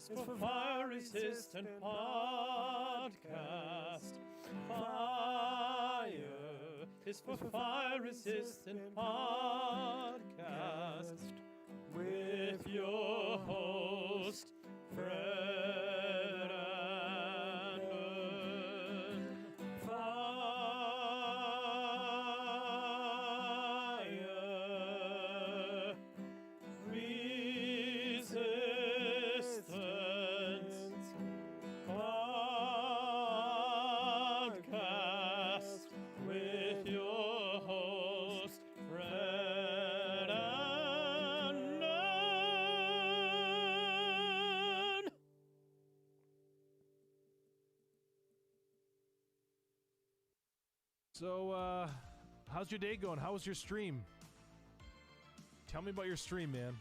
is for Fire Resistant Podcast. Fire is for Fire Resistant Podcast. With your host, Fred Annan. Fire Resistance Podcast with your host, Fred Annan. So, how's your day going? How was your stream? Tell me about your stream, man.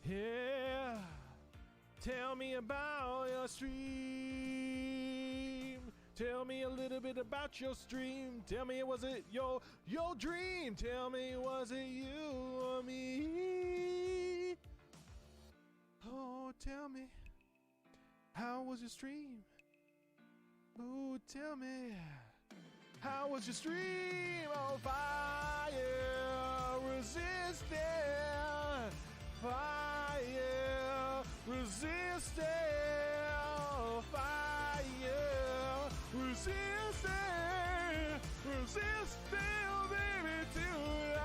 Yeah, tell me about your stream. Tell me a little bit about your stream. Tell me, was it your dream? Tell me, was it you or me? Oh, tell me, how was your stream? Ooh, tell me, how was your stream? Oh, fire resistant, fire resistant, fire resistant, resistant, baby, tonight.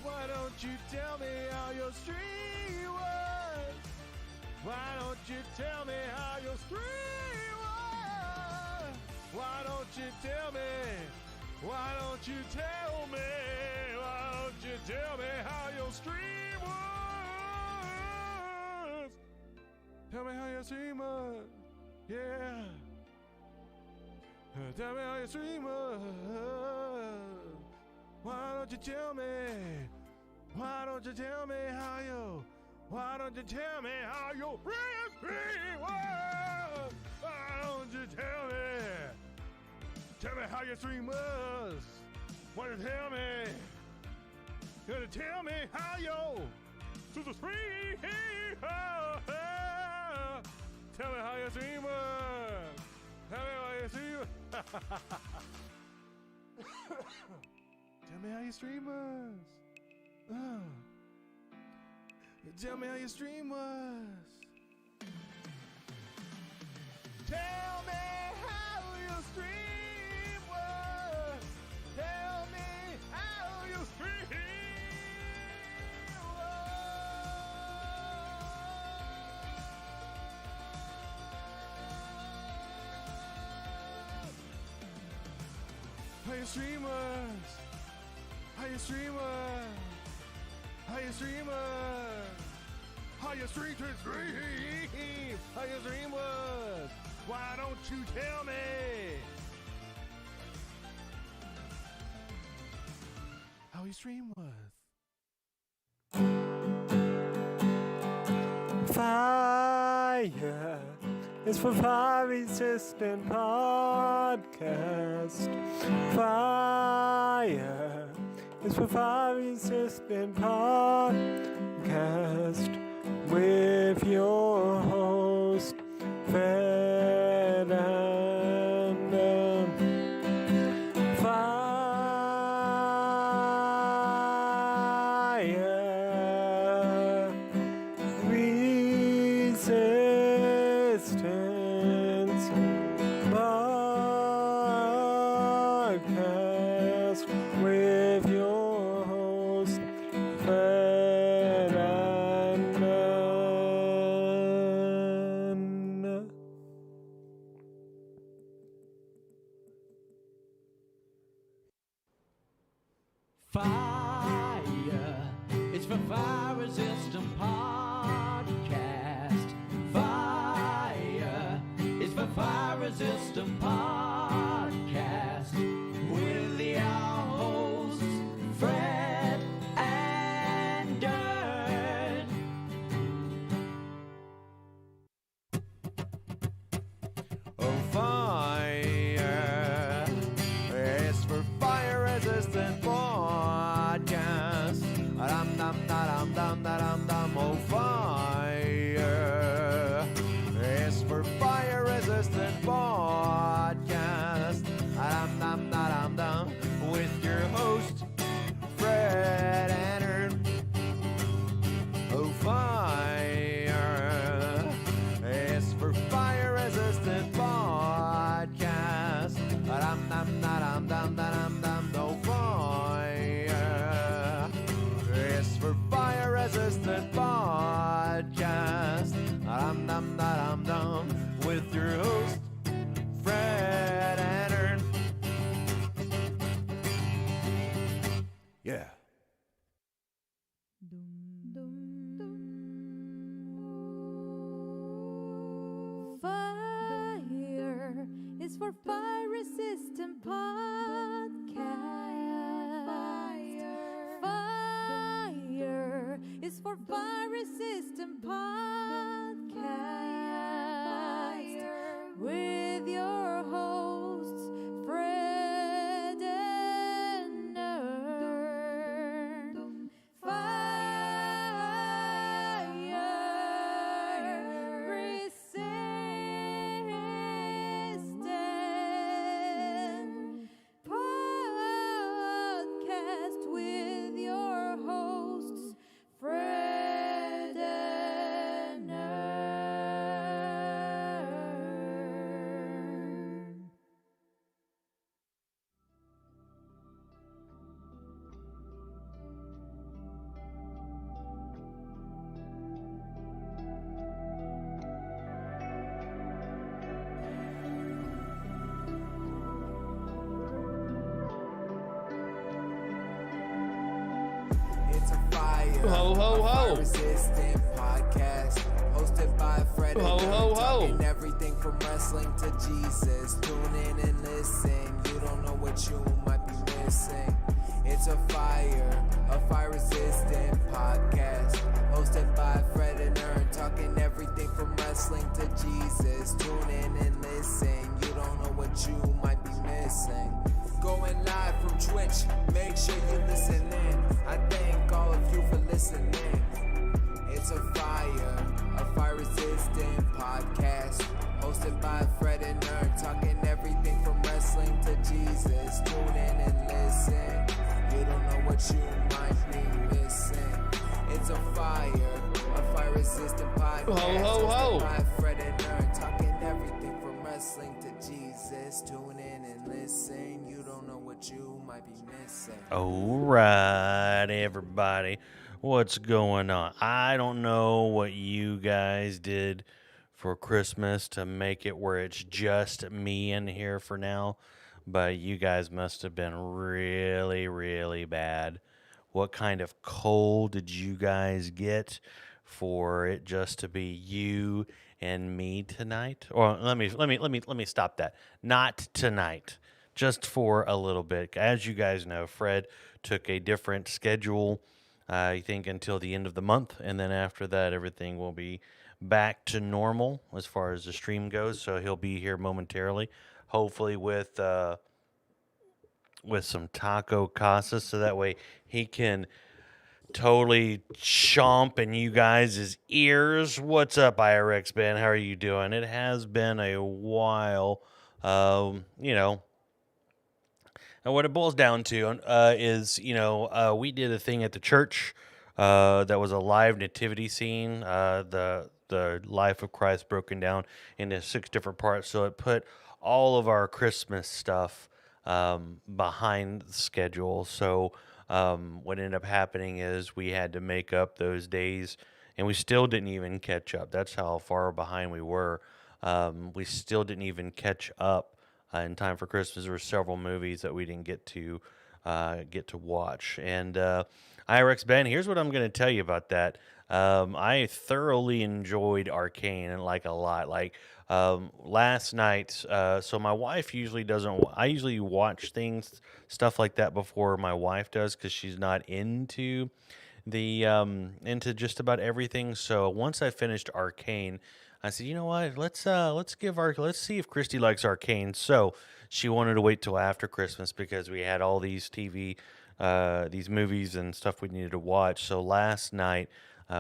Why don't you tell me how your stream was? Why don't you tell me how your stream was? Why don't you tell me? Why don't you tell me? Why don't you tell me how your stream was? Tell me how your stream was. Yeah. Tell me how your stream was. Why don't you tell me? Why don't you tell me how you? Why don't you tell me how your stream was? Why don't you tell me? Tell me how your stream was. Why don't you tell me? You gotta tell me how your stream. Tell me how your stream was. Tell me how your stream was. Tell me how your stream was. Tell me how your stream was. Tell me how your stream was. Tell me how your stream was. How your stream was. How your stream was. How your stream was. How your stream to stream. How your stream was. Why don't you tell me? How your stream was. Fire is for Fire Resistant Podcast. Fire is for Fire Resistant Podcast with your host, Fred Annan. Fire Resistance Podcast with your host, Fred Annan. Fire is for Fire Resistant Podcast. Fire is for Fire Resistant Podcast. With your hosts, Fred and Dirt. Oh, fire is for Fire Resistant Podcast. Dum dum da Yeah. Fire is for fire resistant podcast. Fire is for fire resistant podcast. With your hosts, Fred and Nerd. Fire resistant podcast with your hosts, Fred and Nerd. It's a fire. Ho, ho, a ho. fire-resistant podcast hosted by Fred and Ho, Nerd, ho, ho. talking everything from wrestling to Jesus. Tune in and listen. You don't know what you might be missing. It's a fire-resistant podcast hosted by Fred and Nerd, talking everything from wrestling to Jesus. Tune in and listen. You don't know what you might be missing. Going live from Twitch, make sure you listen in. I thank all of you for listening. It's a fire-resistant podcast hosted by Fred and Nerd, talking everything from wrestling to Jesus. Tune in and listen. You don't know what you might be missing. It's a fire-resistant podcast Ho, ho, ho. hosted by Fred and Nerd, talking everything from wrestling to Jesus. Tune in and listen. You don't know what you might be missing. All right, everybody. What's going on? I don't know what you guys did for Christmas to make it where it's just me in here for now, but you guys must have been really, really bad. What kind of cold did you guys get for it just to be you and me tonight? Or let me stop that. Not tonight. Just for a little bit. As you guys know, Fred took a different schedule, I think, until the end of the month. And then after that, everything will be back to normal as far as the stream goes. So he'll be here momentarily, hopefully with some taco casas. So that way he can totally chomp in you guys' ears. What's up, IRX Ben? How are you doing? It has been a while. And what it boils down to is, we did a thing at the church that was a live nativity scene, the life of Christ broken down into 6 different parts. So it put all of our Christmas stuff behind the schedule. So what ended up happening is we had to make up those days, and we still didn't even catch up. That's how far behind we were. We still didn't even catch up in time for Christmas. There were several movies that we didn't get to watch. And IRX Ben, here's what I'm going to tell you about that. I thoroughly enjoyed Arcane, and like a lot. Like last night, so my wife usually doesn't. I usually watch stuff like that before my wife does, because she's not into into just about everything. So once I finished Arcane, I said, you know what? Let's see if Christy likes Arcane. So she wanted to wait till after Christmas because we had all these these movies and stuff we needed to watch. So last night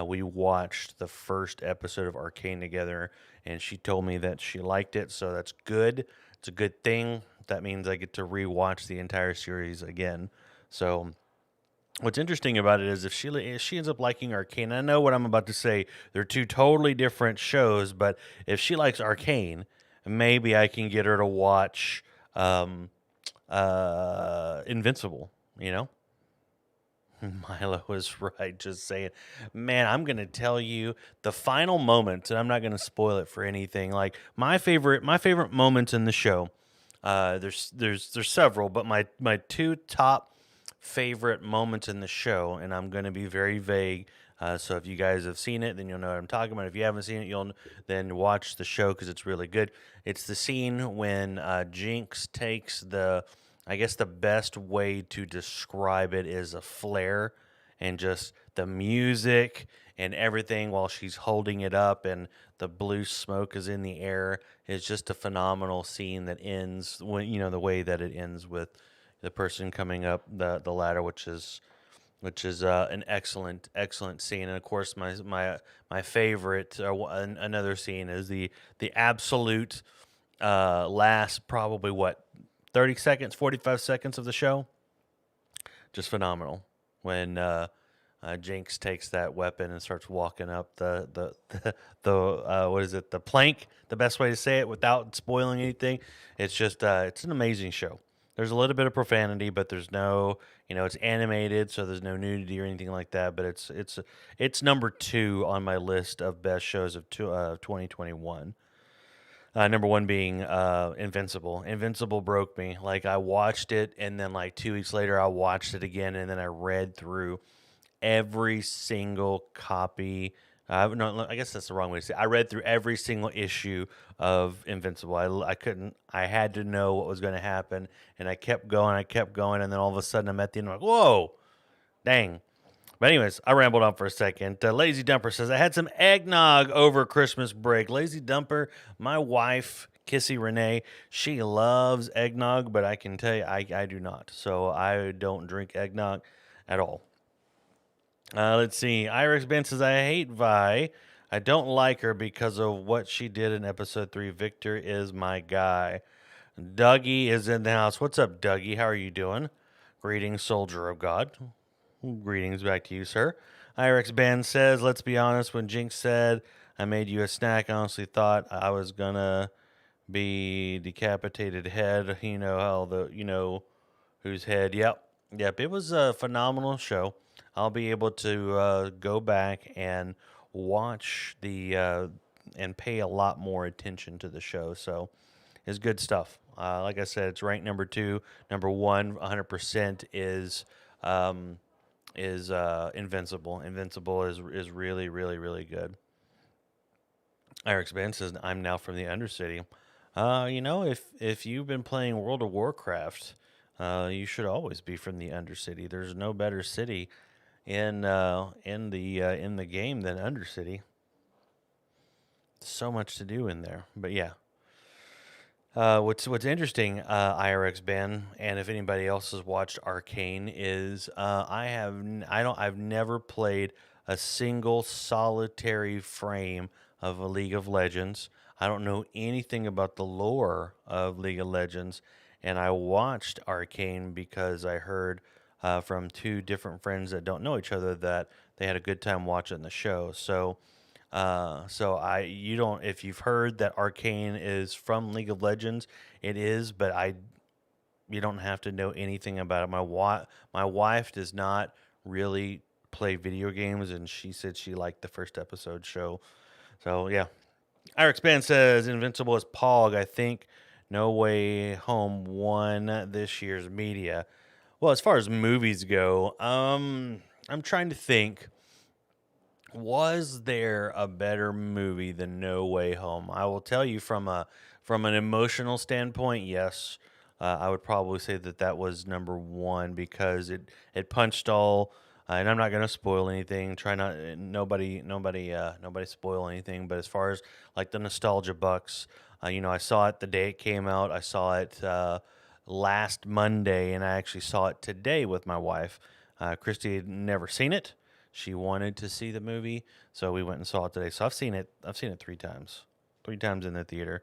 we watched the first episode of Arcane together, and she told me that she liked it. So that's good. It's a good thing. That means I get to rewatch the entire series again. So what's interesting about it is if she ends up liking Arcane, I know what I'm about to say. They're 2 totally different shows, but if she likes Arcane, maybe I can get her to watch Invincible, Milo was right, just saying. Man, I'm going to tell you the final moments, and I'm not going to spoil it for anything. Like my favorite moments in the show, there's several, but my 2 top favorite moments in the show, and I'm going to be very vague. So if you guys have seen it, then you'll know what I'm talking about. If you haven't seen it, you'll then watch the show because it's really good. It's the scene when Jinx takes I guess the best way to describe it is a flare, and just the music and everything while she's holding it up, and the blue smoke is in the air. It's just a phenomenal scene that ends when the way that it ends with the person coming up the ladder, which is an excellent scene. And of course, my favorite another scene is the absolute last probably 30 seconds, 45 seconds of the show. Just phenomenal when Jinx takes that weapon and starts walking up the what is it, the plank, the best way to say it without spoiling anything. It's just it's an amazing show. There's a little bit of profanity, but there's no, it's animated, so there's no nudity or anything like that. But it's number 2 on my list of best shows of 2021. Number 1 being Invincible. Invincible broke me. Like, I watched it, and then like 2 weeks later, I watched it again, and then I read through every single copy. No, I guess that's the wrong way to say it. I read through every single issue of Invincible. I couldn't. I had to know what was going to happen, and I kept going, and then all of a sudden I'm at the end. I'm like, whoa, dang. But anyways, I rambled on for a second. Lazy Dumper says, I had some eggnog over Christmas break. Lazy Dumper, my wife, Kissy Renee, she loves eggnog, but I can tell you, I do not. So I don't drink eggnog at all. Let's see. Irex Ben says, I hate Vi. I don't like her because of what she did in episode 3. Victor is my guy. Dougie is in the house. What's up, Dougie? How are you doing? Greetings, soldier of God. Greetings back to you, sir. Irex Ben says, let's be honest, when Jinx said, I made you a snack, I honestly thought I was gonna be decapitated head. Whose head. Yep. It was a phenomenal show. I'll be able to go back and watch and pay a lot more attention to the show. So it's good stuff. Like I said, it's ranked number 2. Number 1, 100% is Invincible. Invincible is really, really, really good. Eric Span says, I'm now from the Undercity. If you've been playing World of Warcraft, you should always be from the Undercity. There's no better city in the game than Undercity. So much to do in there. But yeah. What's interesting, IRX Ben, and if anybody else has watched Arcane, is I've never played a single solitary frame of a League of Legends. I don't know anything about the lore of League of Legends, and I watched Arcane because I heard from 2 different friends that don't know each other that they had a good time watching the show. So if you've heard that Arcane is from League of Legends, it is, but you don't have to know anything about it. My wife does not really play video games, and she said she liked the first episode show. So yeah. Eric Span says Invincible is Pog. I think No Way Home won this year's media. Well, as far as movies go, I'm trying to think. Was there a better movie than No Way Home? I will tell you from an emotional standpoint, yes. I would probably say that was number 1 because it punched all. And I'm not going to spoil anything. Try not nobody spoil anything. But as far as like the nostalgia bucks, I saw it the day it came out. I saw it last Monday, and I actually saw it today with my wife. Christy had never seen it. She wanted to see the movie, so we went and saw it today. So I've seen it 3 times. 3 times in the theater.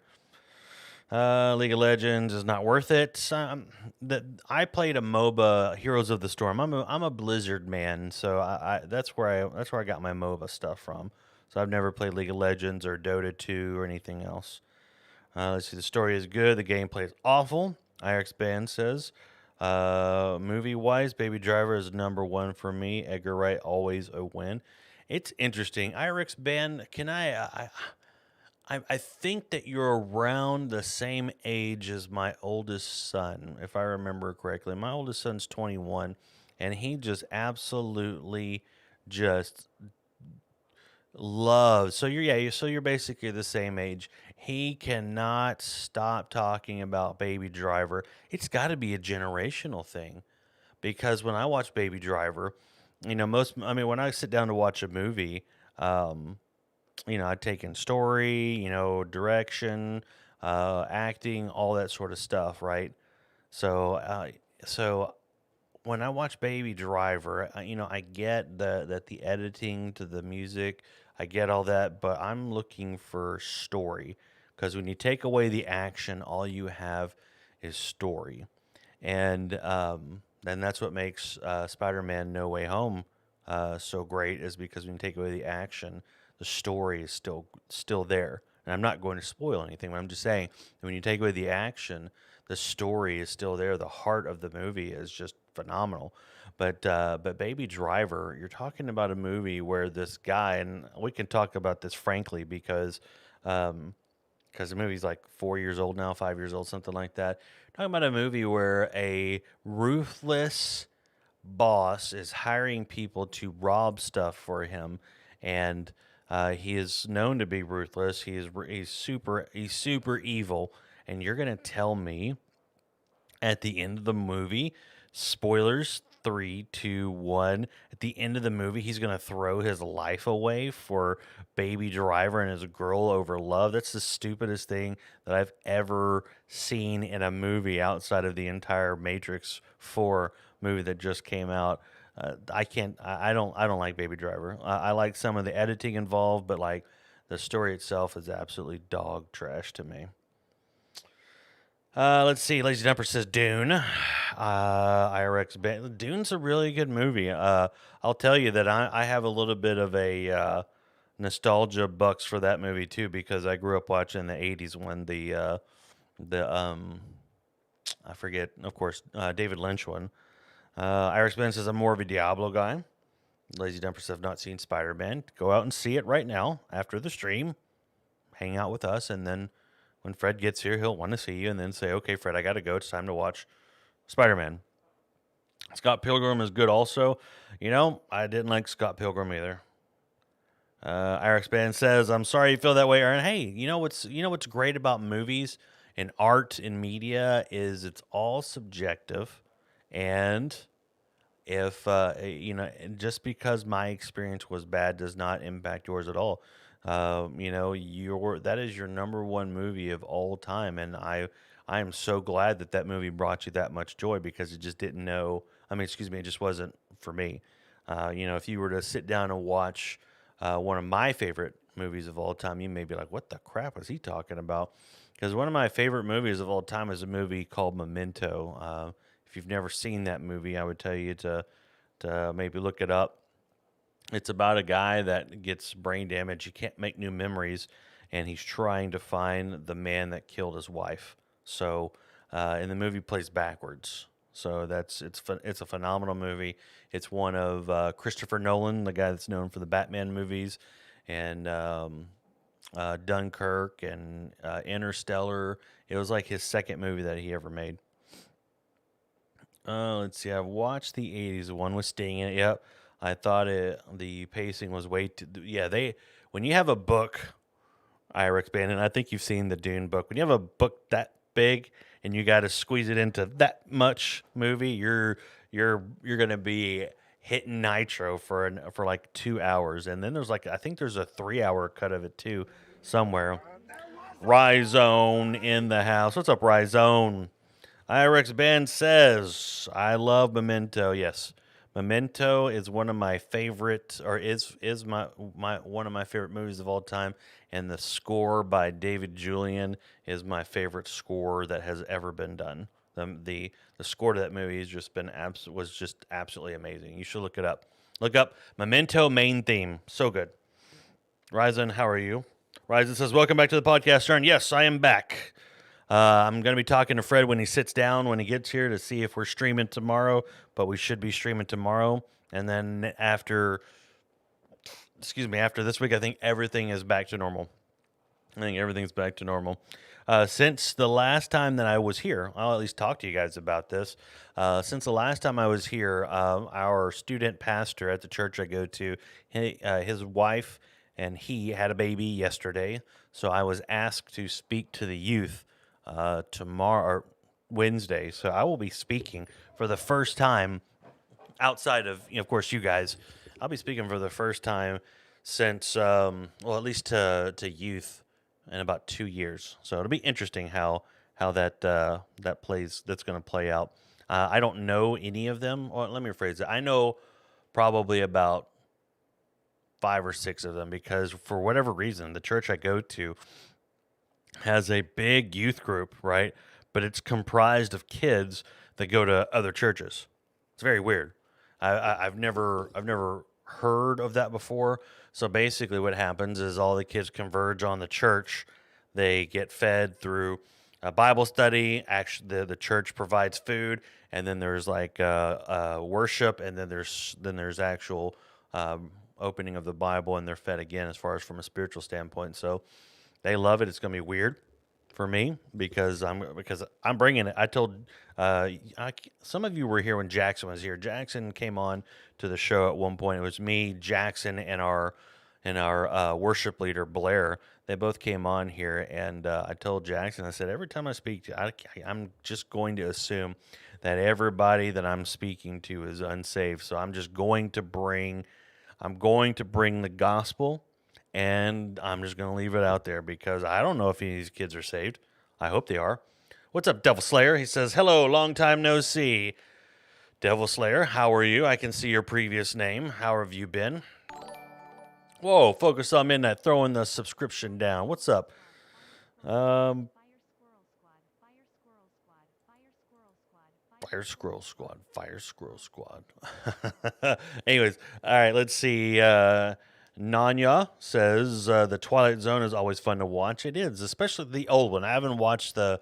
League of Legends is not worth it. I played a MOBA, Heroes of the Storm. I'm a Blizzard man, so that's where I got my MOBA stuff from. So I've never played League of Legends or Dota 2 or anything else. Let's see. The story is good. The gameplay is awful. IRX Band says. Movie wise, Baby Driver is number 1 for me. Edgar Wright always a win. It's interesting. IRX Band, can I think that you're around the same age as my oldest son, if I remember correctly. My oldest son's 21, and he just absolutely just loves. So you're basically the same age. He cannot stop talking about Baby Driver. It's got to be a generational thing because when I watch Baby Driver, when I sit down to watch a movie, um, I take in story, direction, acting, all that sort of stuff, right? So, so when I watch Baby Driver, I get that the editing to the music, I get all that, but I'm looking for story because when you take away the action, all you have is story, and then that's what makes Spider-Man: No Way Home so great is because when you take away the action, the story is still there. And I'm not going to spoil anything, but I'm just saying that when you take away the action, the story is still there. The heart of the movie is just phenomenal. But Baby Driver, you're talking about a movie where this guy, and we can talk about this frankly because the movie's like 4 years old now, 5 years old, something like that. Talking about a movie where a ruthless boss is hiring people to rob stuff for him, and he is known to be ruthless. He's super evil, and you're gonna tell me at the end of the movie, spoilers, 3, 2, 1. At the end of the movie, he's gonna throw his life away for Baby Driver and his girl over love. That's the stupidest thing that I've ever seen in a movie outside of the entire Matrix 4 movie that just came out. I can't. I don't like Baby Driver. I like some of the editing involved, but like the story itself is absolutely dog trash to me. Let's see. Lazy Dumper says Dune. IRX band. Dune's a really good movie. I'll tell you that I have a little bit of a nostalgia bucks for that movie too because I grew up watching the '80s when the I forget, of course, David Lynch one. IRX Ben says I'm more of a Diablo guy. Lazy Dumpers have not seen Spider-Man. Go out and see it right now after the stream. Hang out with us, and then when Fred gets here, he'll want to see you, and then say, "Okay, Fred, I got to go. It's time to watch Spider-Man." Scott Pilgrim is good, also. I didn't like Scott Pilgrim either. IRX Band says, "I'm sorry you feel that way, Aaron. Hey, what's great about movies and art and media is it's all subjective, and if just because my experience was bad does not impact yours at all. Your that is your number one movie of all time, and I am so glad that movie brought you that much joy because it just didn't know. I mean, excuse me, it just wasn't for me. If you were to sit down and watch one of my favorite movies of all time, you may be like, "What the crap is he talking about?" Because one of my favorite movies of all time is a movie called Memento. If you've never seen that movie, I would tell you to maybe look it up. It's about a guy that gets brain damage. He can't make new memories, and he's trying to find the man that killed his wife. So, and the movie plays backwards. So it's a phenomenal movie. It's one of Christopher Nolan, the guy that's known for the Batman movies, and Dunkirk and Interstellar. It was like his second movie that he ever made. Let's see. I've watched the '80s one with Sting in it. Yep. I thought the pacing was way too. Yeah, when you have a book, IRX Band, and I think you've seen the Dune book. When you have a book that big and you got to squeeze it into that much movie, you're gonna be hitting nitro for like 2 hours, and then there's I think there's a 3 hour cut of it too somewhere. Rhizone in the house. What's up, Rhizone? IRX Band says, I love Memento. Yes. Memento is one of my favorite, or is my one of my favorite movies of all time, and the score by David Julian is my favorite score that has ever been done. The score to that movie has just been was just absolutely amazing. You should look it up. Look up Memento main theme. So good. Ryzen, how are you? Ryzen says, welcome back to the podcast, Aaron. Yes, I am back. I'm going to be talking to Fred when he sits down, when he gets here, to see if we're streaming tomorrow, but we should be streaming tomorrow. And then after this week, I think everything is back to normal. I think everything's back to normal. Since the last time that I was here, I'll at least talk to you guys about this. Since the last time I was here, our student pastor at the church I go to, his wife and he had a baby yesterday. So I was asked to speak to the youth tomorrow or Wednesday. So I will be speaking for the first time outside of, of course, you guys. I'll be speaking for the first time since, well, at least to youth in about 2 years. So it'll be interesting how that plays. That's going to play out. I don't know any of them. Well, let me rephrase it. I know probably about 5 or 6 of them because for whatever reason, the church I go to has a big youth group, right? But it's comprised of kids that go to other churches. It's very weird. I've never heard of that before. So basically, what happens is all the kids converge on the church. They get fed through a Bible study. Actually, the church provides food, and then there's like worship, and then there's actual opening of the Bible, and they're fed again as far as from a spiritual standpoint. So they love it. It's going to be weird for me because I'm bringing it. I told some of you were here when Jackson was here. Jackson came on to the show at one point. It was me, Jackson, and our worship leader Blair. They both came on here, and I told Jackson, I said, every time I speak to, I'm just going to assume that everybody that I'm speaking to is unsaved. So I'm going to bring the gospel. And I'm just going to leave it out there because I don't know if any of these kids are saved. I hope they are. What's up, Devil Slayer? He says, hello, long time no see. Devil Slayer, how are you? I can see your previous name. How have you been? Whoa, Focus on Midnight, throwing the subscription down. What's up? Fire Squirrel Squad. Anyways, all right, let's see. Nanya says the Twilight Zone is always fun to watch. It is, especially the old one. I haven't watched I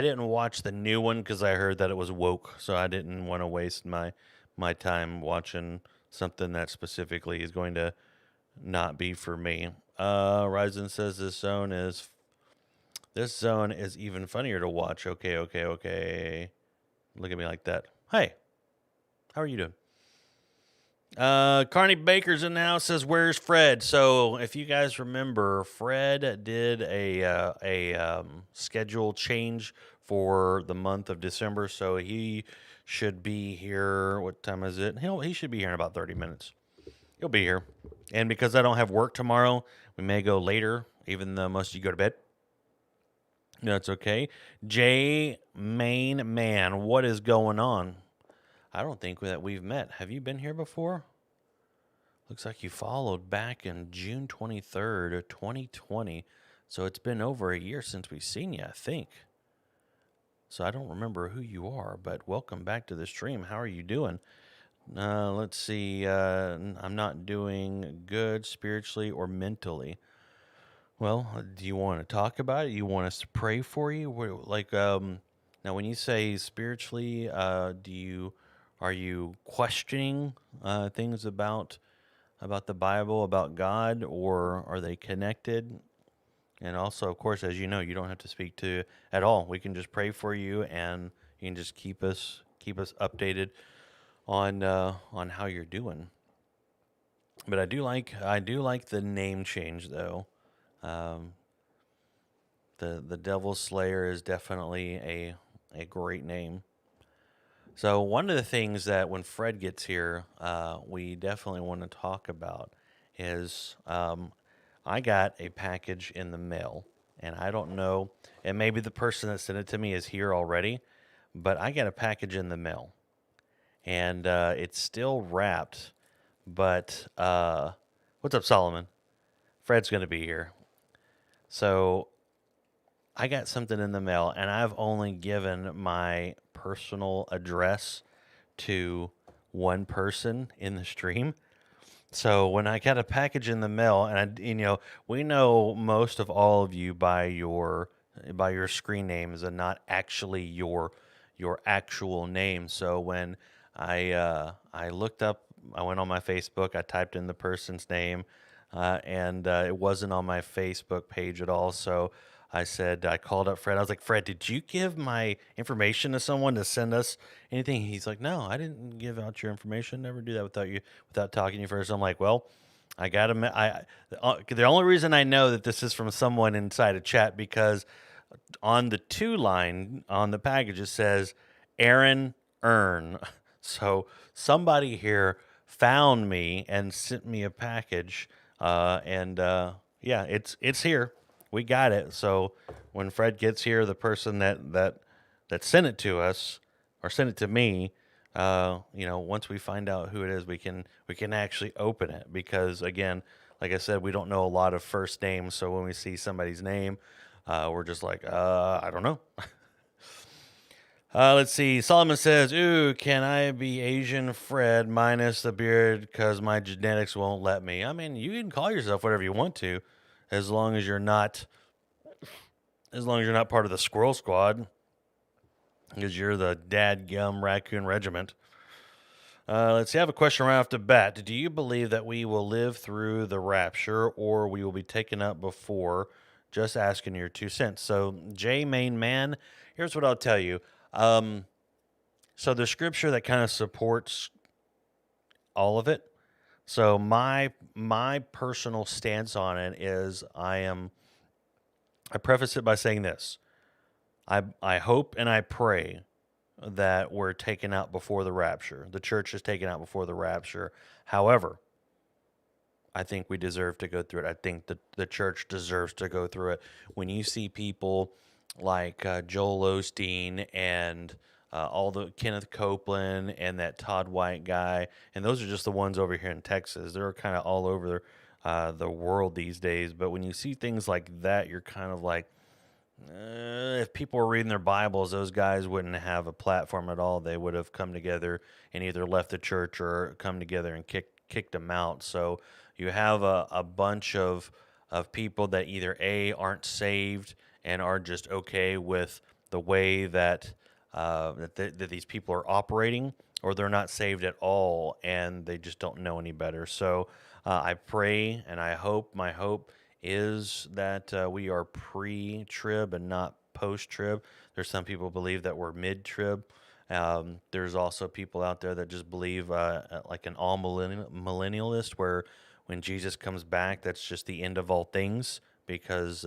didn't watch the new one because I heard that it was woke, so I didn't want to waste my time watching something that specifically is going to not be for me. Ryzen says this zone is even funnier to watch. Okay. Look at me like that. Hey, how are you doing? Carney Baker's in now, says, where's Fred? So if you guys remember, Fred did a schedule change for the month of December, so he should be here. What time is it? He should be here in about 30 minutes. He'll be here. And because I don't have work tomorrow, we may go later, even though most of you go to bed. No, it's okay. J Main Man, what is going on? I don't think that we've met. Have you been here before? Looks like you followed back in June 23rd of 2020. So it's been over a year since we've seen you, I think. So I don't remember who you are, but welcome back to the stream. How are you doing? Let's see. I'm not doing good spiritually or mentally. Well, do you want to talk about it? You want us to pray for you? Now, when you say spiritually, are you questioning things about the Bible, about God, or are they connected? And also, of course, as you know, you don't have to speak to at all. We can just pray for you, and you can just keep us updated on how you're doing. But I do like the name change though. The Devil Slayer is definitely a great name. So one of the things that when Fred gets here, we definitely want to talk about is I got a package in the mail, and I don't know, and maybe the person that sent it to me is here already, but I got a package in the mail, and it's still wrapped. But what's up, Solomon? Fred's going to be here. So I got something in the mail, and I've only given my personal address to one person in the stream. So when I got a package in the mail, and we know most of all of you by your screen names and not actually your actual name. So when I looked up, I went on my Facebook, I typed in the person's name, and it wasn't on my Facebook page at all. So I said, I called up Fred. I was like, Fred, did you give my information to someone to send us anything? He's like, no, I didn't give out your information. Never do that without talking to you first. I'm like, well, I got to. The only reason I know that this is from someone inside a chat because on the to line on the package it says Aaron Earn. So somebody here found me and sent me a package, yeah, it's here. We got it. So when Fred gets here, the person that sent it to us or sent it to me, once we find out who it is, we can actually open it because again, like I said, we don't know a lot of first names. So when we see somebody's name, we're just like, I don't know. Let's see. Solomon says, ooh, can I be Asian Fred minus the beard because my genetics won't let me? I mean, you can call yourself whatever you want to as long as you're not part of the Squirrel Squad because you're the dadgum raccoon regiment. Let's see. I have a question right off the bat. Do you believe that we will live through the rapture or we will be taken up before? Just asking your 2 cents. So, J Main Man, here's what I'll tell you. So the scripture that kind of supports all of it. So my personal stance on it is I preface it by saying this. I hope and I pray that we're taken out before the rapture. The church is taken out before the rapture. However, I think we deserve to go through it. I think the church deserves to go through it. When you see people like Joel Osteen and all the Kenneth Copeland and that Todd White guy, and those are just the ones over here in Texas. They're kind of all over the world these days. But when you see things like that, you're kind of like, if people were reading their Bibles, those guys wouldn't have a platform at all. They would have come together and either left the church or come together and kicked them out. So you have a bunch of people that either A, aren't saved and are just okay with the way that that these people are operating, or they're not saved at all and they just don't know any better. So I pray and I hope, my hope is that we are pre-trib and not post-trib. There's some people believe that we're mid-trib. There's also people out there that just believe like an all-millennialist, where when Jesus comes back, that's just the end of all things because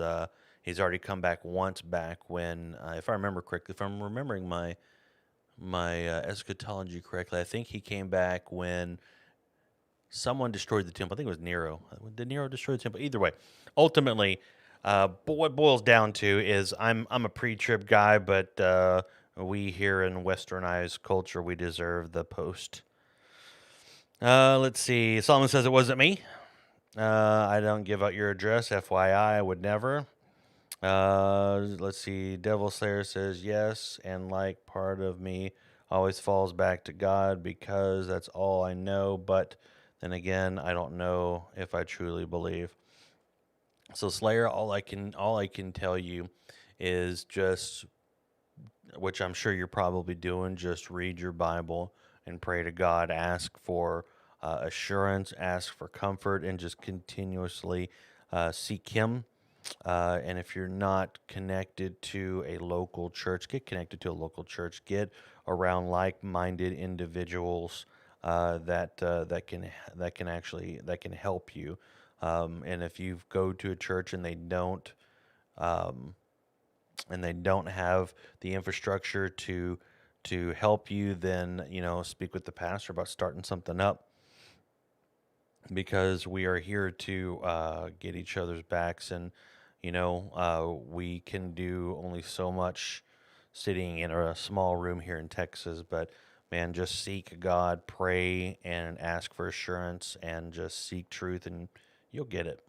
he's already come back once back when, if I remember correctly, if I'm remembering my eschatology correctly, I think he came back when someone destroyed the temple. I think it was Nero. Did Nero destroy the temple? Either way, ultimately, what it boils down to is I'm a pre-trib guy, but we here in westernized culture, we deserve the post. Let's see. Solomon says it wasn't me. I don't give out your address. FYI, I would never. Let's see. Devil Slayer says yes, and like part of me always falls back to God because that's all I know. But then again, I don't know if I truly believe. So Slayer, all I can tell you is just, which I'm sure you're probably doing, just read your Bible and pray to God. Ask for assurance, ask for comfort, and just continuously seek Him. And if you're not connected to a local church, get connected to a local church. Get around like-minded individuals that can help you. And if you go to a church and they don't have the infrastructure to help you, then speak with the pastor about starting something up. Because we are here to get each other's backs, and we can do only so much sitting in a small room here in Texas. But man, just seek God, pray, and ask for assurance, and just seek truth, and you'll get it.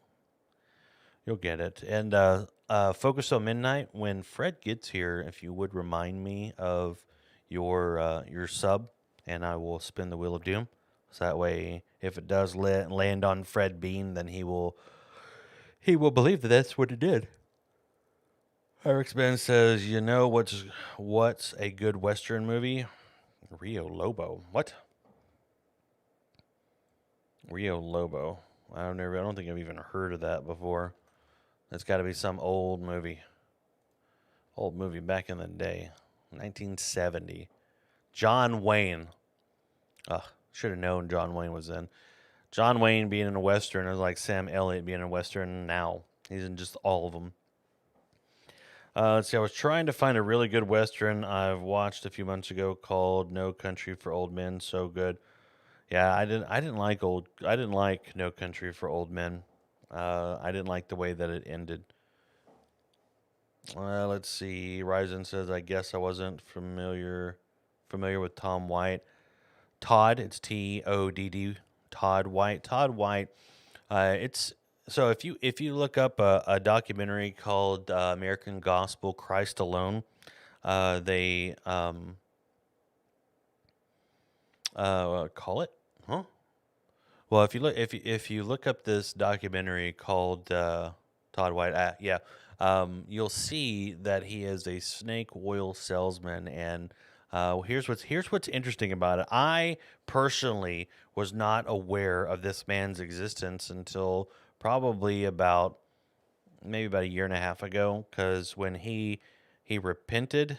You'll get it. And Focus on Midnight, when Fred gets here, if you would remind me of your sub, and I will spin the wheel of doom. So that way, if it does land on Fred Bean, then he will believe that that's what it did. Eric Ben says, what's a good Western movie? Rio Lobo. What? Rio Lobo. I don't think I've even heard of that before. That's got to be some old movie. Old movie back in the day, 1970. John Wayne. Should have known John Wayne was in. John Wayne being in a Western is like Sam Elliott being in a Western now. He's in just all of them. Let's see. I was trying to find a really good Western I've watched a few months ago called No Country for Old Men. So good. Yeah, I didn't like No Country for Old Men. I didn't like the way that it ended. Let's see. Ryzen says, I guess I wasn't familiar with Tom White. Todd, it's Todd. Todd White. Todd White. It's so if you look up a documentary called American Gospel Christ Alone, they call it, huh? Well, if you look up this documentary called Todd White, you'll see that he is a snake oil salesman. And here's what's interesting about it. I personally was not aware of this man's existence until probably maybe about a year and a half ago, because when he repented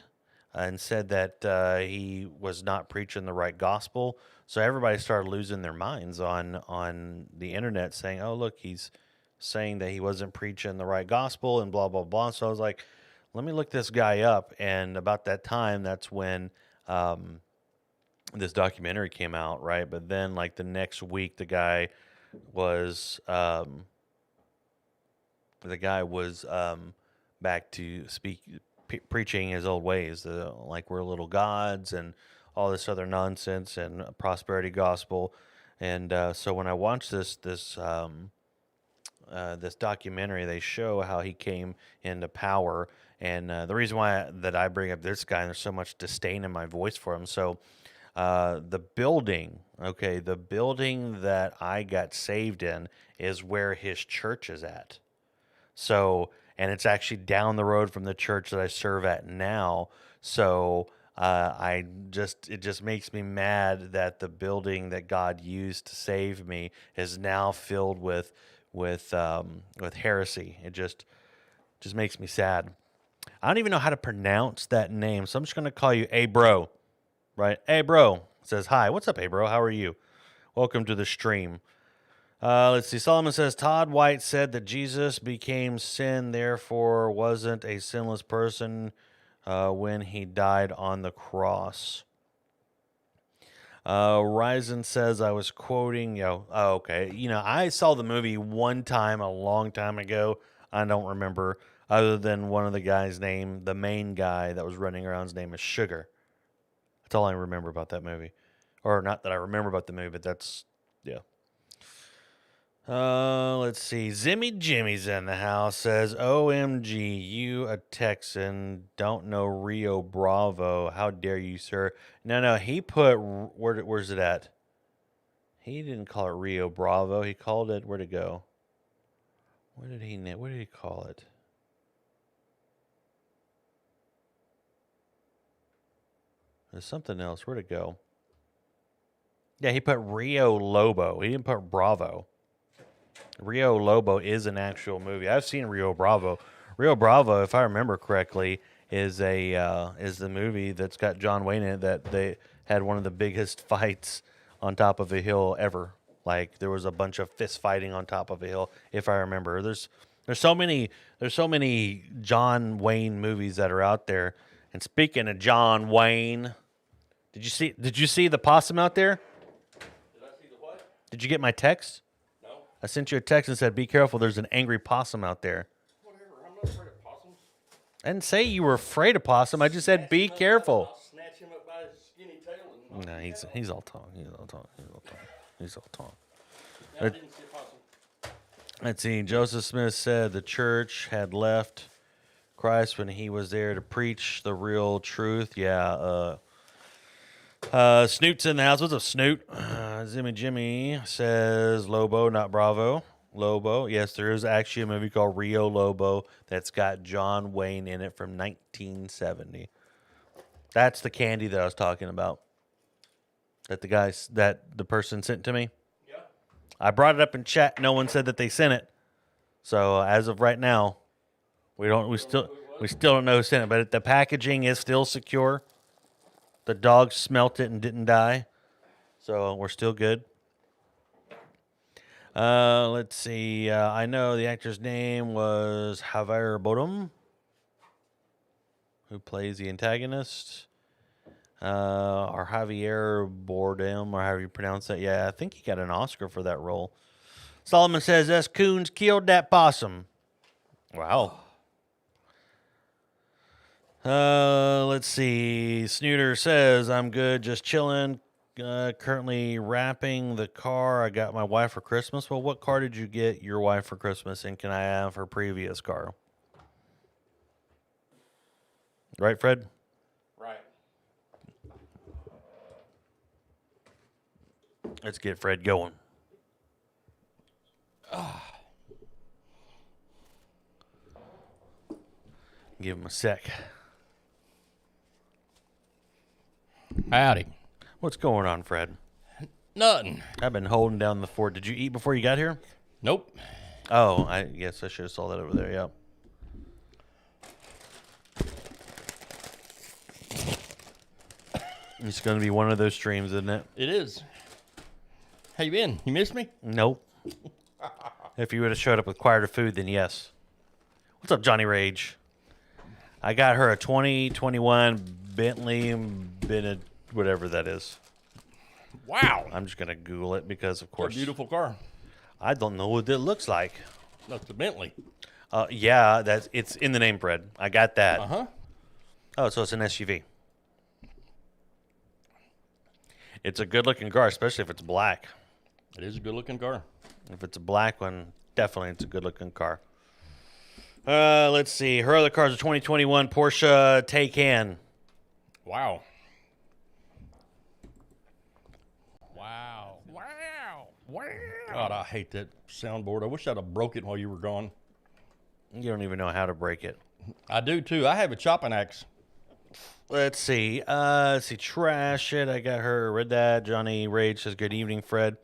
and said that he was not preaching the right gospel, so everybody started losing their minds on the internet, saying, "Oh, look, he's saying that he wasn't preaching the right gospel and blah blah blah." So I was like, "Let me look this guy up." And about that time, that's when this documentary came out, right? But then, like the next week, the guy was back to preaching his old ways, like we're little gods and all this other nonsense and prosperity gospel. And so when I watched this documentary, they show how he came into power. And the reason why that I bring up this guy, and there's so much disdain in my voice for him. So the building that I got saved in is where his church is at. So, and it's actually down the road from the church that I serve at now. So it just makes me mad that the building that God used to save me is now filled with heresy. It just makes me sad. I don't even know how to pronounce that name, so I'm just gonna call you A Bro, right? A Bro says hi. What's up, A Bro? How are you? Welcome to the stream. Let's see. Solomon says Todd White said that Jesus became sin, therefore wasn't a sinless person when he died on the cross. Ryzen says I was quoting, okay. I saw the movie one time a long time ago. I don't remember, other than one of the guys' name, the main guy that was running around, his name is Sugar. That's all I remember about that movie. Or not that I remember about the movie, but that's, yeah. Let's see. Zimmy Jimmy's in the house, says, OMG, you a Texan, don't know Rio Bravo. How dare you, sir? No, he put, where's it at? He didn't call it Rio Bravo. He called it, where'd it go? What did he call it? There's something else. Where'd it go? Yeah, he put Rio Lobo. He didn't put Bravo. Rio Lobo is an actual movie. I've seen Rio Bravo. Rio Bravo, if I remember correctly, is the movie that's got John Wayne in it, that they had one of the biggest fights on top of a hill ever. Like there was a bunch of fist fighting on top of a hill, if I remember. There's so many John Wayne movies that are out there. And speaking of John Wayne, did you see the possum out there? Did I see the what? Did you get my text? No. I sent you a text and said, be careful, there's an angry possum out there. Whatever. I'm not afraid of possums. I didn't say you were afraid of possum. I just said, be careful. I'll snatch him up by his skinny tail and No, he's all talk. He's all talk. I didn't see a possum. Let's see. Joseph Smith said the church had left Christ when he was there to preach the real truth. Yeah. Snoot's in the house. What's up, Snoot? Zimmy Jimmy says Lobo, not Bravo. Lobo. Yes, there is actually a movie called Rio Lobo that's got John Wayne in it from 1970. That's the candy that I was talking about. That the person sent to me. Yeah. I brought it up in chat. No one said that they sent it. So as of right now, we still We still don't know who sent it, but the packaging is still secure. The dog smelt it and didn't die, so we're still good. Let's see. I know the actor's name was Javier Bardem, who plays the antagonist. Or Javier Bardem, or however you pronounce that. Yeah, I think he got an Oscar for that role. Solomon says, us coons killed that possum. Wow. Let's see. Snooter says, I'm good, just chilling. Currently wrapping the car I got my wife for Christmas. Well, what car did you get your wife for Christmas, and can I have her previous car? Right, Fred? Right. Let's get Fred going. Give him a sec. Howdy. What's going on, Fred? Nothing. I've been holding down the fort. Did you eat before you got here? Nope. Oh, I guess I should have saw that over there. Yep. It's going to be one of those streams, isn't it? It is. How you been? You missed me? Nope. If you would have showed up with quieter food, then yes. What's up, Johnny Rage? I got her a 2021 Bentley Bennett, whatever that is. Wow. I'm just going to Google it because, of What a course, beautiful car. I don't know what it looks like. That's the Bentley. Yeah, it's in the name, Fred. I got that. Uh-huh. Oh, so it's an SUV. It's a good-looking car, especially if it's black. It is a good-looking car. If it's a black one, definitely it's a good-looking car. Let's see. Her other car's a 2021 Porsche Taycan. Wow. Wow. Wow. Wow. God, I hate that soundboard. I wish I'd have broke it while you were gone. You don't even know how to break it. I do, too. I have a chopping axe. Let's see. Trash it. I got her. Read that. Johnny Rage says, good evening, Fred.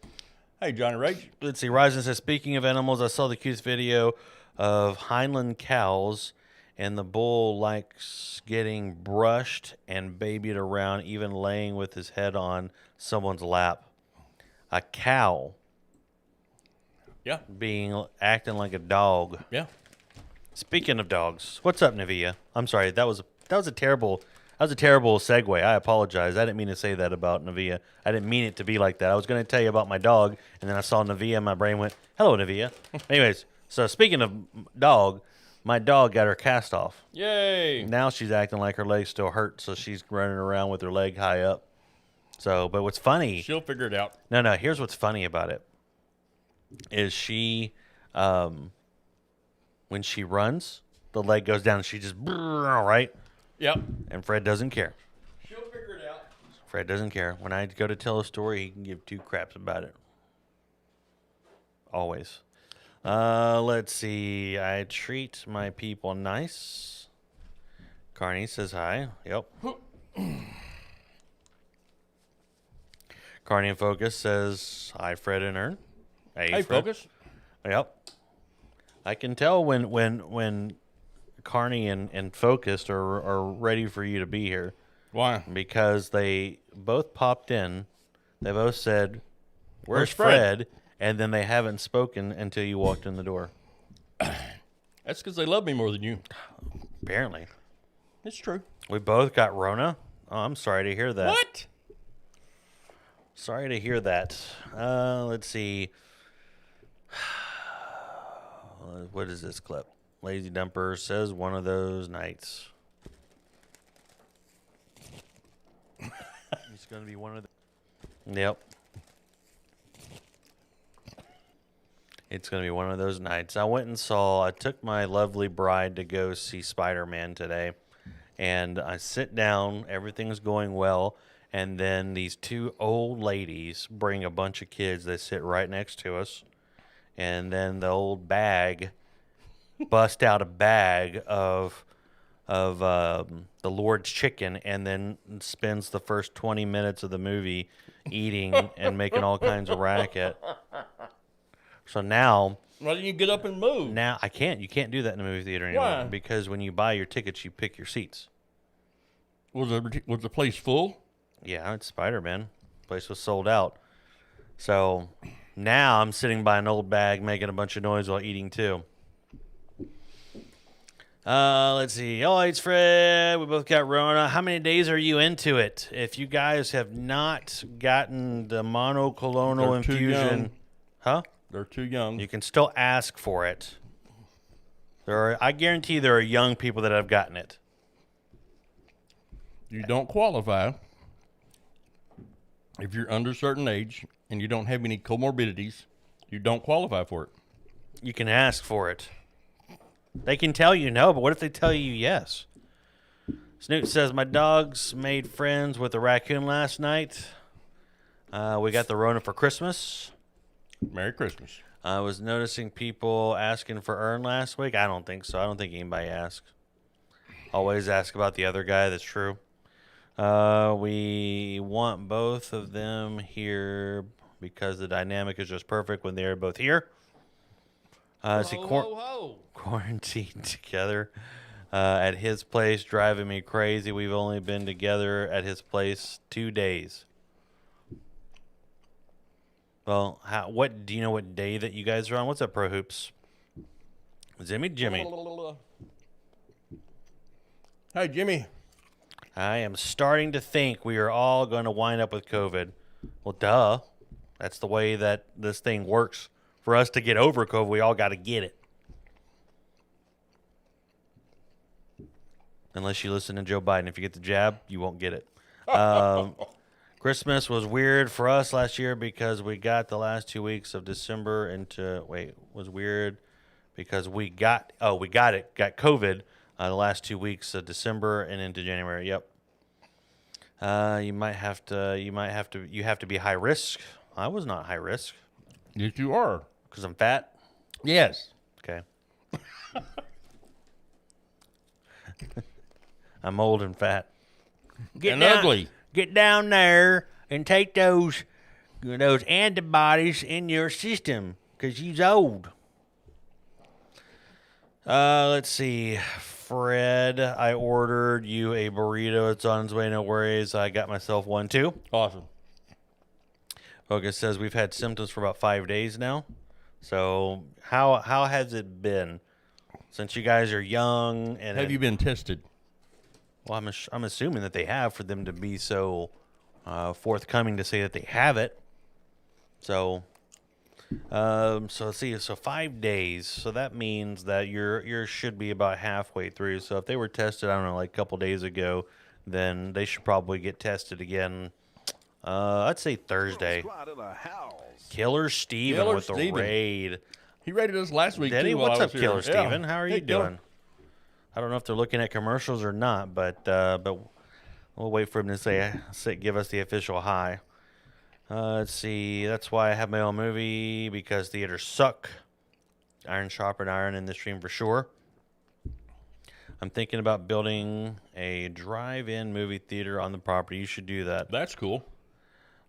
Hey, Johnny Rage. Let's see. Ryzen says, speaking of animals, I saw the cutest video of Highland cows, and the bull likes getting brushed and babied around, even laying with his head on someone's lap. A cow Yeah. acting like a dog. Yeah. Speaking of dogs, what's up, Navia? I'm sorry, that was a terrible segue. I apologize. I didn't mean to say that about Navia. I didn't mean it to be like that. I was going to tell you about my dog, and then I saw Navia, and my brain went, "Hello, Navia." Anyways, so speaking of dog, my dog got her cast off. Yay. Now she's acting like her leg still hurts, so she's running around with her leg high up. So, but what's funny? She'll figure it out. No. Here's what's funny about it. Is she, when she runs, the leg goes down and she just, right? Yep. And Fred doesn't care. She'll figure it out. Fred doesn't care. When I go to tell a story, he can give two craps about it. Always. Let's see. I treat my people nice. Carney says hi. Yep. Carney and Focus says hi, Fred and Ern. Hey, Fred. Focus. Yep. I can tell when Carney and Focused are ready for you to be here Why? because they both popped in. They both said, "Where's Where's Fred?" Fred?" And then they haven't spoken until you walked in the door. That's because they love me more than you. Apparently. It's true. We both got Rona. Oh, I'm sorry to hear that. What? Sorry to hear that. Let's see. What is this clip? Lazy Dumper says one of those nights. It's going to be one of the... Yep. It's going to be one of those nights. I took my lovely bride to go see Spider-Man today. And I sit down, everything's going well. And then these two old ladies bring a bunch of kids. They sit right next to us. And then the old bag bust out a bag of the Lord's chicken, and then spends the first 20 minutes of the movie eating and making all kinds of racket. So now Why didn't you get up and move? Now I can't. You can't do that in a movie theater anymore Why? because when you buy your tickets, you pick your seats. Was the place full? Yeah, it's Spider-Man. Place was sold out. So now I'm sitting by an old bag making a bunch of noise while eating too. Let's see. Oh, it's Fred. We both got Rona. How many days are you into it? If you guys have not gotten the monoclonal They're too infusion, young. huh? They're too young. You can still ask for it. I guarantee there are young people that have gotten it. You don't qualify if you're under a certain age and you don't have any comorbidities. You don't qualify for it. You can ask for it. They can tell you no, but what if they tell you yes? Snoot says, my dogs made friends with a raccoon last night. We got the Rona for Christmas. Merry Christmas. I was noticing people asking for Ern last week. I don't think so. I don't think anybody asked. Always ask about the other guy. That's true. We want both of them here because the dynamic is just perfect when they're both here. Quarantined together at his place, driving me crazy. We've only been together at his place 2 days. Well, what do you know? What day that you guys are on? What's up, Pro Hoops? Jimmy. Hey, Jimmy. I am starting to think we are all going to wind up with COVID. Well, duh. That's the way that this thing works. For us to get over COVID, we all got to get it. Unless you listen to Joe Biden. If you get the jab, you won't get it. Christmas was weird for us last year because we got the last 2 weeks of December was weird because we got COVID the last 2 weeks of December and into January. Yep. You have to be high risk. I was not high risk Yes, you are. because I'm fat. Yes. Okay. I'm old and fat. And ugly. Get down there and take those antibodies in your system because you's old. Let's see. Fred, I ordered you a burrito. It's on its way. No worries. I got myself one too. Awesome. Focus says we've had symptoms for about 5 days now. So how has it been since you guys are young? And Have you been tested? Well, I'm assuming that they have for them to be so forthcoming to say that they have it. So, so let's see. So 5 days. So that means that you should be about halfway through. So if they were tested, I don't know, like a couple days ago, then they should probably get tested again. I'd say Thursday. Killer Steven with the raid. He rated us last week. Did he? Too, while What's I up, was Killer here. Steven? Yeah. How are Hey, you Killer. doing? I don't know if they're looking at commercials or not, but we'll wait for him to give us the official hi. Let's see. That's why I have my own movie because theaters suck. Iron sharpened iron in this stream for sure. I'm thinking about building a drive-in movie theater on the property. You should do that. That's cool.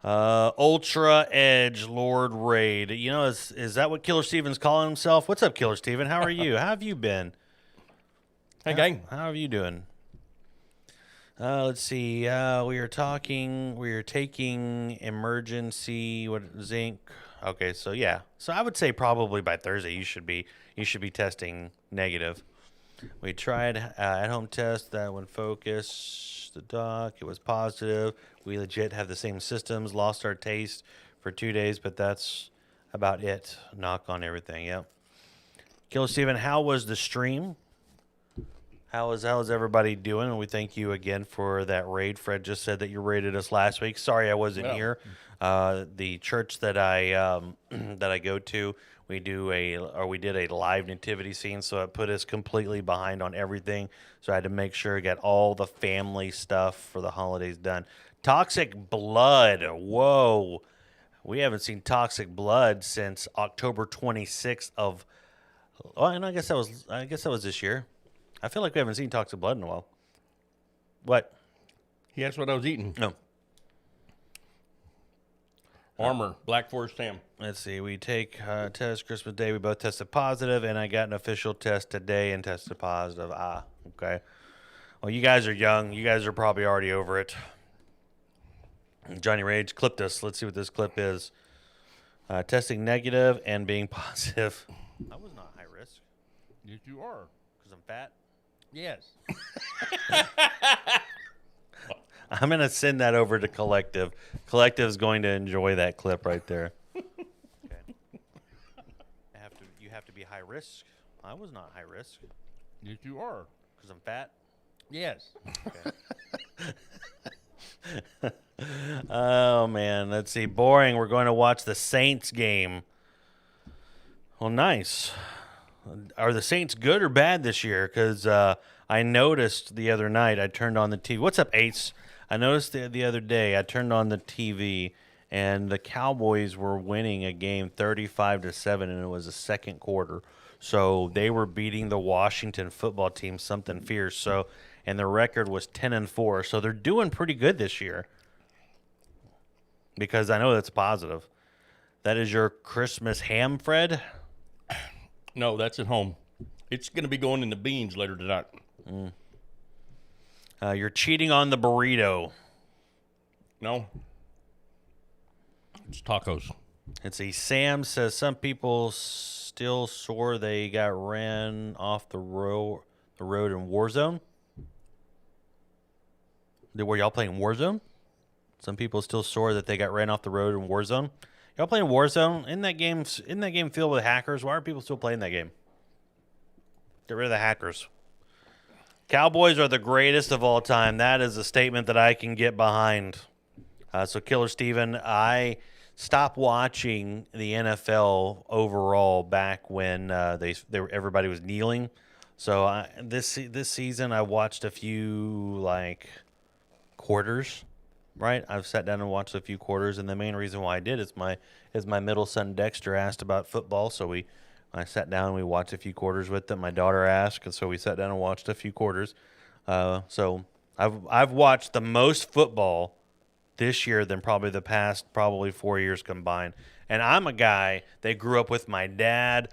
Ultra Edge Lord Raid. You know, is that what Killer Steven's calling himself? What's up, Killer Steven? How are you? How have you been? Hey, gang. How are you doing? Let's see. We are taking emergency zinc. Okay, so yeah. So I would say probably by Thursday you should be testing negative. We tried at-home test that when focused the doc, it was positive. We legit have the same systems. Lost our taste for 2 days, but that's about it. Knock on everything. Yep. Killer Steven, how was the stream? How is everybody doing? And we thank you again for that raid. Fred just said that you raided us last week. Sorry I wasn't here. The church that I that I go to, we did a live nativity scene, so it put us completely behind on everything. So I had to make sure I got all the family stuff for the holidays done. Toxic Blood. Whoa. We haven't seen Toxic Blood since October 26th of. Oh, and I guess that was this year. I feel like we haven't seen Toxic Blood in a while. What? He asked what I was eating. No. Armor, Black Forest ham. Let's see. We take test Christmas Day. We both tested positive, and I got an official test today and tested positive. Okay. Well, you guys are young. You guys are probably already over it. Johnny Rage clipped us. Let's see what this clip is. Testing negative and being positive. I was not high risk Yes, you are. because I'm fat. Yes. I'm going to send that over to Collective. Collective's going to enjoy that clip right there. Okay. You have to be high risk. I was not high risk Yes, you are. because I'm fat. Yes. Oh, man. Let's see. Boring. We're going to watch the Saints game. Well, nice. Are the Saints good or bad this year? Because I noticed the other night I turned on the TV. What's up, Ace? I noticed the other day I turned on the TV and the Cowboys were winning a game 35-7, and it was the second quarter. So they were beating the Washington football team something fierce. So, and the record was 10-4. So they're doing pretty good this year. Because I know that's positive. That is your Christmas ham, Fred? No, that's at home. It's going to be going in the beans later tonight. You're cheating on the burrito. No. It's tacos. Let's see. Sam says some people still sore they got ran off the road in Warzone. Were y'all playing Warzone? Some people still sore that they got ran off the road in Warzone. Y'all playing Warzone? Isn't that game filled with hackers? Why are people still playing that game? Get rid of the hackers. Cowboys are the greatest of all time. That is a statement that I can get behind. So, Killer Steven, I stopped watching the NFL overall back when everybody was kneeling. So this season, I watched a few quarters. Right, I've sat down and watched a few quarters, and the main reason why I did is my middle son Dexter asked about football, so I sat down and we watched a few quarters with them. My daughter asked, and so we sat down and watched a few quarters. So I've watched the most football this year than probably the past 4 years combined. And I'm a guy that grew up with my dad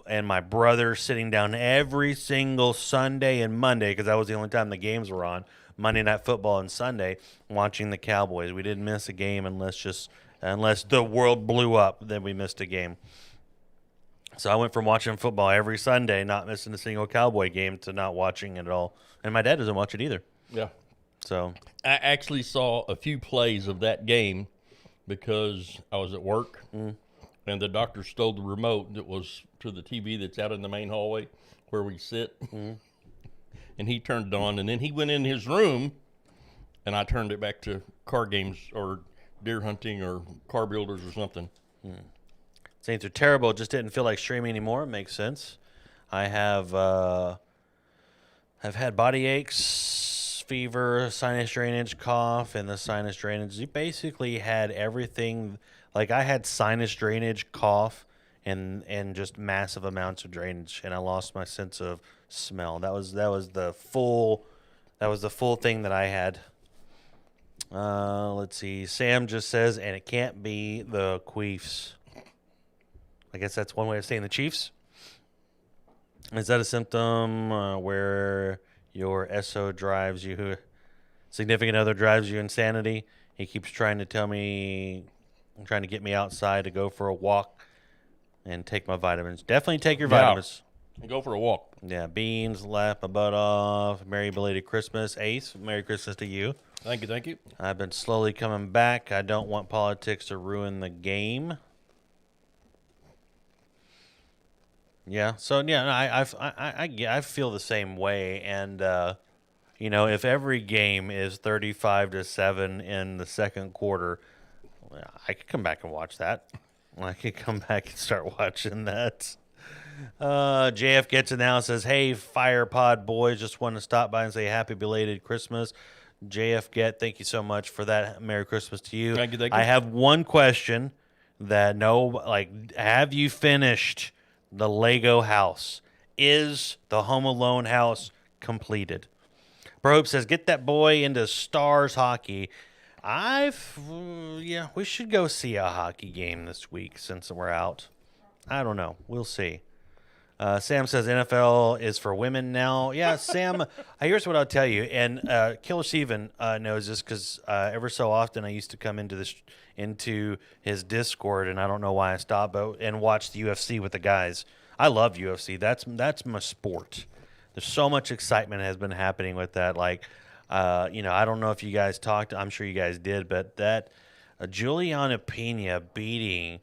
and my brother sitting down every single Sunday and Monday, because that was the only time the games were on. Monday Night Football and Sunday, watching the Cowboys. We didn't miss a game unless the world blew up, then we missed a game. So I went from watching football every Sunday, not missing a single Cowboy game, to not watching it at all. And my dad doesn't watch it either. Yeah. So I actually saw a few plays of that game because I was at work, and the doctor stole the remote that was to the TV that's out in the main hallway where we sit. And he turned it on, and then he went in his room, and I turned it back to car games or deer hunting or car builders or something. Saints are terrible. Just didn't feel like streaming anymore. It makes sense. I have had body aches, fever, sinus drainage, cough, and the sinus drainage. You basically had everything. Like I had sinus drainage, cough, and just massive amounts of drainage, and I lost my sense of smell. That was the full thing that I had. Let's see. Sam just says, and it can't be the Queefs. I guess that's one way of saying the Chiefs. Is that a symptom where your SO drives you, significant other drives you insanity? He keeps trying to get me outside to go for a walk and take my vitamins. Definitely take your vitamins. And go for a walk. Yeah, beans, laugh my butt off. Merry belated Christmas. Ace, Merry Christmas to you. Thank you, thank you. I've been slowly coming back. I don't want politics to ruin the game. Yeah, so yeah, I feel the same way, and if every game is 35-7 in the second quarter, I could come back and watch that. I could come back and start watching that. JF gets it now and says, "Hey, FirePod boys, just want to stop by and say happy belated Christmas." JF Get, thank you so much for that. Merry Christmas to you. Thank you. I have one question have you finished the Lego house? Is the Home Alone house completed? Probe says, get that boy into Stars hockey. Yeah, we should go see a hockey game this week since we're out. I don't know. We'll see. Sam says NFL is for women now. Yeah, Sam, here's what I'll tell you. And Killer Steven knows this because ever so often I used to come into his Discord, and I don't know why I stopped, and watch the UFC with the guys. I love UFC. That's my sport. There's so much excitement has been happening with that. Like, I don't know if you guys talked. I'm sure you guys did, but that Juliana Pena beating.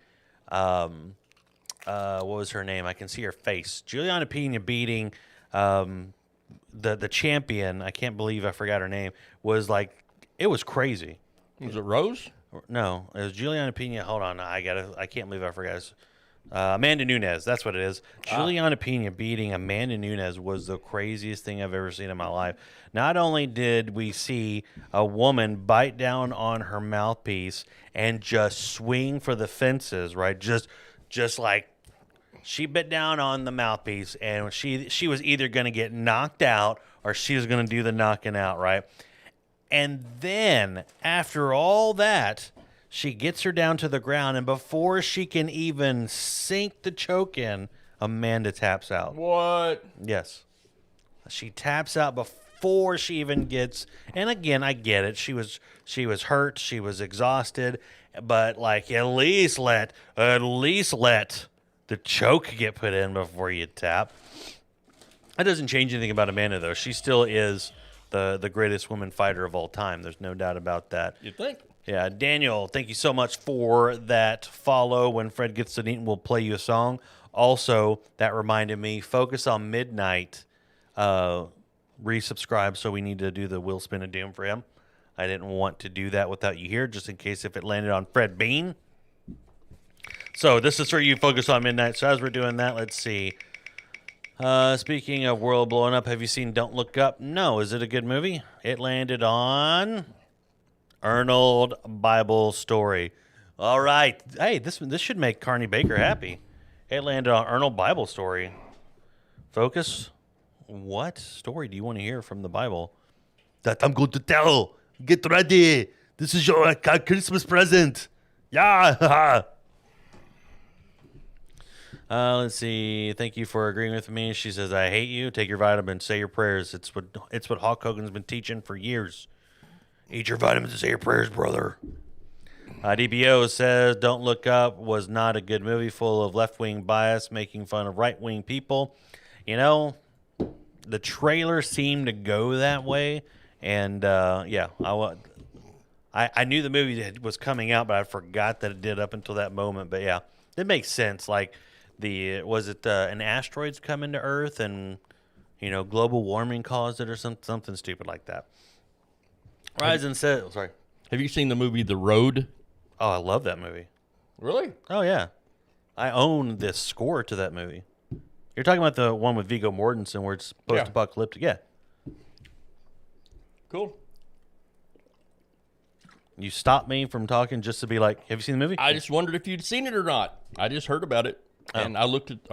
What was her name? I can see her face. Juliana Pena beating the champion. I can't believe I forgot her name. Was like, it was crazy. Was it Rose? No, it was Juliana Pena. Hold on, I can't believe I forgot. Amanda Nunes. That's what it is. Juliana Pena beating Amanda Nunes was the craziest thing I've ever seen in my life. Not only did we see a woman bite down on her mouthpiece and just swing for the fences, right? Just like she bit down on the mouthpiece, and she was either going to get knocked out or she was going to do the knocking out, right? And then after all that, she gets her down to the ground, and before she can even sink the choke in, Amanda taps out. What? Yes. She taps out before she even gets, and again, I get it. She was hurt, she was exhausted, but like at least let the choke get put in before you tap. That doesn't change anything about Amanda, though. She still is the greatest woman fighter of all time. There's no doubt about that. You think? Yeah, Daniel, thank you so much for that follow. When Fred gets to eating, we'll play you a song. Also, that reminded me, Focus on Midnight resubscribe, so we need to do the Will Spin of Doom for him. I didn't want to do that without you here, just in case if it landed on Fred Bean. So this is for you, Focus on Midnight. So as we're doing that, let's see. Speaking of world blowing up, have you seen Don't Look Up? No. Is it a good movie? It landed on Arnold Bible Story. All right. Hey, this should make Carney Baker happy. It landed on Arnold Bible Story. Focus. What story do you want to hear from the Bible? That I'm going to tell. Get ready. This is your Christmas present. Yeah. Let's see. Thank you for agreeing with me. She says, I hate you. Take your vitamins. Say your prayers. It's what Hulk Hogan's been teaching for years. Eat your vitamins and say your prayers, brother. DBO says, Don't Look Up was not a good movie, full of left-wing bias, making fun of right-wing people. You know, the trailer seemed to go that way. And, yeah, I knew the movie was coming out, but I forgot that it did up until that moment. But, yeah, it makes sense. Like, an asteroid's coming to Earth and, global warming caused it or something stupid like that. Ryzen says, sorry. Have you seen the movie The Road? Oh, I love that movie. Really? Oh, yeah. I own this score to that movie. You're talking about the one with Viggo Mortensen where it's post-apocalyptic? Yeah. Cool. You stopped me from talking just to be like, have you seen the movie? I just wondered if you'd seen it or not. I just heard about it. Oh. And I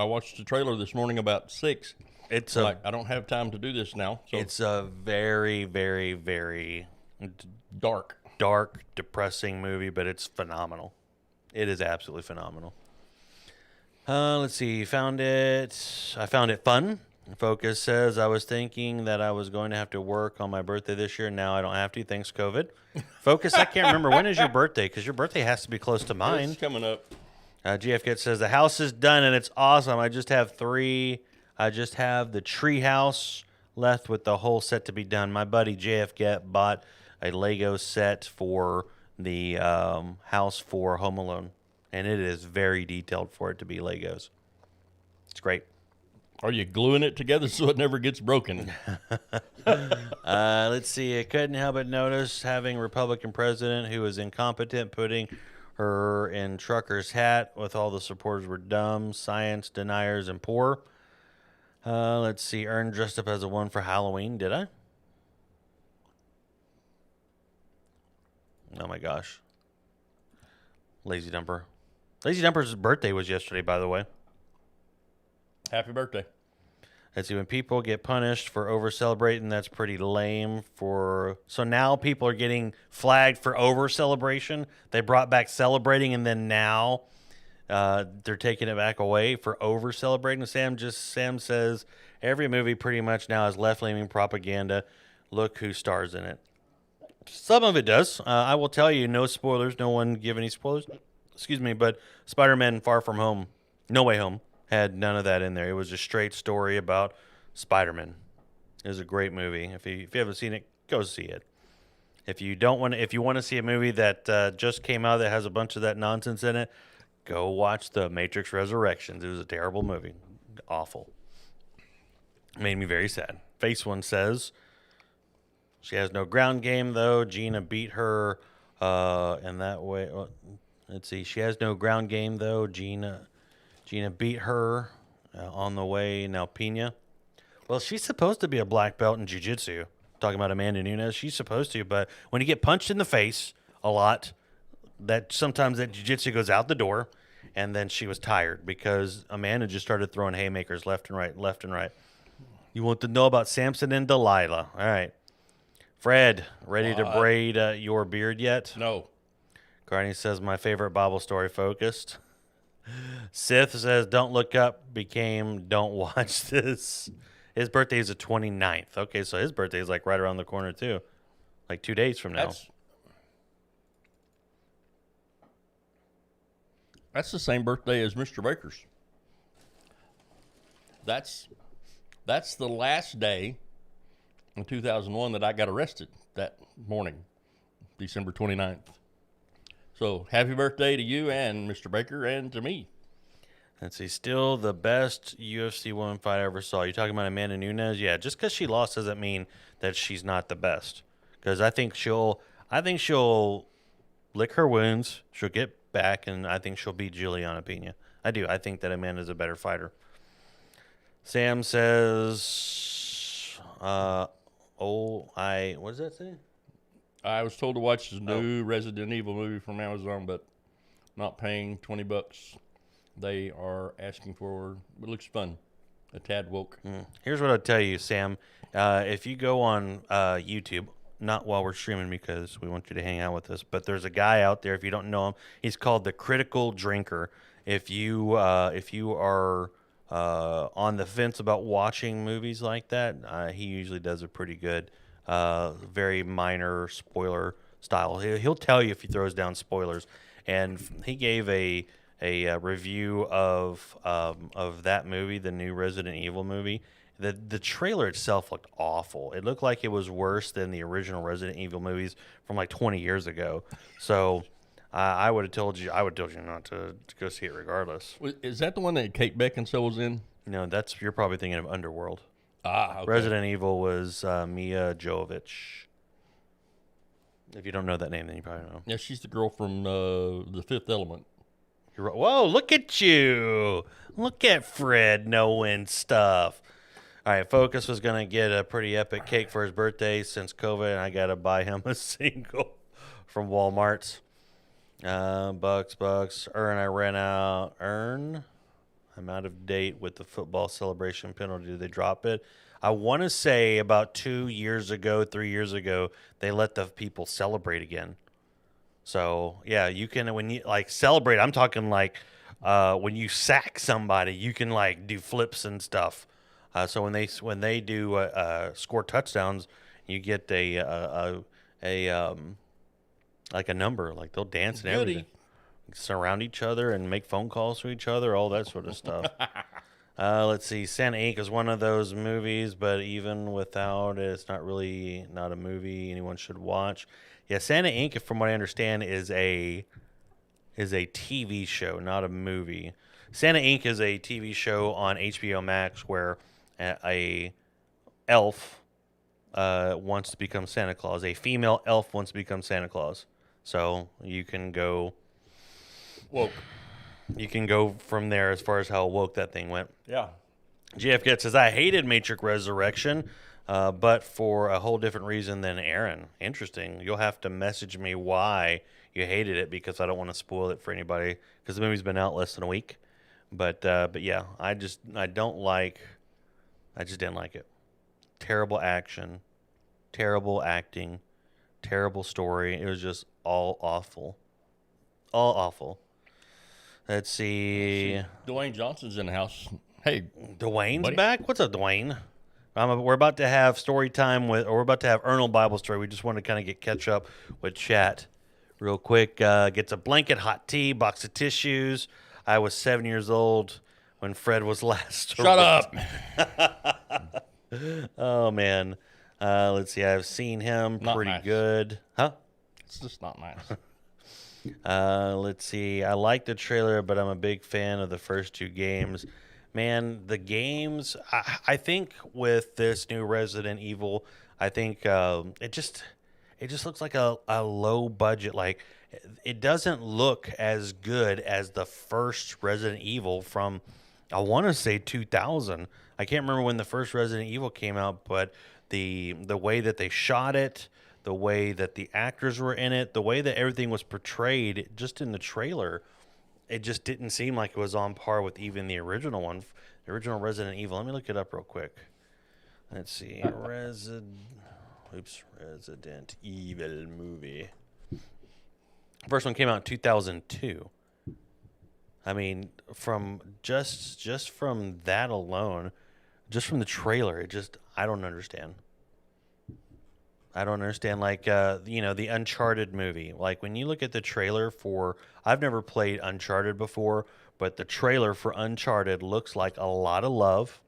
watched the trailer this morning about 6. It's I don't have time to do this now. So It's a very, very, very dark. depressing movie, but it's phenomenal. It is absolutely phenomenal. Let's see. I found it fun. Focus says, I was thinking that I was going to have to work on my birthday this year. Now I don't have to. Thanks, COVID. Focus, I can't remember. When is your birthday? Because your birthday has to be close to mine. It's coming up. GFKit says, the house is done and it's awesome. I just have the tree house left with the whole set to be done. My buddy JFKit bought a Lego set for the house for Home Alone, and it is very detailed for it to be Legos. It's great. Are you gluing it together so it never gets broken? Let's see. I couldn't help but notice having a Republican president who was incompetent, putting her in trucker's hat with all the supporters were dumb, science deniers, and poor. Let's see. Ern dressed up as a one for Halloween. Did I? Oh my gosh. Lazy Dumper. Lazy Dumper's birthday was yesterday, by the way. Happy birthday. Let's see, when people get punished for over celebrating, that's pretty lame. So now people are getting flagged for over celebration. They brought back celebrating, and then now they're taking it back away for over celebrating. Sam says every movie pretty much now is left leaning propaganda. Look who stars in it. Some of it does. I will tell you, no spoilers. No one give any spoilers. Excuse me, but Spider-Man: Far From Home, No Way Home, had none of that in there. It was a straight story about Spider-Man. It was a great movie. If you haven't seen it, go see it. If you want to see a movie that just came out that has a bunch of that nonsense in it, go watch The Matrix Resurrections. It was a terrible movie. Awful. Made me very sad. Face One says she has no ground game though. Gina beat her in that way. Well, let's see. She has no ground game though. Gina beat her on the way. Now Pena. Well, she's supposed to be a black belt in jiu-jitsu. Talking about Amanda Nunes, she's supposed to, but when you get punched in the face a lot, that sometimes that jiu-jitsu goes out the door, and then she was tired because Amanda just started throwing haymakers left and right. You want to know about Samson and Delilah? All right, Fred, ready to braid your beard yet? No. Carney says my favorite Bible story focused. Sith says don't look up became don't watch this. His birthday is the 29th. Okay, so his birthday is like right around the corner too. Like 2 days from now. That's the same birthday as Mr. Baker's. That's the last day in 2001 that I got arrested that morning, December 29th. So happy birthday to you and Mr. Baker and to me. Let's see. Still the best UFC woman fight I ever saw. You talking about Amanda Nunes? Yeah. Just because she lost doesn't mean that she's not the best. Because I think she'll lick her wounds. She'll get back, and I think she'll beat Juliana Pena. I do. I think that Amanda's a better fighter. Sam says, what does that say? I was told to watch this new Resident Evil movie from Amazon, but not paying $20. They are asking for. It looks fun. A tad woke. Here's what I'll tell you, Sam. If you go on YouTube, not while we're streaming because we want you to hang out with us, but there's a guy out there. If you don't know him, he's called the Critical Drinker. If you are on the fence about watching movies like that, he usually does a pretty good, very minor spoiler style. He'll tell you if he throws down spoilers, and he gave a review of that movie, the new Resident Evil movie. The trailer itself looked awful. It looked like it was worse than the original Resident Evil movies from like 20 years ago. So I would have told you not to go see it regardless. Is that the one that Kate Beckinsale was in? No, you're probably thinking of Underworld. Okay. Resident Evil was Mia Jovovich. If you don't know that name, then you probably know. Yeah, she's the girl from The Fifth Element. Whoa, look at you. Look at Fred knowing stuff. All right, Focus was going to get a pretty epic cake for his birthday since COVID, and I got to buy him a single from Walmart. Bucks. I'm out of date with the football celebration penalty. Did they drop it? I want to say about 3 years ago, they let the people celebrate again. So, yeah, you can, when you, like, celebrate, I'm talking, like, when you sack somebody, you can, like, do flips and stuff. So when they do score touchdowns, you get like a number, like they'll dance and everything, surround each other and make phone calls to each other, all that sort of stuff. Let's see, Santa Inc. is one of those movies, but even without it, it's not a movie anyone should watch. Yeah, Santa Inc., from what I understand, is a TV show, not a movie. Santa Inc. is a TV show on HBO Max where a elf wants to become Santa Claus. A female elf wants to become Santa Claus. So you can go woke. You can go from there as far as how woke that thing went. Yeah. GFGet says, I hated Matrix Resurrection, but for a whole different reason than Aaron. Interesting. You'll have to message me why you hated it because I don't want to spoil it for anybody because the movie's been out less than a week. But yeah, I don't like I just didn't like it. Terrible action, terrible acting, terrible story. It was just all awful. All awful. Let's see. Dwayne Johnson's in the house. Hey, Dwayne's buddy. back? What's up, Dwayne? We're about to have story time we're about to have Ernal Bible story. We just want to kind of catch up with chat real quick. Gets a blanket, hot tea, box of tissues. I was 7 years old when Fred was last. Shut up. Oh, man. Let's see. I've seen him Not pretty nice. good. Huh? It's just not nice. Let's see. I like the trailer, but I'm a big fan of the first two games. Man, the games, I think with this new Resident Evil, I think it just looks like a low budget. Like, it doesn't look as good as the first Resident Evil from, I want to say 2000. I can't remember when the first Resident Evil came out, but the way that they shot it, the way that the actors were in it, the way that everything was portrayed just in the trailer, it just didn't seem like it was on par with even the original one, the original Resident Evil. Let me look it up real quick. Let's see. Resident Evil movie. First one came out in 2002. I mean, from just from that alone, just from the trailer, I don't understand. I don't understand, like, the Uncharted movie. Like, when you look at the trailer for... I've never played Uncharted before, but the trailer for Uncharted looks like a lot of love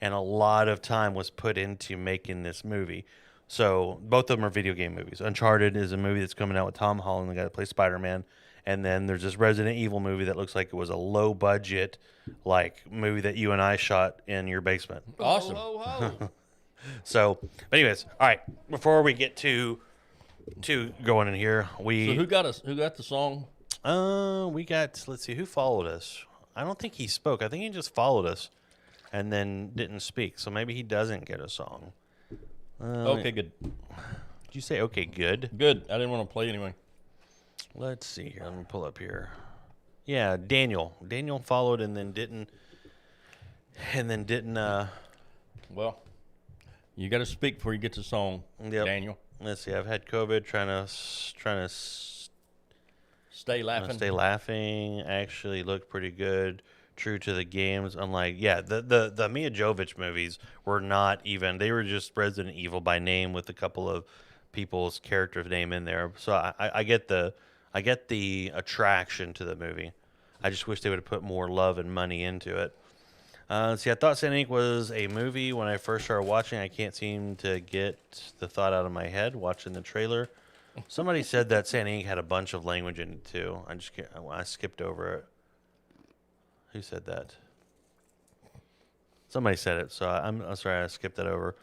and a lot of time was put into making this movie. So, both of them are video game movies. Uncharted is a movie that's coming out with Tom Holland, the guy that plays Spider-Man. And then there's this Resident Evil movie that looks like it was a low-budget, like, movie that you and I shot in your basement. Awesome. Ho, ho, ho. So, but anyways, all right. Before we get to going in here, So who got the song? we got. Let's see who followed us. I don't think he spoke. I think he just followed us, and then didn't speak. So maybe he doesn't get a song. Okay, good. Did you say okay? Good. Good. I didn't want to play anyway. Let's see here. Let me pull up here. Yeah, Daniel. Daniel followed and then didn't. Well, you got to speak before you get the song, Yep. Daniel. Let's see. I've had COVID. Trying to Stay laughing. Stay laughing. Actually looked pretty good. True to the games. Unlike, the Mia Jovovich movies were not even. They were just Resident Evil by name with a couple of people's characters' name in there. So I get the attraction to the movie. I just wish they would have put more love and money into it. See, I thought Santa Inc. was a movie when I first started watching. I can't seem to get the thought out of my head watching the trailer. Somebody said that Santa Inc. had a bunch of language in it too. I skipped over it. Who said that? Somebody said it, so I'm sorry I skipped that over.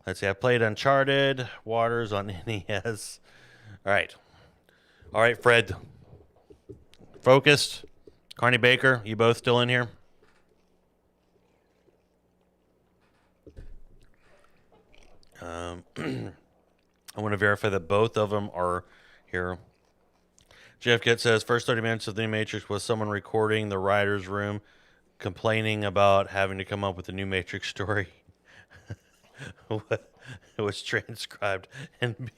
Let's see. I played Uncharted Waters on NES. All right, Fred. Focused. Carney Baker, you both still in here? I want to verify that both of them are here. Jeff Get says, first 30 minutes of The New Matrix was someone recording the writer's room complaining about having to come up with a new Matrix story. It was transcribed and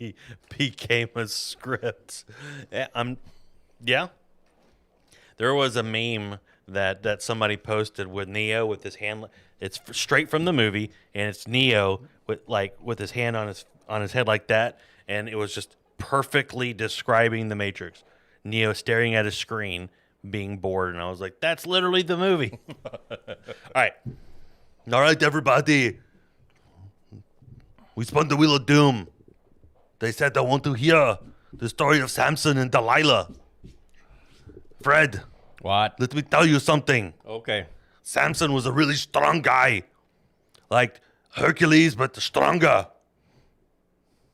became a script. Yeah. There was a meme that somebody posted with Neo with his hand. It's straight from the movie, and it's Neo with his hand on his head like that, and it was just perfectly describing the Matrix. Neo staring at a screen, being bored, and I was like, "That's literally the movie." All right, everybody. We spun the wheel of doom. They said they want to hear the story of Samson and Delilah. Fred, What? let me tell you something. Okay. Samson was a really strong guy. Like Hercules, but stronger.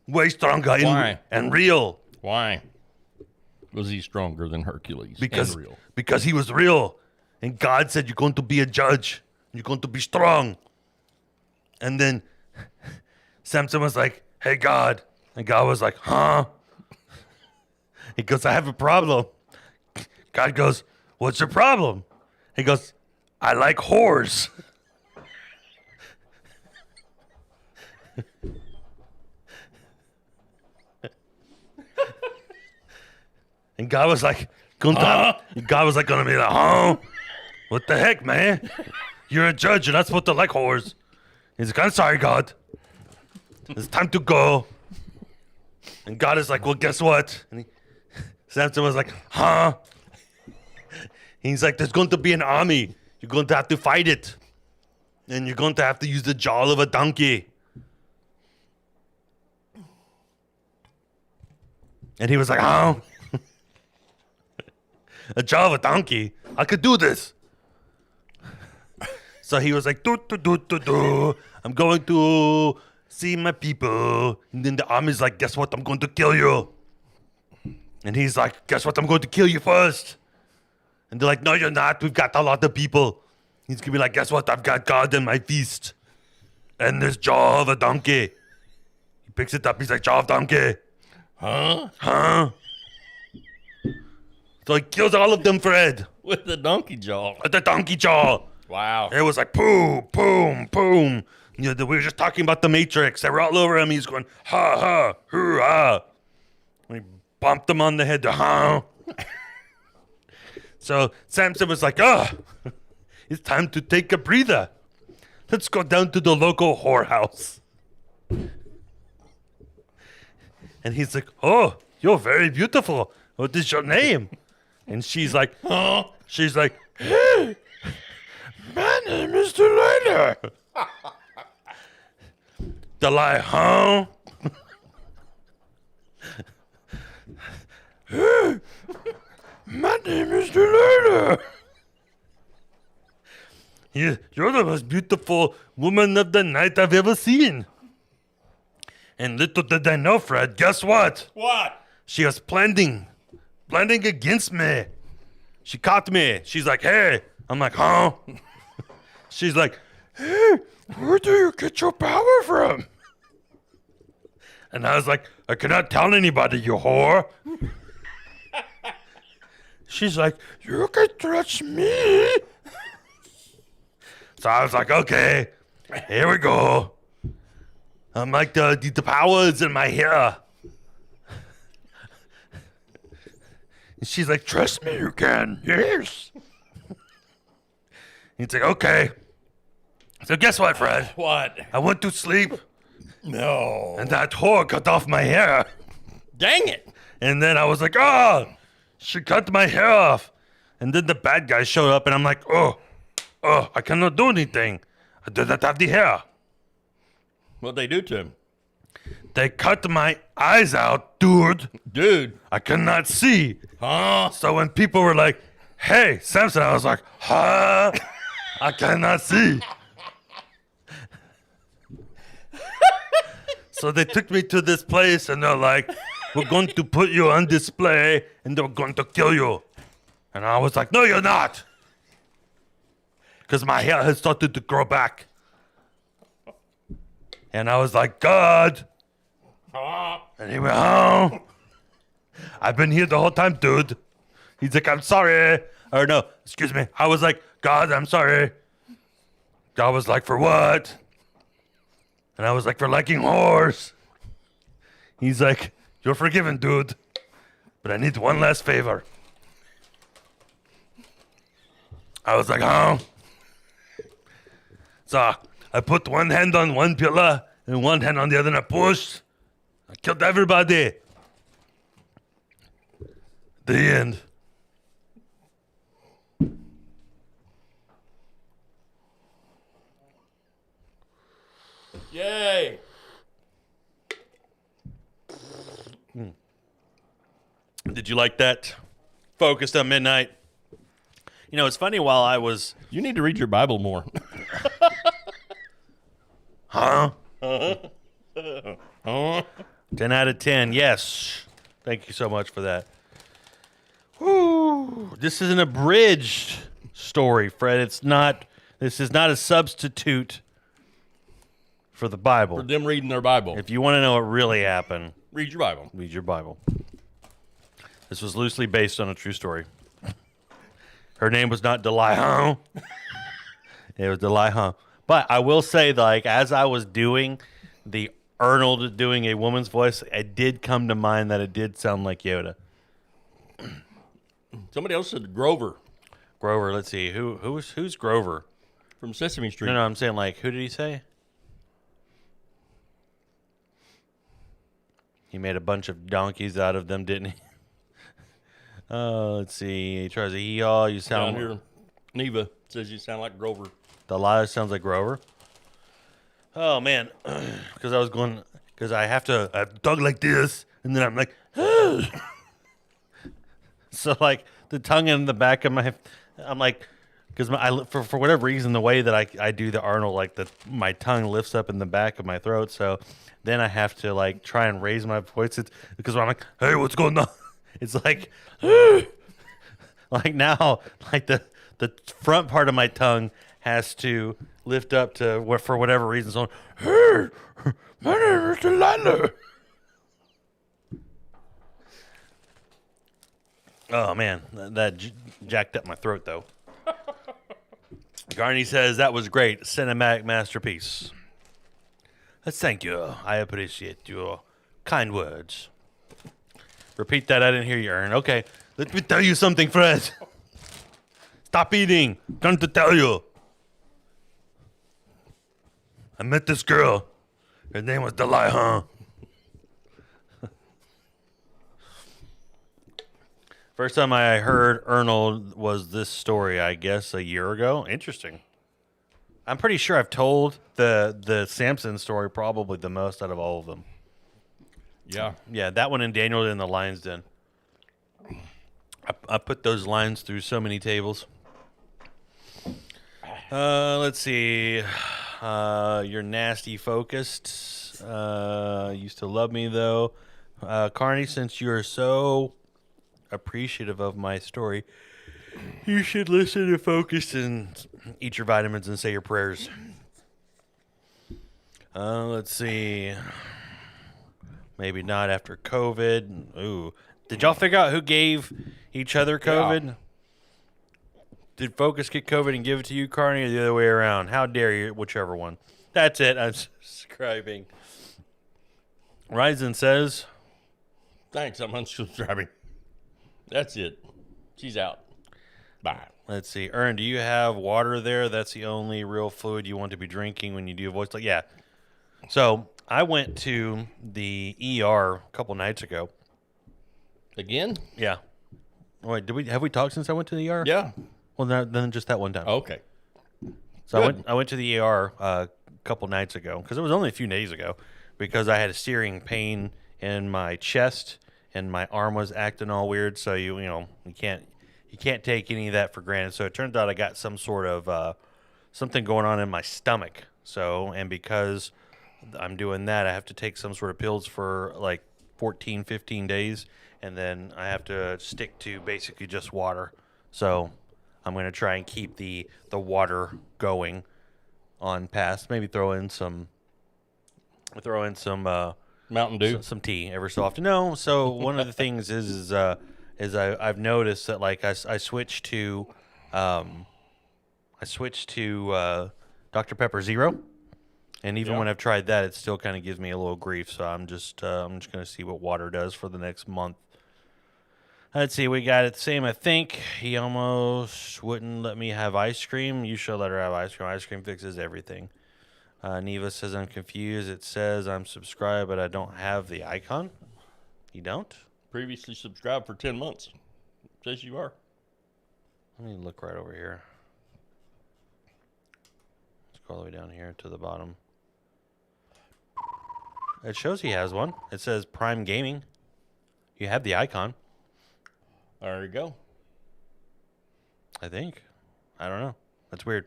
Way stronger Why? and real. Why was he stronger than Hercules? and real? Because he was real. And God said, you're going to be a judge. You're going to be strong. And then Samson was like, hey, God. And God was like, huh? He goes, I have a problem. God goes, what's your problem? He goes, I like whores. And God was like, God was like gonna be like, huh? What the heck, man? You're a judge. You're not supposed to like whores. He's like, I'm sorry, God. It's time to go. And God is like, well, guess what? And Samson was like, huh? He's like, there's going to be an army. You're going to have to fight it. And you're going to have to use the jaw of a donkey. And he was like, huh? A jaw of a donkey? I could do this. So he was like, I'm going to see my people. And then the army's like, guess what? I'm going to kill you. And he's like, guess what? I'm going to kill you first. And they're like, no, you're not. We've got a lot of people. He's going to be like, guess what? I've got God in my feast. And this jaw of a donkey. He picks it up. He's like, jaw of donkey. Huh? So he kills all of them, Fred. With the donkey jaw. With the donkey jaw. Wow. It was like, boom, boom, boom. You know, we were just talking about the Matrix. They were all over him. He's going, ha, ha, hoo, ha. And he bumped him on the head, ha. So Samson was like, it's time to take a breather. Let's go down to the local whorehouse. And he's like, oh, you're very beautiful. What is your name? And she's like, hey, my name is Delilah. Delilah, huh? Hey, my name is Delilah. You're the most beautiful woman of the night I've ever seen. And little did I know, Fred, guess what? What? She was planning against me. She caught me. She's like, hey. I'm like, huh? She's like, hey, where do you get your power from? And I was like, I cannot tell anybody, you whore. She's like, you can trust me. So I was like, okay, here we go. I'm like, the power is in my hair. And she's like, trust me, you can. Yes. He's like, okay. So guess what, Fred? What? I went to sleep, No. and that whore cut off my hair. Dang it. And then I was like, oh, she cut my hair off. And then the bad guy showed up, and I'm like, oh, I cannot do anything. I do not have the hair. What'd they do to him? They cut my eyes out, dude. Dude. I cannot see. Huh? So when people were like, hey, Samson, I was like, huh? I cannot see. So they took me to this place and they're like, we're going to put you on display and they're going to kill you. And I was like, no, you're not. Because my hair had started to grow back. And I was like, God. And he went, oh. I've been here the whole time, dude. He's like, I'm sorry. Or no, excuse me. I was like, God, I'm sorry. God was like, for what? And I was like, for liking whores. He's like, you're forgiven, dude. But I need one last favor. I was like, oh. So I put one hand on one pillar and one hand on the other and I pushed. I killed everybody. The end. Yay. Did you like that? Focused on midnight. You know, it's funny while I was... You need to read your Bible more. Huh? Huh? 10 out of 10. Yes. Thank you so much for that. Woo. This is an abridged story, Fred. This is not a substitute for the Bible. For them reading their Bible. If you want to know what really happened, Read your Bible. read your Bible. This was loosely based on a true story. Her name was not Delilah. It was Delilah. But I will say, like, as I was doing the Arnold doing a woman's voice, it did come to mind that it did sound like Yoda. Somebody else said Grover Grover. Let's see. Who's Grover? from Sesame Street. No, I'm saying like, who did he say? He made a bunch of donkeys out of them, didn't he? Let's see. He tries to hee-haw. You Down sound here, Neva says you sound like Grover. Delilah sounds like Grover. Oh man, because I have to talk like this, and then I'm like, so like the tongue in the back of my, I'm like, because for whatever reason the way that I do the Arnold, like my tongue lifts up in the back of my throat, so then I have to like try and raise my voice because I'm like, hey, what's going on? It's like, like now, like the front part of my tongue has to lift up to what for whatever reason. So, hey, my name is Delilah. Oh man, that jacked up my throat though. Garney says that was great, cinematic masterpiece. Thank you. I appreciate your kind words. Repeat that. I didn't hear you, Ern. Okay, let me tell you something, Fred. Stop eating. Trying to tell you. I met this girl. Her name was Delilah. First time I heard Arnold was this story, I guess, a year ago. Interesting. I'm pretty sure I've told the Samson story probably the most out of all of them. Yeah. Yeah, that one and Daniel in the Lion's Den. I put those lines through so many tables. Let's see. You're nasty focused. Used to love me though. Carney, since you're so appreciative of my story, you should listen to Focused and eat your vitamins and say your prayers. Let's see. Maybe not after COVID. Ooh. Did y'all figure out who gave each other COVID? Yeah. Did Focus get COVID and give it to you, Carney, or the other way around? How dare you, whichever one. That's it. I'm subscribing. Ryzen says, Thanks, I'm unsubscribing. That's it. She's out. Bye. let's see. Ern, do you have water there? That's the only real fluid you want to be drinking when you do a voice. Like, yeah. So I went to the ER a couple nights ago. Again? Yeah. Wait, have we talked since I went to the ER? Yeah. Well, then just that one time. Okay. So Good. I went to the ER a couple nights ago because it was only a few days ago because I had a searing pain in my chest and my arm was acting all weird. So you can't take any of that for granted. So it turns out I got some sort of something going on in my stomach. So and because I'm doing that, I have to take some sort of pills for like 14, 15 days, and then I have to stick to basically just water. So I'm going to try and keep the water going on past. Maybe throw in some Mountain Dew. some tea every so often. No, so one of the things is I've noticed that like I switched to Dr. Pepper Zero, and even Yeah. when I've tried that, it still kind of gives me a little grief. So I'm just going to see what water does for the next month. Let's see, we got it the same, I think. He almost wouldn't let me have ice cream. You should let her have ice cream. Ice cream fixes everything. Neva says, I'm confused. It says I'm subscribed, but I don't have the icon. You don't? Previously subscribed for 10 months. Says you are. Let me look right over here. Let's go all the way down here to the bottom. It shows he has one. It says Prime Gaming. You have the icon, There you go. I think. I don't know. That's weird.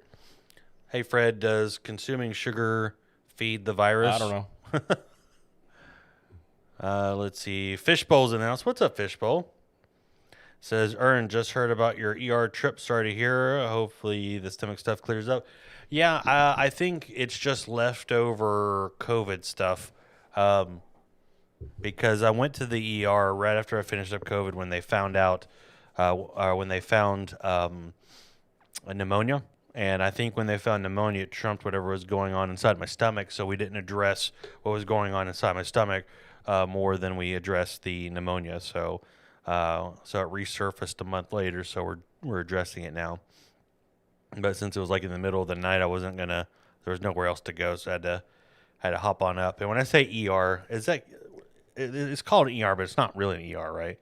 Hey, Fred, does consuming sugar feed the virus? I don't know. Let's see. Fishbowl's announced. What's up, Fishbowl? Says, Ern, just heard about your ER trip. Sorry to hear. Hopefully the stomach stuff clears up. Yeah, I think it's just leftover COVID stuff. Because I went to the ER right after I finished up COVID when they found out, a pneumonia. And I think when they found pneumonia, it trumped whatever was going on inside my stomach. So we didn't address what was going on inside my stomach more than we addressed the pneumonia. So So it resurfaced a month later. So we're addressing it now. But since it was like in the middle of the night, I wasn't gonna. There was nowhere else to go, so I had to hop on up. And when I say ER, is that it's called an ER, but it's not really an ER, right?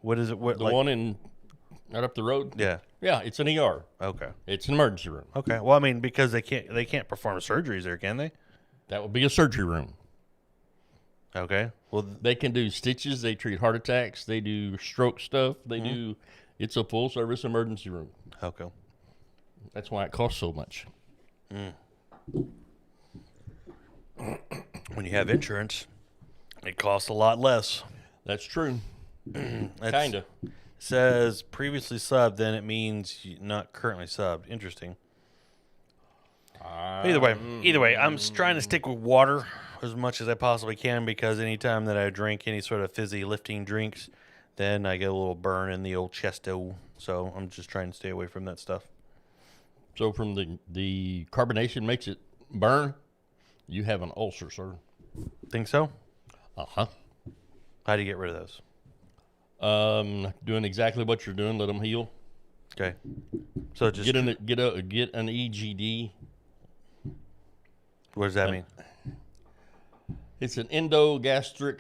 What is it? What The like, one in right up the road. Yeah. Yeah, it's an ER. Okay. It's an emergency room. Okay. Well, I mean, because they can't perform surgeries there, can they? That would be a surgery room. Okay. Well, They can do stitches. They treat heart attacks. They do stroke stuff. They do. It's a full service emergency room. okay. That's why it costs so much. When you have insurance, it costs a lot less. That's true. That's- Kinda. Says previously subbed, then it means not currently subbed. Interesting. Either way, I'm trying to stick with water as much as I possibly can because anytime that I drink any sort of fizzy lifting drinks, then I get a little burn in the old chesto. So I'm just trying to stay away from that stuff. So from the carbonation makes it burn. You have an ulcer, sir. Think so? Uh-huh. How do you get rid of those? Doing exactly what you're doing. Let them heal. Okay. So just Get an EGD. what does that mean? It's an endogastric.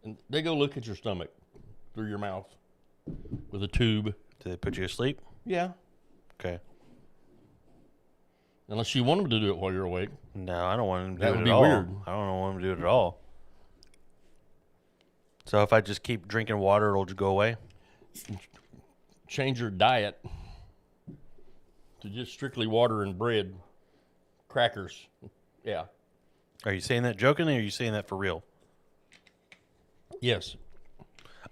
And they go look at your stomach through your mouth with a tube. Do they put you to sleep? Yeah. Okay. Unless you want them to do it while you're awake. No, I don't want them to That do would it be at all. weird. I don't want them to do it at all. So if I just keep drinking water, it'll just go away? Change your diet to just strictly water and bread, crackers. Yeah. Are you saying that jokingly or are you saying that for real? Yes.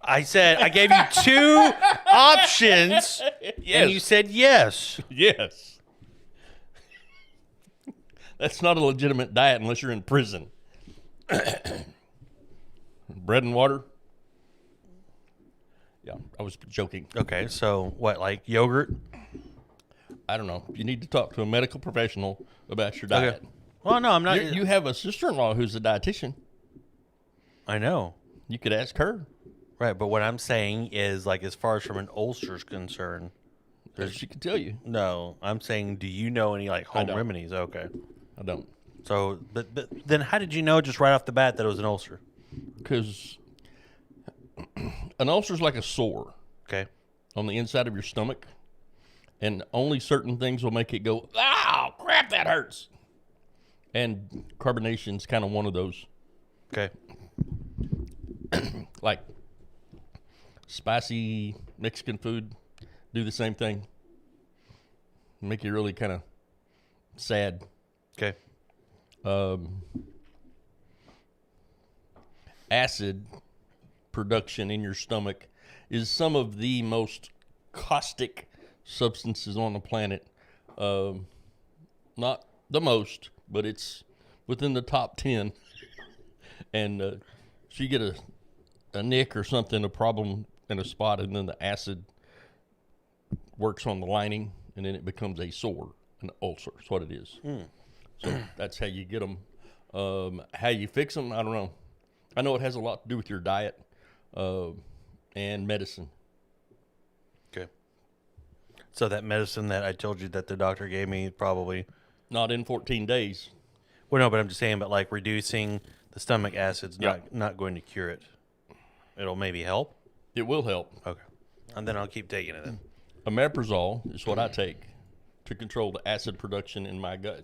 I said I gave you two options Yes. and you said yes. Yes. That's not a legitimate diet unless you're in prison. Bread and water. Yeah, I was joking. Okay, so what, like yogurt? I don't know. You need to talk to a medical professional about your diet. Well, no, I'm not. You have a sister-in-law who's a dietitian. I know. You could ask her. Right, but what I'm saying is, like, as far as from an ulcer's concerned, She could tell you. no, I'm saying, do you know any, like, home don't. remedies? Okay. I don't. So, but then how did you know just right off the bat that it was an ulcer? Because an ulcer is like a sore Okay. on the inside of your stomach, and only certain things will make it go, "Ow, crap, that hurts." And carbonation's kind of one of those. Okay. Like spicy Mexican food do the same thing. Make you really kind of sad. Okay. Acid production in your stomach is some of the most caustic substances on the planet. Not the most, but it's within the top 10. And so you get a nick or something, a problem in a spot, and then the acid works on the lining, and then it becomes a sore, an ulcer. That's what it is. So that's how you get them. How you fix them, I don't know. I know it has a lot to do with your diet and medicine. Okay. So that medicine that I told you that the doctor gave me probably, Not in 14 days. well, no, but I'm just saying, but like reducing the stomach acid's Yeah. not going to cure it. It'll maybe help. It will help. Okay. And then I'll keep taking it then. Omeprazole is what I take to control the acid production in my gut.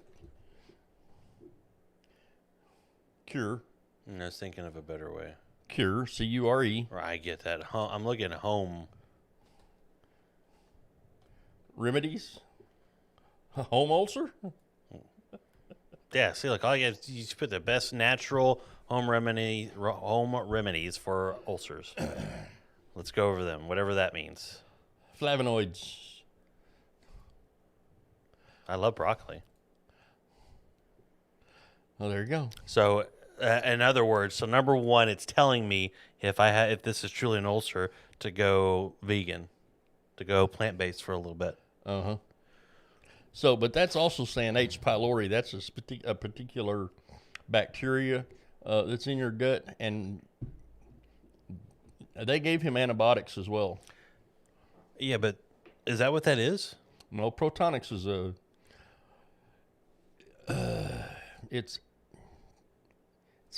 Cure, I was thinking of a better way. cure, C-U-R-E, Right, I get that. I'm looking at home. remedies, home ulcer. Yeah, see, like all you have, you just put the best natural home remedies for ulcers. Let's go over them, whatever that means. Flavonoids. I love broccoli. Oh, there you go. So, in other words, so number one, it's telling me if if this is truly an ulcer, to go vegan, to go plant based for a little bit. Uh-huh. So, but that's also saying H. pylori. That's a particular bacteria that's in your gut, and They gave him antibiotics as well. Yeah, but is that what that is? No, Protonix is it's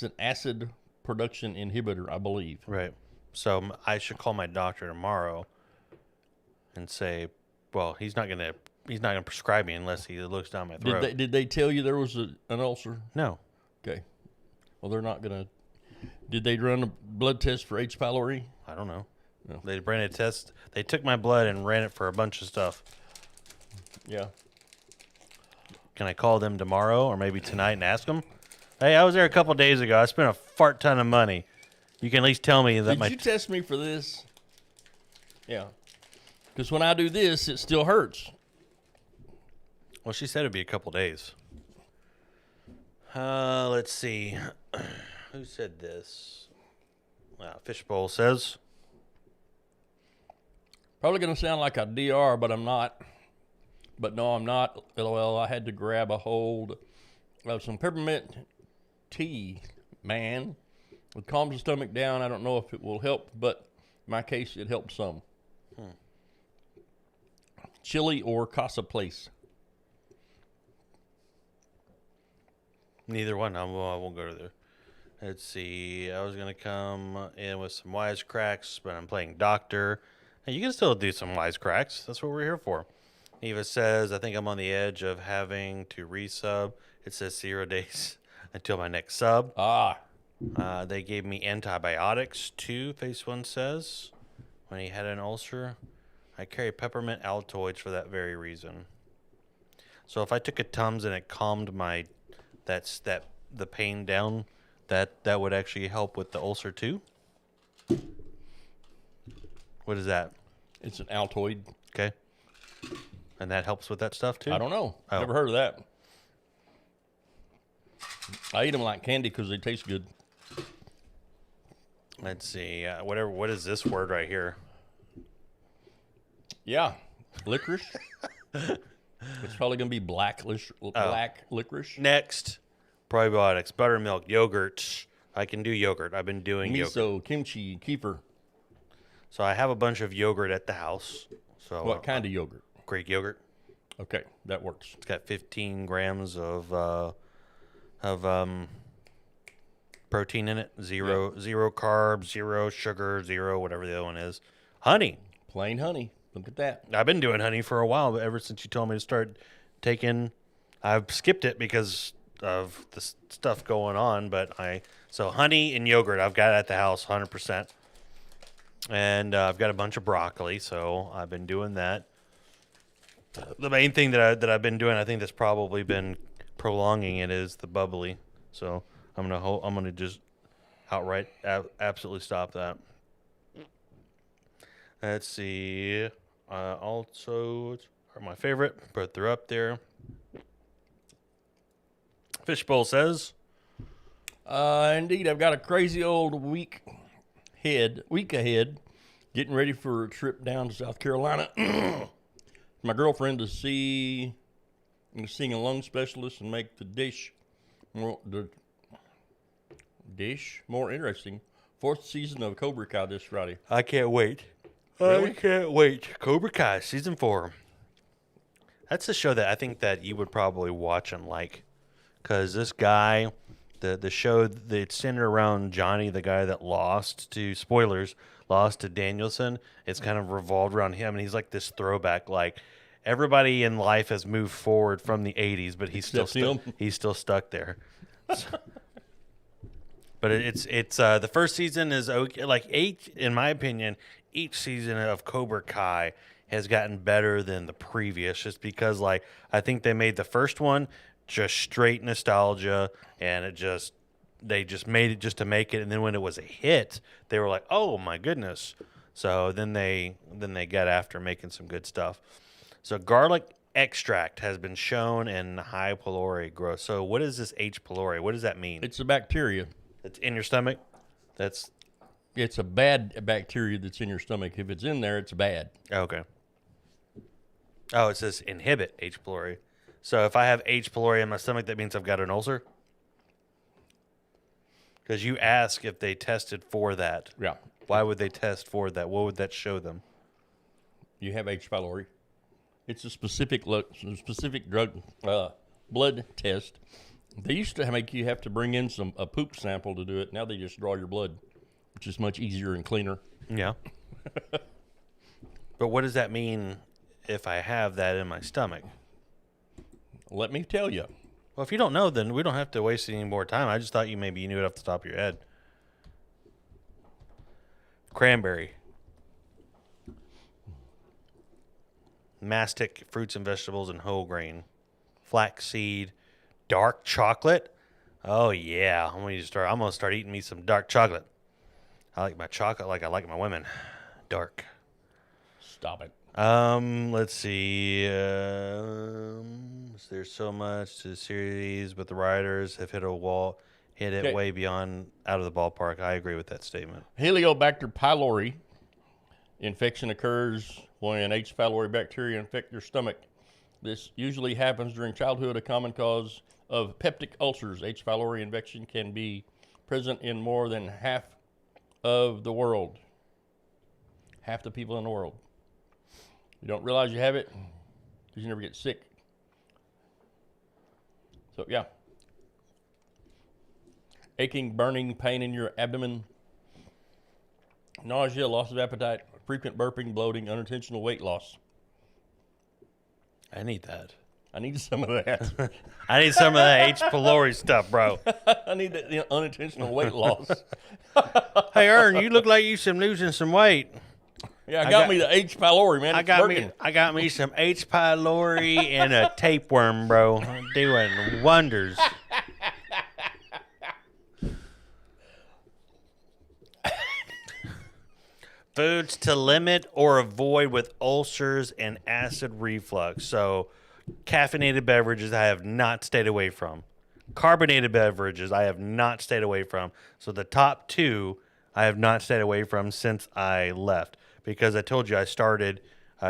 an acid production inhibitor, I believe. Right. So I should call my doctor tomorrow and say, well, he's not gonna prescribe me unless he looks down my throat. Did they tell you there was an ulcer? No. Okay. Well, they're not gonna. Did they run a blood test for H. pylori? I don't know. No. They ran a test. They took my blood and ran it for a bunch of stuff. Yeah. Can I call them tomorrow or maybe tonight and ask them? Hey, I was there a couple days ago. I spent a fart ton of money. You can at least tell me that Did you test me for this? Yeah. Because when I do this, it still hurts. Well, she said it'd be a couple days. Let's see. Who said this? Fishbowl says. Probably going to sound like a DR, but I'm not. But no, I'm not. LOL, I had to grab a hold of some peppermint tea, man. It calms the stomach down. I don't know if it will help, but in my case, it helped some. Chili or Casa Place? Neither one. I won't go to there. Let's see. I was going to come in with some wisecracks, but I'm playing doctor. And you can still do some wisecracks. That's what we're here for. Eva says, I think I'm on the edge of having to resub. It says 0 days until my next sub. They gave me antibiotics too, Face One says, when he had an ulcer. I carry peppermint Altoids for that very reason. So if I took a Tums and it calmed the pain down, that would actually help with the ulcer too? What is that? It's an Altoid. Okay. And that helps with that stuff too? I don't know. Oh. Never heard of that. I eat them like candy because they taste good. Let's see. What is this word right here? Yeah. Licorice. It's probably going to be black licorice. Next. Probiotics, buttermilk, yogurt. I can do yogurt. I've been doing yogurt. Miso, kimchi, kefir. So I have a bunch of yogurt at the house. So What kind of yogurt? Greek yogurt. Okay, that works. It's got 15 grams of protein in it. Zero carbs, zero sugar, zero whatever the other one is. Honey. Plain honey. Look at that. I've been doing honey for a while, but ever since you told me to start taking, I've skipped it because of the stuff going on. So honey and yogurt I've got at the house 100%. And I've got a bunch of broccoli, so I've been doing that. The main thing that I've been doing, I think that's probably been prolonging it, is the bubbly. So I'm gonna just outright absolutely stop that. Let's see. Also, are my favorite, but they're up there. Fishbowl says, Indeed, I've got a crazy old week ahead, getting ready for a trip down to South Carolina. My girlfriend to sing a lung specialist and make the dish more interesting. 4th season of Cobra Kai this Friday. I can't wait. Really? I can't wait. Cobra Kai season 4. That's a show that I think that you would probably watch and like, because this guy, the show that's centered around Johnny, the guy that lost to Danielson. It's kind of revolved around him, and he's like this throwback. Like everybody in life has moved forward from the '80s, but he's still stuck there. But it's the first season is okay. Like in my opinion, each season of Cobra Kai has gotten better than the previous, just because like I think they made the first one just straight nostalgia, and they just made it just to make it, and then when it was a hit, they were like, oh my goodness. So then they got after making some good stuff. So garlic extract has been shown in high pylori growth. So what is this H. pylori? What does that mean? It's a bacteria. It's in your stomach? It's a bad bacteria that's in your stomach. If it's in there, it's bad. Okay. Oh, it says inhibit H. pylori. So if I have H. pylori in my stomach, that means I've got an ulcer? Because you ask if they tested for that. Yeah. Why would they test for that? What would that show them? You have H. pylori. It's a specific drug blood test. They used to make you have to bring in a poop sample to do it. Now they just draw your blood, which is much easier and cleaner. Yeah. But what does that mean if I have that in my stomach? Let me tell you. Well, if you don't know, then we don't have to waste any more time. I just thought you knew it off the top of your head. Cranberry. Mastic fruits and vegetables and whole grain. Flaxseed. Dark chocolate. Oh yeah, I'm gonna start eating me some dark chocolate. I like my chocolate like I like my women. Dark. Stop it. Let's see. There's so much to the series, but the writers have hit it Okay. way beyond out of the ballpark. I agree with that statement. Helicobacter pylori infection occurs when H. pylori bacteria infect your stomach. This usually happens during childhood, a common cause of peptic ulcers. H. pylori infection can be present in more than half of the world. Half the people in the world. You don't realize you have it because you never get sick. So, yeah. Aching, burning, pain in your abdomen, nausea, loss of appetite, frequent burping, bloating, unintentional weight loss. I need that. I need some of that. I need some of that H. pylori stuff, bro. I need that unintentional weight loss. Hey, Ern, you look like you've been losing some weight. Yeah, I got got- me the H. pylori, man. I It's got working. me some H. pylori and a tapeworm, bro. Doing wonders. Foods to limit or avoid with ulcers and acid reflux. So, caffeinated beverages I have not stayed away from. Carbonated beverages I have not stayed away from. So, the top two I have not stayed away from since I left. Because I told you I started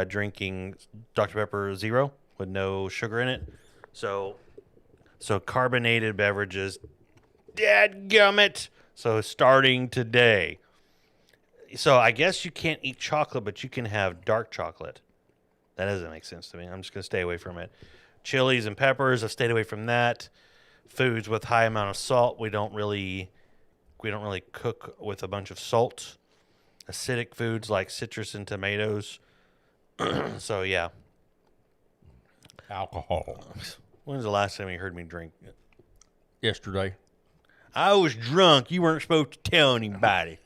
drinking Dr. Pepper Zero with no sugar in it. So carbonated beverages, dadgummit. So starting today. So I guess you can't eat chocolate, but you can have dark chocolate. That doesn't make sense to me. I'm just going to stay away from it. Chilies and peppers, I've stayed away from that. Foods with high amount of salt, we don't really cook with a bunch of salt. Acidic foods like citrus and tomatoes. So, yeah. Alcohol. When's the last time you heard me drink? Yesterday. I was drunk. You weren't supposed to tell anybody.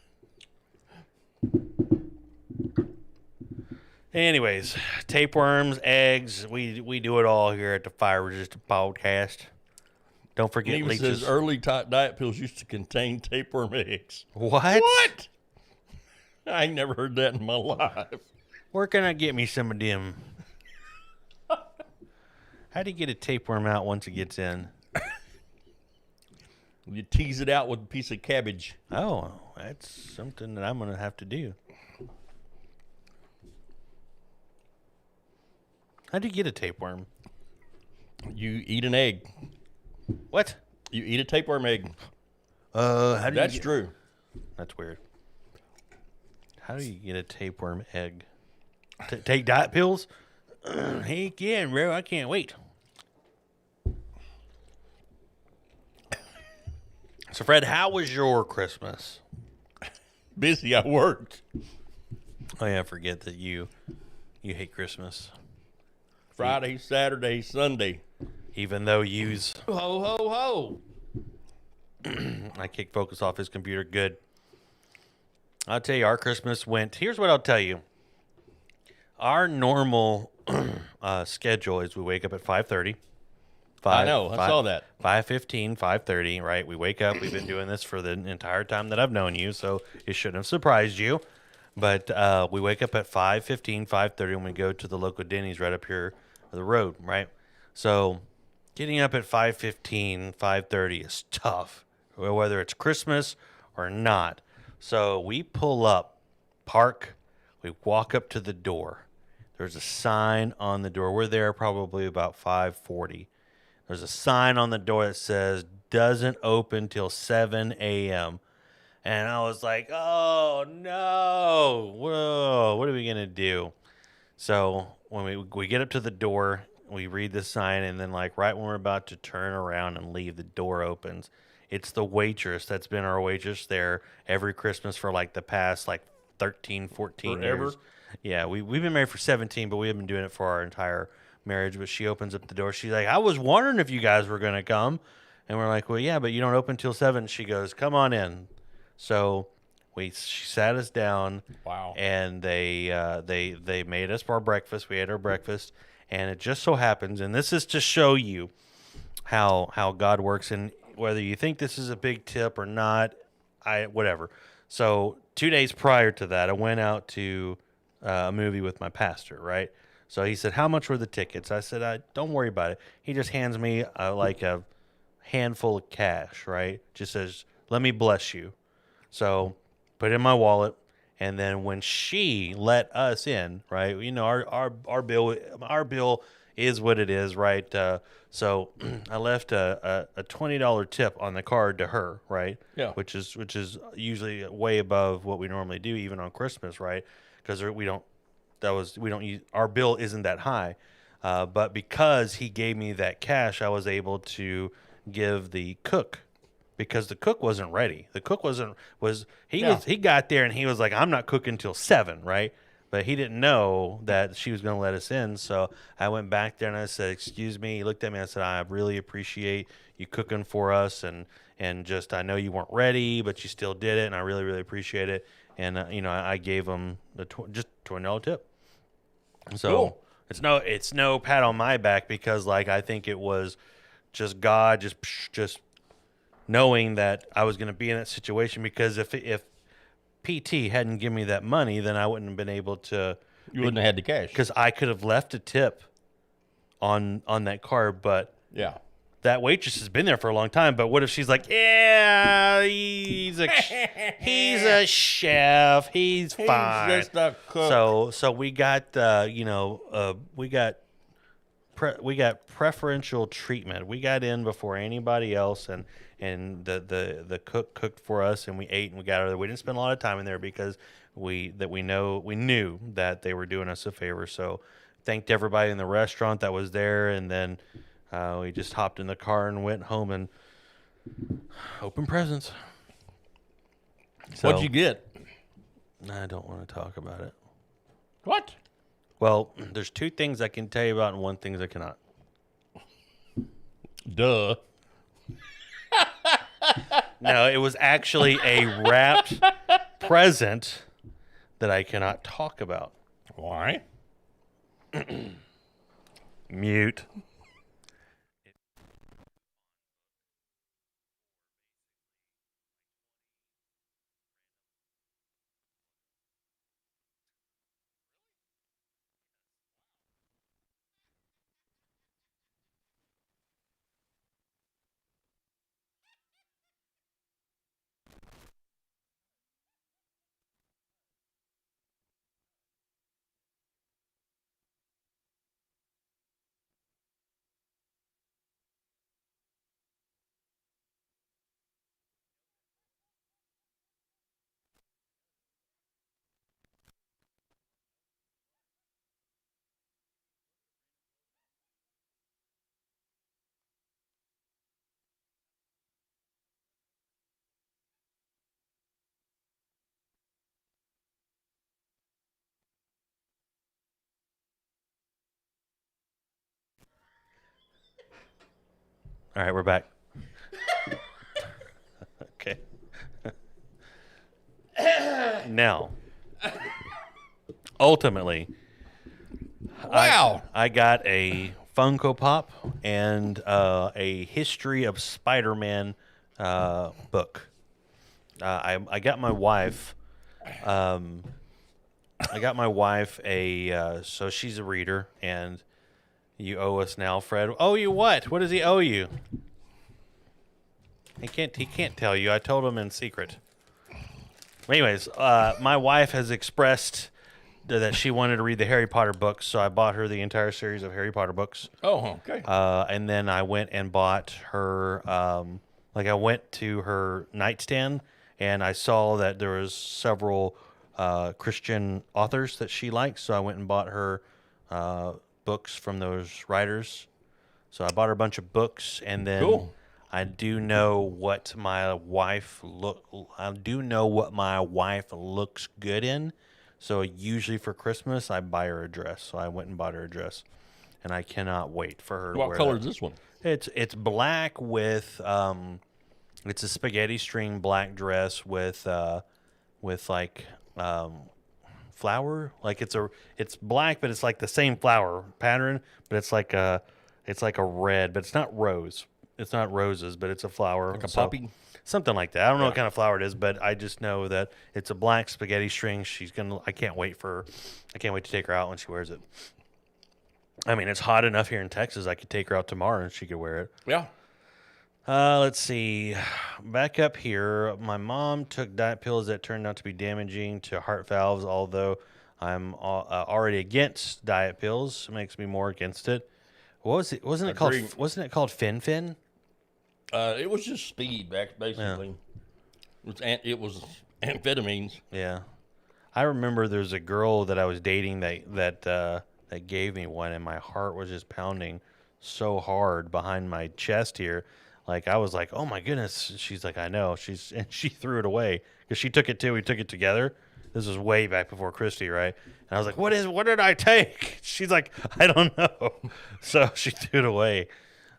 Anyways, tapeworms, eggs. We do it all here at the Fire Resistant Podcast. Don't forget It even leeches. says early diet pills used to contain tapeworm eggs. What? What? I ain't never heard that in my life. Where can I get me some of them? How do you get a tapeworm out once it gets in? You tease it out with a piece of cabbage. Oh, that's something that I'm going to have to do. How do you get a tapeworm? You eat an egg. What? You eat a tapeworm egg. How do That's you get... true. That's weird. How do you get a tapeworm egg? Take diet pills? Heck yeah, bro. I can't wait. So, Fred, how was your Christmas? Busy, I worked. Oh, yeah, I forget that you hate Christmas. Friday, Saturday, Sunday. Even though you's... Ho, ho, ho. I kicked Focus off his computer. Good. I'll tell you, our Christmas went... Here's what I'll tell you. Our normal schedule is we wake up at 5:30. I know. I saw that. 5:15, 5:30, right? We wake up. We've been doing this for the entire time that I've known you, so it shouldn't have surprised you. But we wake up at 5:15, 5:30, and we go to the local Denny's right up here on the road, right? So getting up at 5:15, 5:30 is tough, whether it's Christmas or not. So we pull up, park, we walk up to the door. There's a sign on the door. We're there probably about 5:40. There's a sign on the door that says, doesn't open till 7 a.m. And I was like, oh no, whoa, what are we gonna do? So when we get up to the door, we read the sign, and then like right when we're about to turn around and leave, the door opens. It's the waitress that's been our waitress there every Christmas for like the past like 13, 14 Forever? years. Yeah, we've been married for 17, but we have been doing it for our entire marriage. But she opens up the door. She's like, I was wondering if you guys were going to come. And we're like, well, yeah, but you don't open till 7. She goes, come on in. So she sat us down. Wow. And they made us our breakfast. We ate our breakfast. And it just so happens, and this is to show you how God works, and whether you think this is a big tip or not, whatever. So 2 days prior to that, I went out to a movie with my pastor, right? So he said, how much were the tickets? I said, don't worry about it. He just hands me like a handful of cash, right? Just says, let me bless you. So put it in my wallet. And then when she let us in, right? You know, our bill is what it is, right? So I left a $20 tip on the card to her, right? Yeah. Which is usually way above what we normally do, even on Christmas, right? Because our bill isn't that high, but because he gave me that cash, I was able to give the cook. Because the cook wasn't ready. The cook he got there and he was like, I'm not cooking till 7, right? But he didn't know that she was going to let us in. So I went back there and I said, excuse me. He looked at me and I said, I really appreciate you cooking for us. And just, I know you weren't ready, but you still did it. And I really, really appreciate it. And, I gave him just $20 tip. So Cool. it's no pat on my back, because like, I think it was just God just knowing that I was going to be in that situation, because if PT hadn't given me that money, then I wouldn't have been able to. You wouldn't have had the cash. Because I could have left a tip on that card, but Yeah. that waitress has been there for a long time. But what if she's like, yeah, he's a chef, he's fine. He's just a cook. So we got we got preferential treatment. We got in before anybody else, and the cook cooked for us, and we ate and we got out of there. We didn't spend a lot of time in there because we knew that they were doing us a favor. So thanked everybody in the restaurant that was there, and then we just hopped in the car and went home and opened presents. So, What'd you get? I don't want to talk about it. What? Well, there's 2 things I can tell you about and 1 thing I cannot. Duh. No, it was actually a wrapped present that I cannot talk about. Why? Mute. All right, we're back. Okay. Now, ultimately, Wow. I got a Funko Pop and a History of Spider-Man book. I got my wife. I got my wife so she's a reader, and you owe us now, Fred. Owe you what? What does he owe you? He can't tell you. I told him in secret. Anyways, my wife has expressed that she wanted to read the Harry Potter books, so I bought her the entire series of Harry Potter books. Oh, okay. And then I went and bought her, I went to her nightstand and I saw that there was several Christian authors that she likes, so I went and bought her books from those writers. So I bought her a bunch of books, and then Cool. I do know what my wife looks good in. So usually for Christmas, I buy her a dress. So I went and bought her a dress, and I cannot wait for her to What wear color that. is this one? It's black with it's a spaghetti string black dress with like flower. Like it's black, but it's like the same flower pattern, but it's like a red, but it's not rose. It's not roses, but it's a flower. Like a So- poppy? Something like that. I don't know what Yeah. kind of flower it is, but I just know that it's a black spaghetti string. I can't wait to take her out when she wears it. I mean, it's hot enough here in Texas. I could take her out tomorrow and she could wear it. Yeah. Let's see. Back up here, my mom took diet pills that turned out to be damaging to heart valves. Although I'm already against diet pills, it makes me more against it. What was it? Wasn't it Agreed. called? Wasn't it called Fin? It was just speed, basically. It was amphetamines. Yeah, I remember there's a girl that I was dating that gave me one, and my heart was just pounding so hard behind my chest here. Like I was like, oh my goodness. She's like, I know. And she threw it away because she took it too. We took it together. This was way back before Christy, right? And I was like, what did I take? She's like, I don't know. So she threw it away.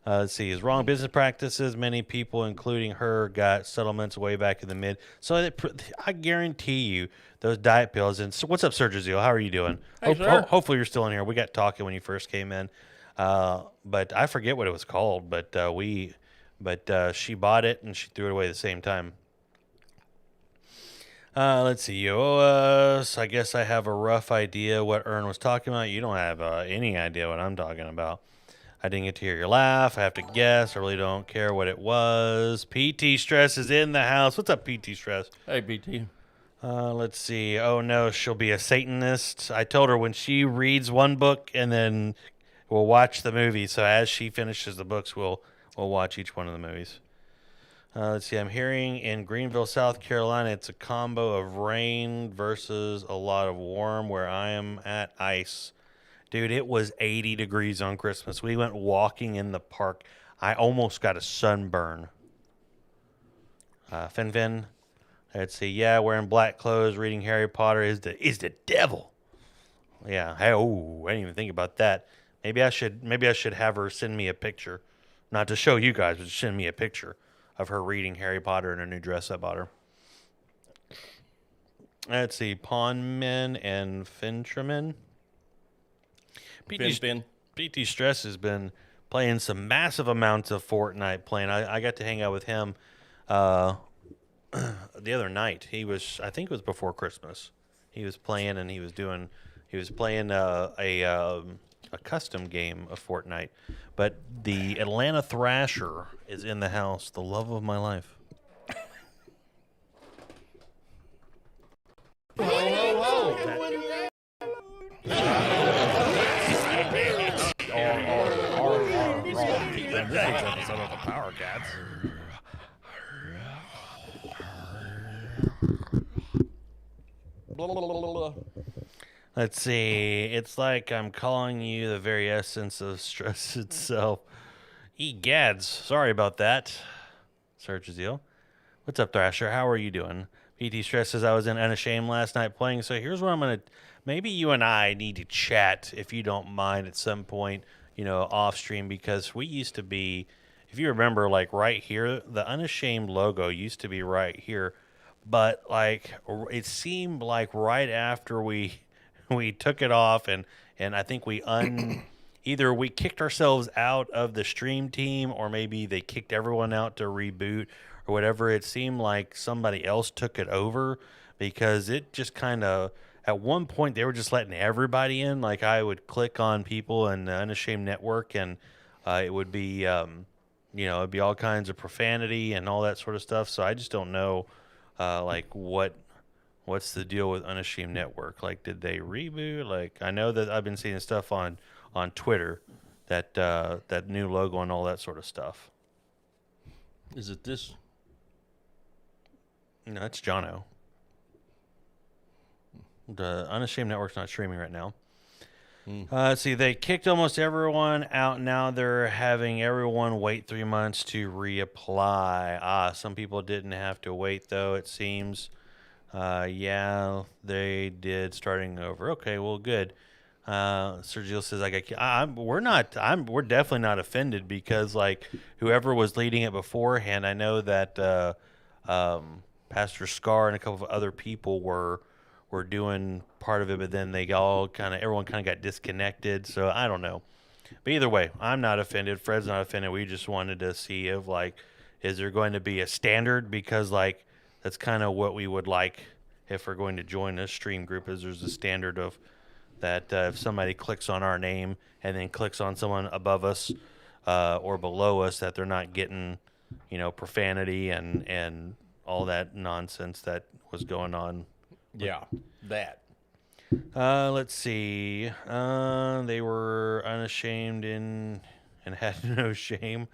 Let's see. His wrong business practices. Many people, including her, got settlements way back in the mid. So I guarantee you those diet pills. And so what's up, Sir Jazeel? How are you doing? Hey, sir. Hopefully you're still in here. We got talking when you first came in. But I forget what it was called. But she bought it and she threw it away at the same time. Let's see. So I guess I have a rough idea what Ern was talking about. You don't have any idea what I'm talking about. I didn't get to hear your laugh. I have to guess. I really don't care what it was. PT Stress is in the house. What's up, PT Stress? Hey, BT. Let's see. Oh, no, she'll be a Satanist. I told her when she reads one book and then we'll watch the movie. So as she finishes the books, we'll watch each one of the movies. Let's see. I'm hearing in Greenville, South Carolina, it's a combo of rain versus a lot of warm. Where I am at, ice. Dude, it was 80 degrees on Christmas. We went walking in the park. I almost got a sunburn. Fin. Let's see. Yeah, wearing black clothes, reading Harry Potter is the devil. Yeah. Hey, oh, I didn't even think about that. Maybe I should have her send me a picture, not to show you guys, but send me a picture of her reading Harry Potter in a new dress I bought her. Let's see. Pawnmen and Fintramen. Fin. PT Stress has been playing some massive amounts of Fortnite playing. I got to hang out with him the other night. I think it was before Christmas. He was playing and he was playing a custom game of Fortnite. But the Atlanta Thrasher is in the house, the love of my life. Blah, blah, blah, blah, blah. Let's see. It's like I'm calling you the very essence of stress itself. Egads. Sorry about that. Search Zeal. What's up, Thrasher? How are you doing? PT Stress says I was in Unashamed last night playing. So here's what I'm going to... Maybe you and I need to chat, if you don't mind, at some point, off stream, because we used to be... If you remember, like, right here, the Unashamed logo used to be right here. But, like, it seemed like right after we took it off, and I think either we kicked ourselves out of the stream team, or maybe they kicked everyone out to reboot or whatever. It seemed like somebody else took it over, because it just kind of, at one point they were just letting everybody in. Like, I would click on people in the Unashamed Network, and it would be it'd be all kinds of profanity and all that sort of stuff. So I just don't know what's the deal with Unashamed Network? Like, did they reboot? Like, I know that I've been seeing stuff on Twitter, that new logo and all that sort of stuff. Is it this? No, that's Jono. The Unashamed Network's not streaming right now. See, they kicked almost everyone out. Now they're having everyone wait 3 months to reapply. Some people didn't have to wait, though, it seems. Yeah, they did, starting over. Okay, well, good. Sergio says, we're definitely not offended because, like, whoever was leading it beforehand, I know that Pastor Scar and a couple of other people were doing part of it, but then everyone kind of got disconnected. So I don't know. But either way, I'm not offended. Fred's not offended. We just wanted to see if, like, is there going to be a standard? Because, like, that's kind of what we would like if we're going to join a stream group, is there's a standard of that if somebody clicks on our name and then clicks on someone above us or below us, that they're not getting, profanity and all that nonsense that was going on. Yeah, that. Let's see. They were unashamed and had no shame.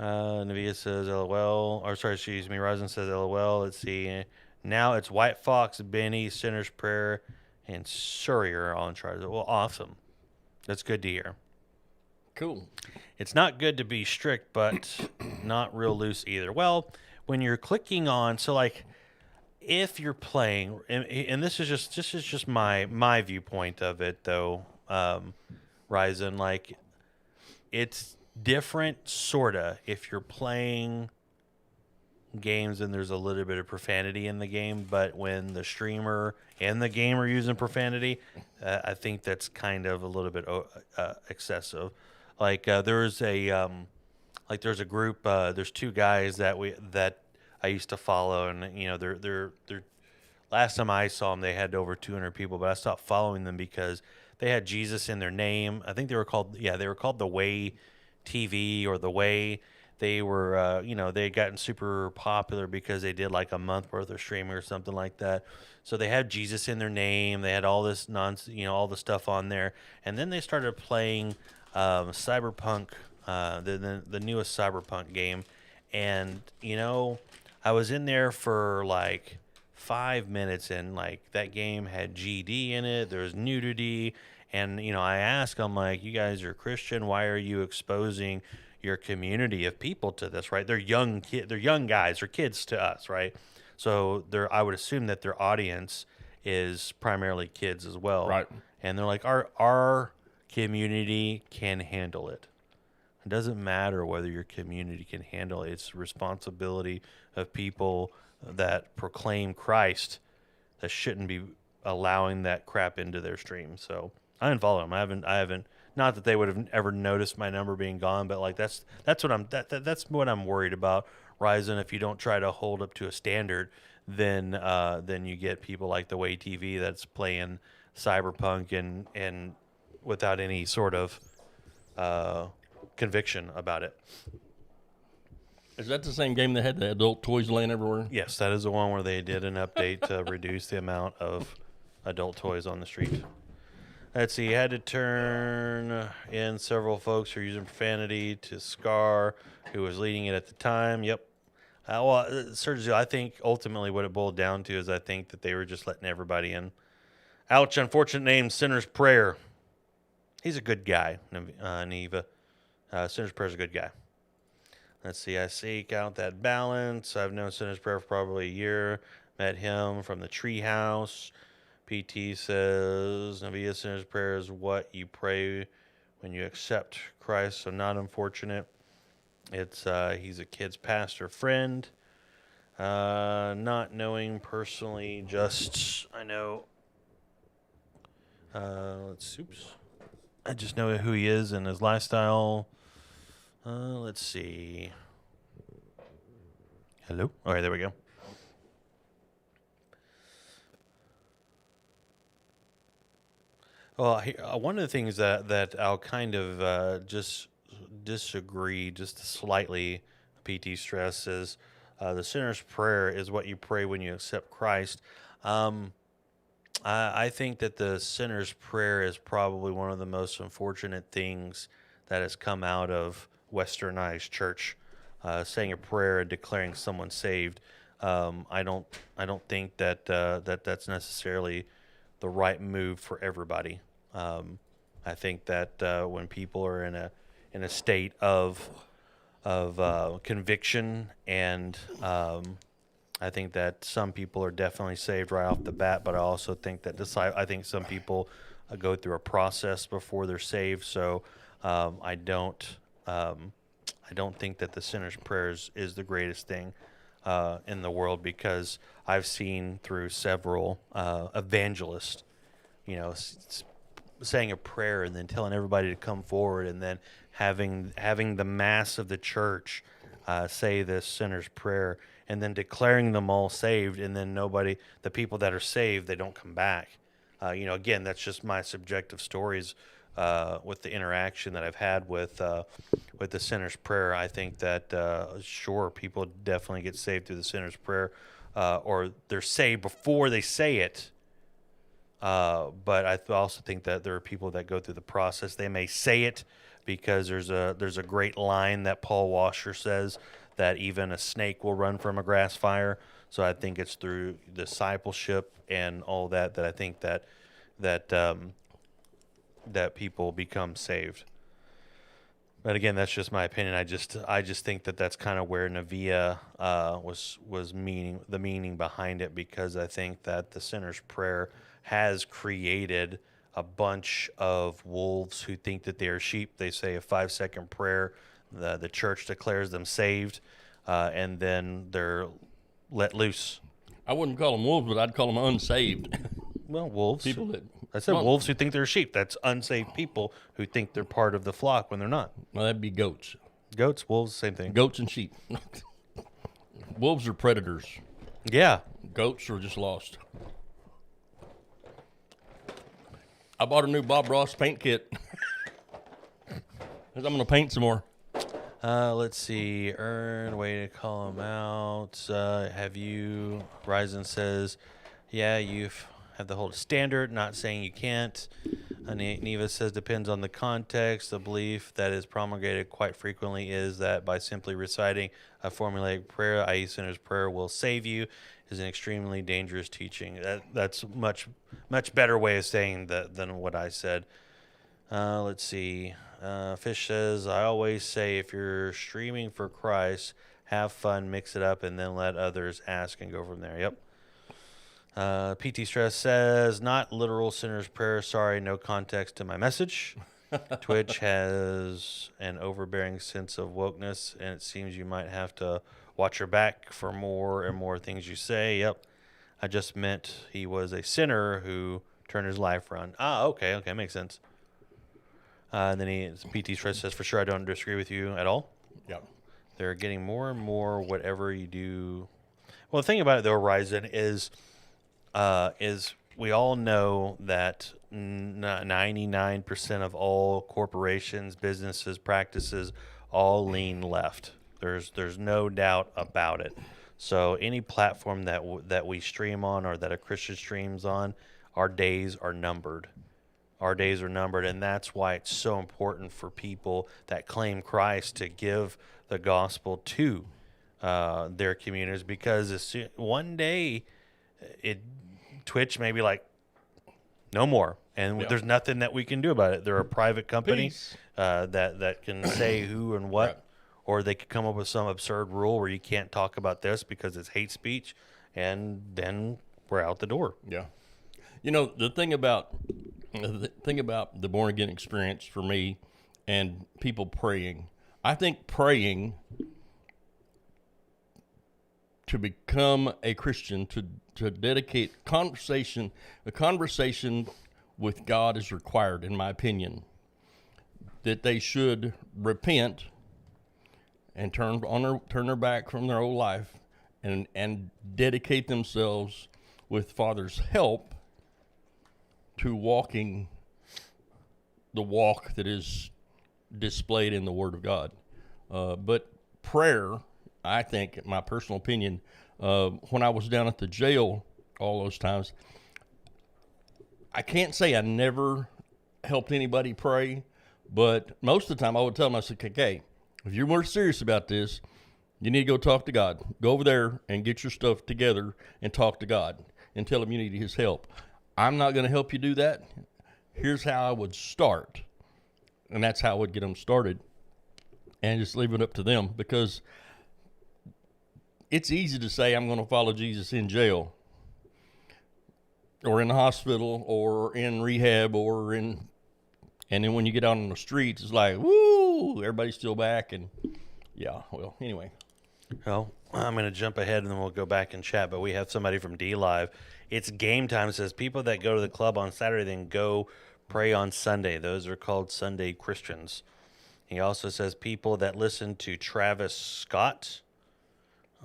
Navia says LOL. Or sorry, excuse me. Ryzen says LOL. Let's see. Now it's White Fox, Benny, Sinner's Prayer, and Surrey are all in charge. Well, awesome. That's good to hear. Cool. It's not good to be strict, but not real loose either. Well, when you're clicking on, so like, if you're playing, and this is just my viewpoint of it, though, Ryzen, like, it's different, sorta, if you're playing games and there's a little bit of profanity in the game, but when the streamer and the game are using profanity, I think that's kind of a little bit excessive. Like, there's a group, there's two guys that I used to follow, and they're last time I saw them, they had over 200 people, but I stopped following them because they had Jesus in their name. I think they were called The Way TV, or The Way. They were, they had gotten super popular because they did like a month worth of streaming or something like that. So they had Jesus in their name. They had all this all the stuff on there, and then they started playing Cyberpunk, the newest Cyberpunk game, and I was in there for like 5 minutes, and like that game had GD in it. There was nudity, and I asked, I'm like, you guys are Christian. Why are you exposing your community of people to this? Right? They're young guys or kids to us, right? So I would assume that their audience is primarily kids as well, Right? And they're like, our community can handle it. It doesn't matter whether your community can handle it. It's the responsibility of people that proclaim Christ that shouldn't be allowing that crap into their stream. So I didn't follow them. I haven't. Not that they would have ever noticed my number being gone, but like that's what I'm worried about. Ryzen, if you don't try to hold up to a standard, then you get people like The Way TV that's playing Cyberpunk and without any sort of conviction about it. Is that the same game that had the adult toys laying everywhere? Yes, that is the one where they did an update to reduce the amount of adult toys on the street. Let's see, had to turn in several folks who are using profanity to Scar, who was leading it at the time. Yep. Sergio, I think ultimately what it boiled down to is I think that they were just letting everybody in. Ouch, unfortunate name, Sinner's Prayer. He's a good guy, Neva. Sinner's Prayer is a good guy. Let's see, I seek out that balance. I've known Sinner's Prayer for probably a year. Met him from the Treehouse. PT says, Navia, Sinner's Prayer is what you pray when you accept Christ. So not unfortunate. It's he's a kid's pastor friend. Not knowing personally, just I know. I just know who he is and his lifestyle. Let's see. Hello? All right, there we go. Well, one of the things that I'll kind of just disagree just slightly, PT stress, is the sinner's prayer is what you pray when you accept Christ. I think that the sinner's prayer is probably one of the most unfortunate things that has come out of westernized church, saying a prayer and declaring someone saved. I don't think that that's necessarily the right move for everybody. I think that when people are in a state of conviction, and I think that some people are definitely saved right off the bat, but I also think that I think some people go through a process before they're saved. So I don't think that the sinner's prayer is the greatest thing in the world, because I've seen through several evangelists, saying a prayer and then telling everybody to come forward, and then having the mass of the church say this sinner's prayer, and then declaring them all saved, and then the people that are saved, they don't come back. Again, that's just my subjective stories with the interaction that I've had with the sinner's prayer. I think that sure, people definitely get saved through the sinner's prayer, or they're saved before they say it. But I also think that there are people that go through the process. They may say it because there's a great line that Paul Washer says, that even a snake will run from a grass fire. So I think it's through discipleship and all that I think that people become saved. But again, that's just my opinion. I just think that that's kind of where Neviah was the meaning behind it, because I think that the sinner's prayer has created a bunch of wolves who think that they are sheep. They say a 5-second prayer, the church declares them saved, and then they're let loose. I wouldn't call them wolves, but I'd call them unsaved. Well, wolves. People that. I said wolves who think they're sheep. That's unsaved people who think they're part of the flock when they're not. Well, that'd be goats. Goats, wolves, same thing. Goats and sheep. Wolves are predators. Yeah. Goats are just lost. I bought a new Bob Ross paint kit. 'Cause I'm going to paint some more. Let's see. Earn, way to call him out. Have you? Ryzen says, yeah, you've have to hold a standard, not saying you can't. Neva says, depends on the context. The belief that is promulgated quite frequently is that by simply reciting a formulaic prayer, i.e. sinner's prayer will save you, is an extremely dangerous teaching. That's much better way of saying that than what I said. Let's see. Fish says, I always say if you're streaming for Christ, have fun, mix it up, and then let others ask and go from there. Yep. PT Stress says, not literal sinner's prayer. Sorry, no context to my message. Twitch has an overbearing sense of wokeness, and it seems you might have to watch your back for more and more things you say. Yep. I just meant he was a sinner who turned his life around. Okay, makes sense. And then PT Stress says, for sure, I don't disagree with you at all. Yep. They're getting more and more whatever you do. Well, the thing about it, though, Ryzen, is we all know that 99% of all corporations, businesses, practices all lean left. There's no doubt about it. So any platform that we stream on, or that a Christian streams on, our days are numbered. Our days are numbered, and that's why it's so important for people that claim Christ to give the gospel to their communities, because one day Twitch may be like, no more, and there's nothing that we can do about it. They're a private company that can say who and what, right. Or they could come up with some absurd rule where you can't talk about this because it's hate speech, and then we're out the door. Yeah. The thing about the born again experience for me and people praying, I think praying to become a Christian, to dedicate a conversation with God is required, in my opinion. That they should repent and turn their back from their old life and dedicate themselves with Father's help to walking the walk that is displayed in the Word of God. But prayer, I think, in my personal opinion, when I was down at the jail all those times, I can't say I never helped anybody pray, but most of the time I would tell them, I said, okay, if you're more serious about this, You need to go talk to God. Go over there and get your stuff together and talk to God and tell him you need his help. I'm not going to help you do that. Here's how I would start. And that's how I would get them started. And just leave it up to them, because it's easy to say I'm going to follow Jesus in jail or in the hospital or in rehab or in, and then when you get out on the streets, it's like, woo, everybody's still back. And yeah, well, anyway. Well, I'm going to jump ahead and then we'll go back and chat, but we have somebody from D Live. It's game time. It says people that go to the club on Saturday then go pray on Sunday. Those are called Sunday Christians. He also says people that listen to Travis Scott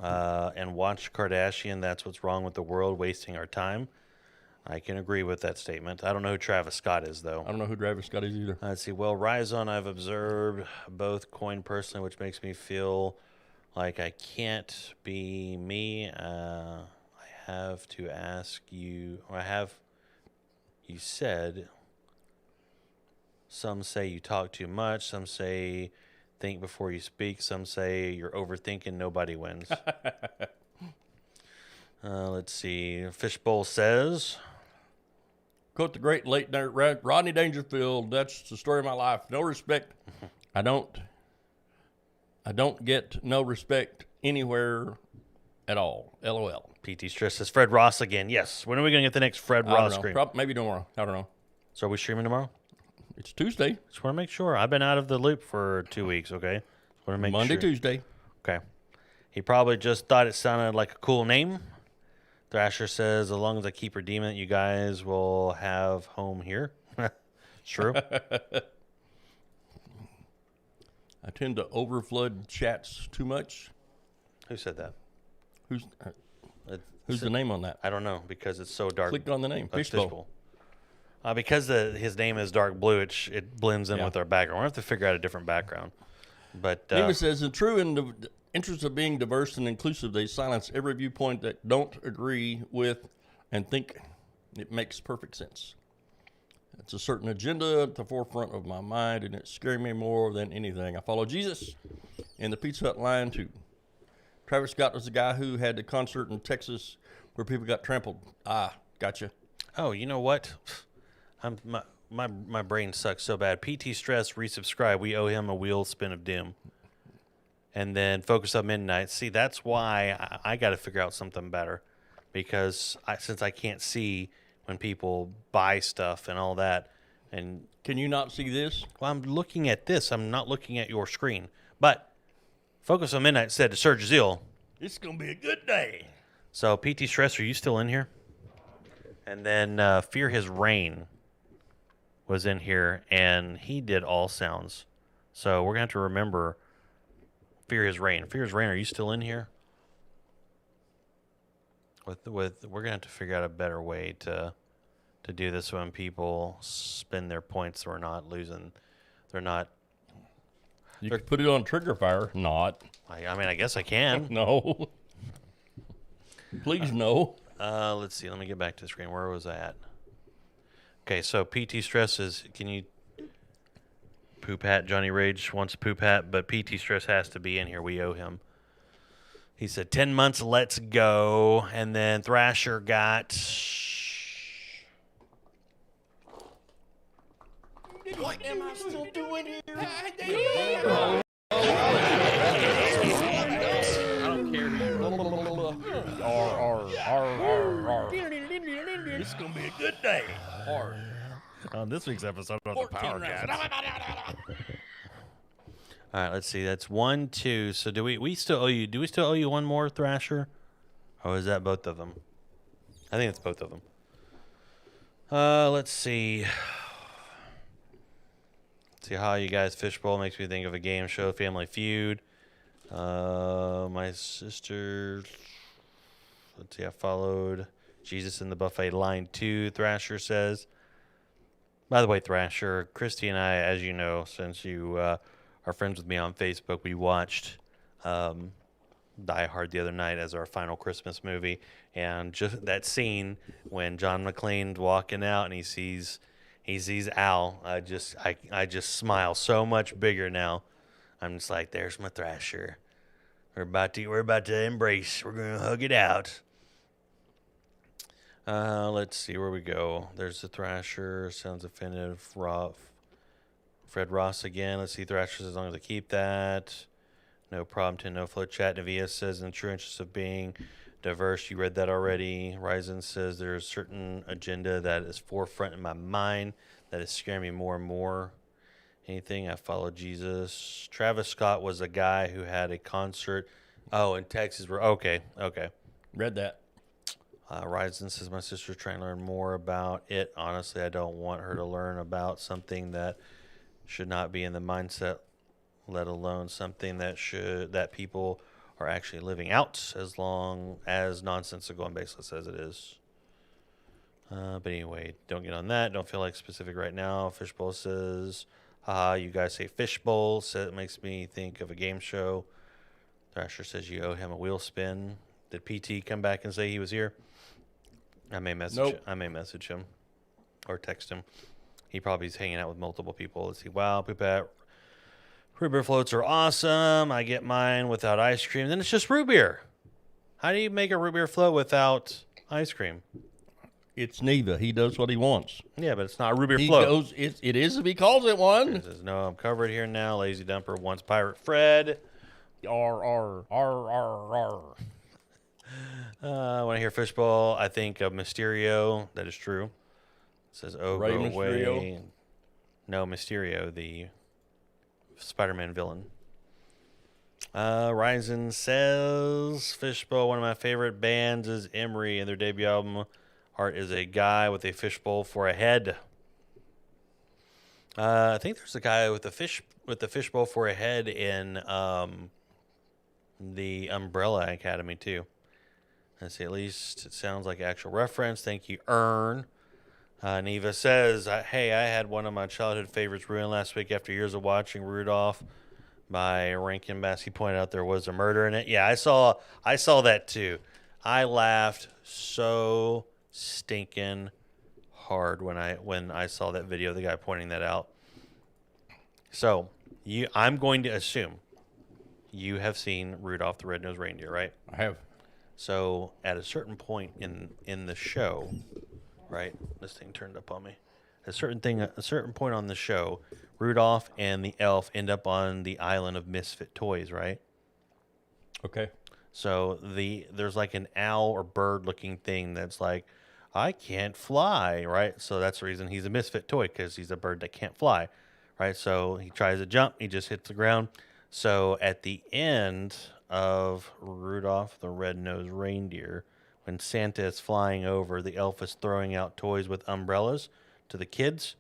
and watch Kardashian, that's what's wrong with the world, wasting our time. I can agree with that statement. I don't know who Travis Scott is, though. I don't know who Travis Scott is either. Let's see. Well, Ryzon, I've observed both coin personally, which makes me feel like I can't be me. I have to ask you, or you said, some say you talk too much, some say think before you speak, some say you're overthinking, nobody wins. Let's see. Fishbowl says, Quote the great late Rodney Dangerfield, that's the story of my life. No respect. I don't get no respect anywhere at all. LOL. PT Stress says, Fred Ross again. Yes. When are we going to get the next Fred I don't Ross know. screen? Maybe tomorrow. I don't know. So are we streaming tomorrow? It's Tuesday. Just want to make sure. I've been out of the loop for 2 weeks, okay? Just want to make Monday, sure. Tuesday. Okay. He probably just thought it sounded like a cool name. Thrasher says, as long as I keep redeeming it, you guys will have home here. It's true. I tend to overflood chats too much. Who said that? Who's It's- the name on that? I don't know because it's so dark. Click on the name. Fishbowl. Because his name is dark blue, it blends in Yeah. with our background. We'll have to figure out a different background. But David says, in the interest of being diverse and inclusive, they silence every viewpoint that don't agree with and think it makes perfect sense. It's a certain agenda at the forefront of my mind, and it's scaring me more than anything. I follow Jesus in the Pizza Hut line, too. Travis Scott was the guy who had the concert in Texas where people got trampled. Ah, gotcha. oh, you know what? My brain sucks so bad. PT Stress resubscribe. We owe him a wheel spin of doom. And then Focus on Midnight. See, that's why I got to figure out something better, because since I can't see when people buy stuff and all that, and Can you not see this? well, I'm looking at this. I'm not looking at your screen. But Focus on Midnight said to Serge Zeal. It's going to be a good day. So PT Stress, are you still in here? And then Fear His Reign was in here, and he did all sounds. So we're gonna have to remember Fear His Reign. Fear His Reign, are you still in here? We're gonna have to figure out a better way to do this when people spend their points. We're not losing. They're not. You can put it on trigger fire. Not. I mean, I guess I can. No. Please, no. Let's see. Let me get back to the screen. Where was I at? Okay, so PT Stress is, can you, Poop Hat, Johnny Rage wants a Poop Hat, but PT Stress has to be in here. We owe him. He said 10 months, let's go. And then Thrasher got... What am I still doing here? It's gonna be a good day. On this week's episode of the 14 Power rounds. Cats. All right, let's see. That's 1, 2. So do we still owe you? Do we still owe you one more, Thrasher? Or is that both of them? I think it's both of them. Let's see. See how you guys fishbowl makes me think of a game show, Family Feud. My sister. Let's see. I followed Jesus in the Buffet line 2. Thrasher says. By the way, Thrasher, Christy and I, as you know, since you are friends with me on Facebook, we watched Die Hard the other night as our final Christmas movie, and just that scene when John McClane's walking out and he sees Al, I just smile so much bigger now. I'm just like, there's my Thrasher. We're about to embrace. We're gonna hug it out. Let's see where we go. There's the Thrasher. Sounds offended. Fred Ross again. Let's see Thrashers as long as I keep that. No problem to no flow chat. Navia says in the true interest of being diverse. You read that already. Ryzen says there's a certain agenda that is forefront in my mind that is scaring me more and more. Anything, I follow Jesus. Travis Scott was a guy who had a concert. Oh, in Texas. Okay. Read that. Ryzen says my sister's trying to learn more about it. Honestly, I don't want her to learn about something that should not be in the mindset, let alone something that people are actually living out, as long as nonsensical and baseless as it is. But anyway, don't get on that. Don't feel like specific right now. Fishbowl says, haha, you guys say fishbowl. So it makes me think of a game show. Thrasher says you owe him a wheel spin. Did PT come back and say he was here? I may message him or text him. He probably is hanging out with multiple people. Let's see. Wow, Poopette. Root beer floats are awesome. I get mine without ice cream. Then it's just root beer. How do you make a root beer float without ice cream? It's Neva. He does what he wants. Yeah, but it's not a root beer He float. goes. It is if he calls it one. He says, no, I'm covered here now. Lazy Dumper wants Pirate Fred. R. I want to hear Fishbowl. I think of Mysterio. That is true. It says, oh, Rey go away. Mysterio? No, Mysterio, the Spider-Man villain. Ryzen says, Fishbowl, one of my favorite bands is Emery, and their debut album art is a guy with a fishbowl for a head. I think there's a guy with the fishbowl for a head in the Umbrella Academy too. Let's see, at least it sounds like actual reference. Thank you, Earn. Neva says, hey, I had one of my childhood favorites ruined last week after years of watching Rudolph by Rankin Bass. He pointed out there was a murder in it. Yeah, I saw that too. I laughed so stinking hard when I saw that video, the guy pointing that out. So, I'm going to assume you have seen Rudolph the Red-Nosed Reindeer, right? I have. So, at a certain point in the show, right? This thing turned up on me. At a certain point on the show, Rudolph and the elf end up on the island of misfit toys, right? Okay. So there's like an owl or bird looking thing that's like, I can't fly, right? So that's the reason he's a misfit toy, because he's a bird that can't fly, right? So he tries to jump, he just hits the ground. So at the end of Rudolph the Red-Nosed Reindeer, when Santa is flying over, the elf is throwing out toys with umbrellas to the kids.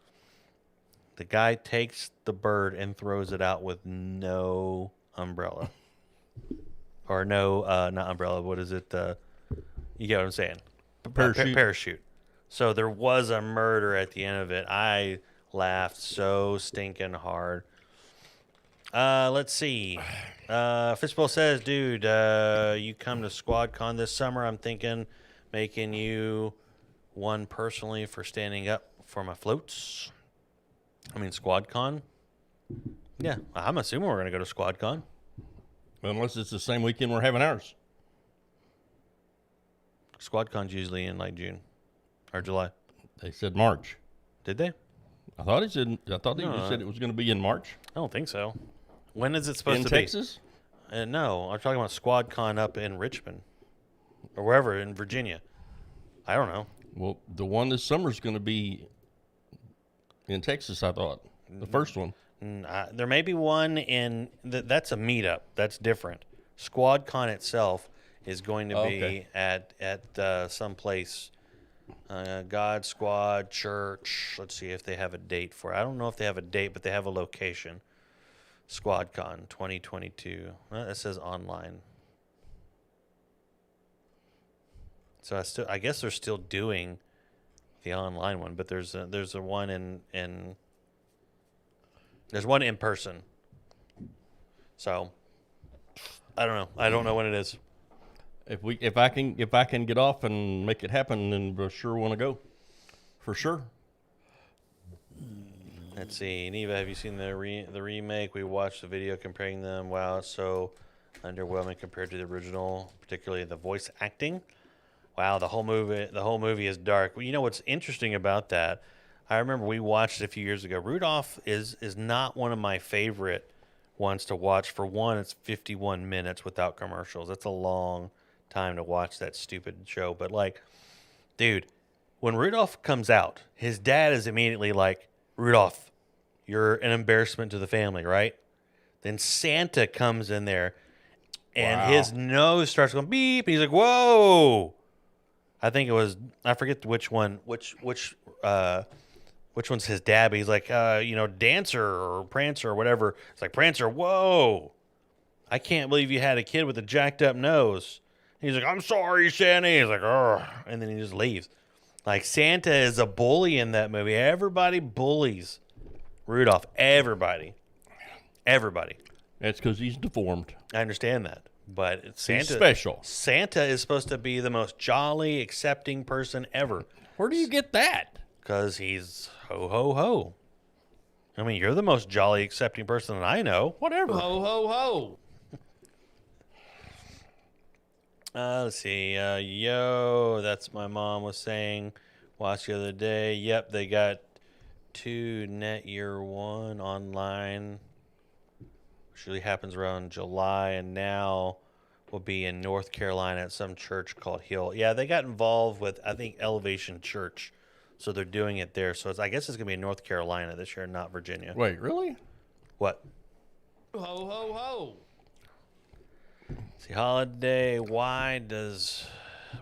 The guy takes the bird and throws it out with no umbrella. Or no, not umbrella. What is it? You get what I'm saying? Parachute. Parachute. So there was a murder at the end of it. I laughed so stinking hard. Let's see. Fishbowl says, dude, you come to SquadCon this summer. I'm thinking making you one personally for standing up for my floats. I mean, SquadCon. Yeah, I'm assuming we're going to go to SquadCon. Unless it's the same weekend we're having ours. SquadCon's usually in like June or July. They said March. Did they? I thought he said. I thought they No, just said it was going to be in March. I don't think so. When is it supposed In to Texas? be? No, I'm talking about SquadCon up in Richmond or wherever in Virginia. I don't know. Well, the one this summer is going to be in Texas. I thought the first one. There may be one in that's a meetup. That's different. SquadCon itself is going to be Okay. at some place. God Squad Church. Let's see if they have a date for it. I don't know if they have a date, but they have a location. SquadCon 2022. It says online. So I guess they're still doing the online one, but there's a one in there's one in person. So I don't know. I don't know when it is. If I can get off and make it happen, then we'll sure want to go. For sure. Let's see. Neva, have you seen the remake? We watched the video comparing them. Wow, it's so underwhelming compared to the original, particularly the voice acting. Wow, the whole movie is dark. Well, you know what's interesting about that? I remember we watched it a few years ago. Rudolph is not one of my favorite ones to watch. For one, it's 51 minutes without commercials. That's a long time to watch that stupid show. But like, dude, when Rudolph comes out, his dad is immediately like, Rudolph, you're an embarrassment to the family, right? Then Santa comes in there and his nose starts going beep. And he's like, whoa. I think it was, I forget which one's his dad, but he's like, Dancer or Prancer or whatever. It's like, Prancer, whoa. I can't believe you had a kid with a jacked up nose. He's like, I'm sorry, Santa. He's like, oh, and then he just leaves. Like, Santa is a bully in that movie. Everybody bullies Rudolph. Everybody. That's because he's deformed. I understand that. But Santa, He's special. Santa is supposed to be the most jolly, accepting person ever. Where do you get that? Because he's ho, ho, ho. I mean, you're the most jolly, accepting person that I know. Whatever. Ho, ho, ho. Let's see. That's my mom was saying. Watched the other day. Yep, they got 2 Net Year 1 online. Usually happens around July, and now will be in North Carolina at some church called Hill. Yeah, they got involved with, I think, Elevation Church. So they're doing it there. So I guess it's going to be in North Carolina this year, not Virginia. Wait, really? What? Ho, ho, ho. See, holiday. Why does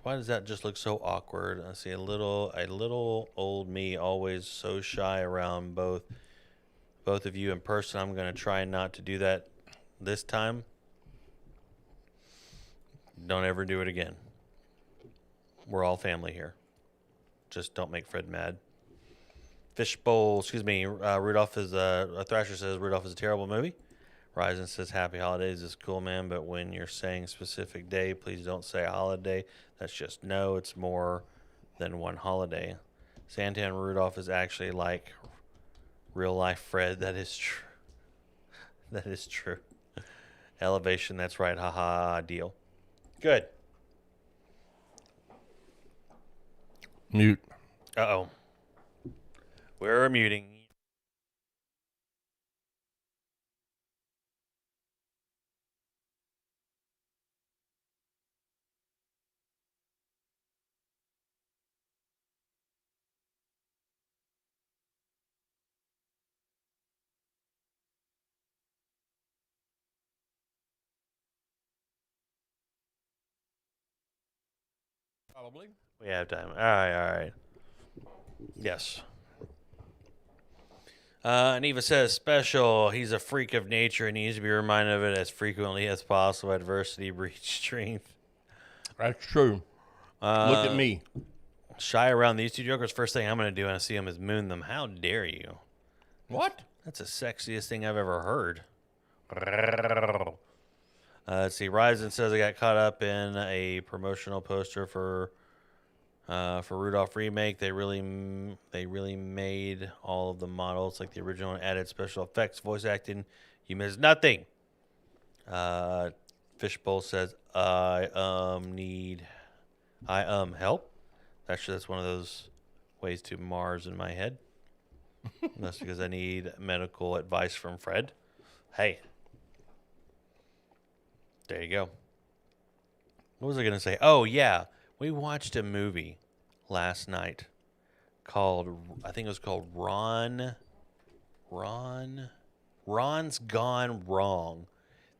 that just look so awkward? I see a little old me, always so shy around both of you in person. I'm going to try not to do that this time. Don't ever do it again. We're all family here. Just don't make Fred mad. Fishbowl, Rudolph is Thrasher says Rudolph is a terrible movie. Ryzen says Happy Holidays is cool, man, but when you're saying specific day, please don't say holiday. That's just no, it's more than one holiday. Santa and Rudolph is actually like real life Fred. That is true. That is true. Elevation, that's right. Haha, deal. Good. Mute. Uh-oh. We're muting. Probably. We have time. All right. Yes. Neva says, special. He's a freak of nature and needs to be reminded of it as frequently as possible. Adversity breeds strength. That's true. Look at me. Shy around these two jokers. First thing I'm going to do when I see them is moon them. How dare you? What? That's the sexiest thing I've ever heard. Let's see. Ryzen says I got caught up in a promotional poster for Rudolph remake. They really made all of the models like the original and added special effects, voice acting. You missed nothing. Fishbowl says I need help. Actually, that's one of those ways to Mars in my head. That's because I need medical advice from Fred. Hey. There you go. What was I going to say? Oh, yeah. We watched a movie last night called, I think it was called Ron's Gone Wrong.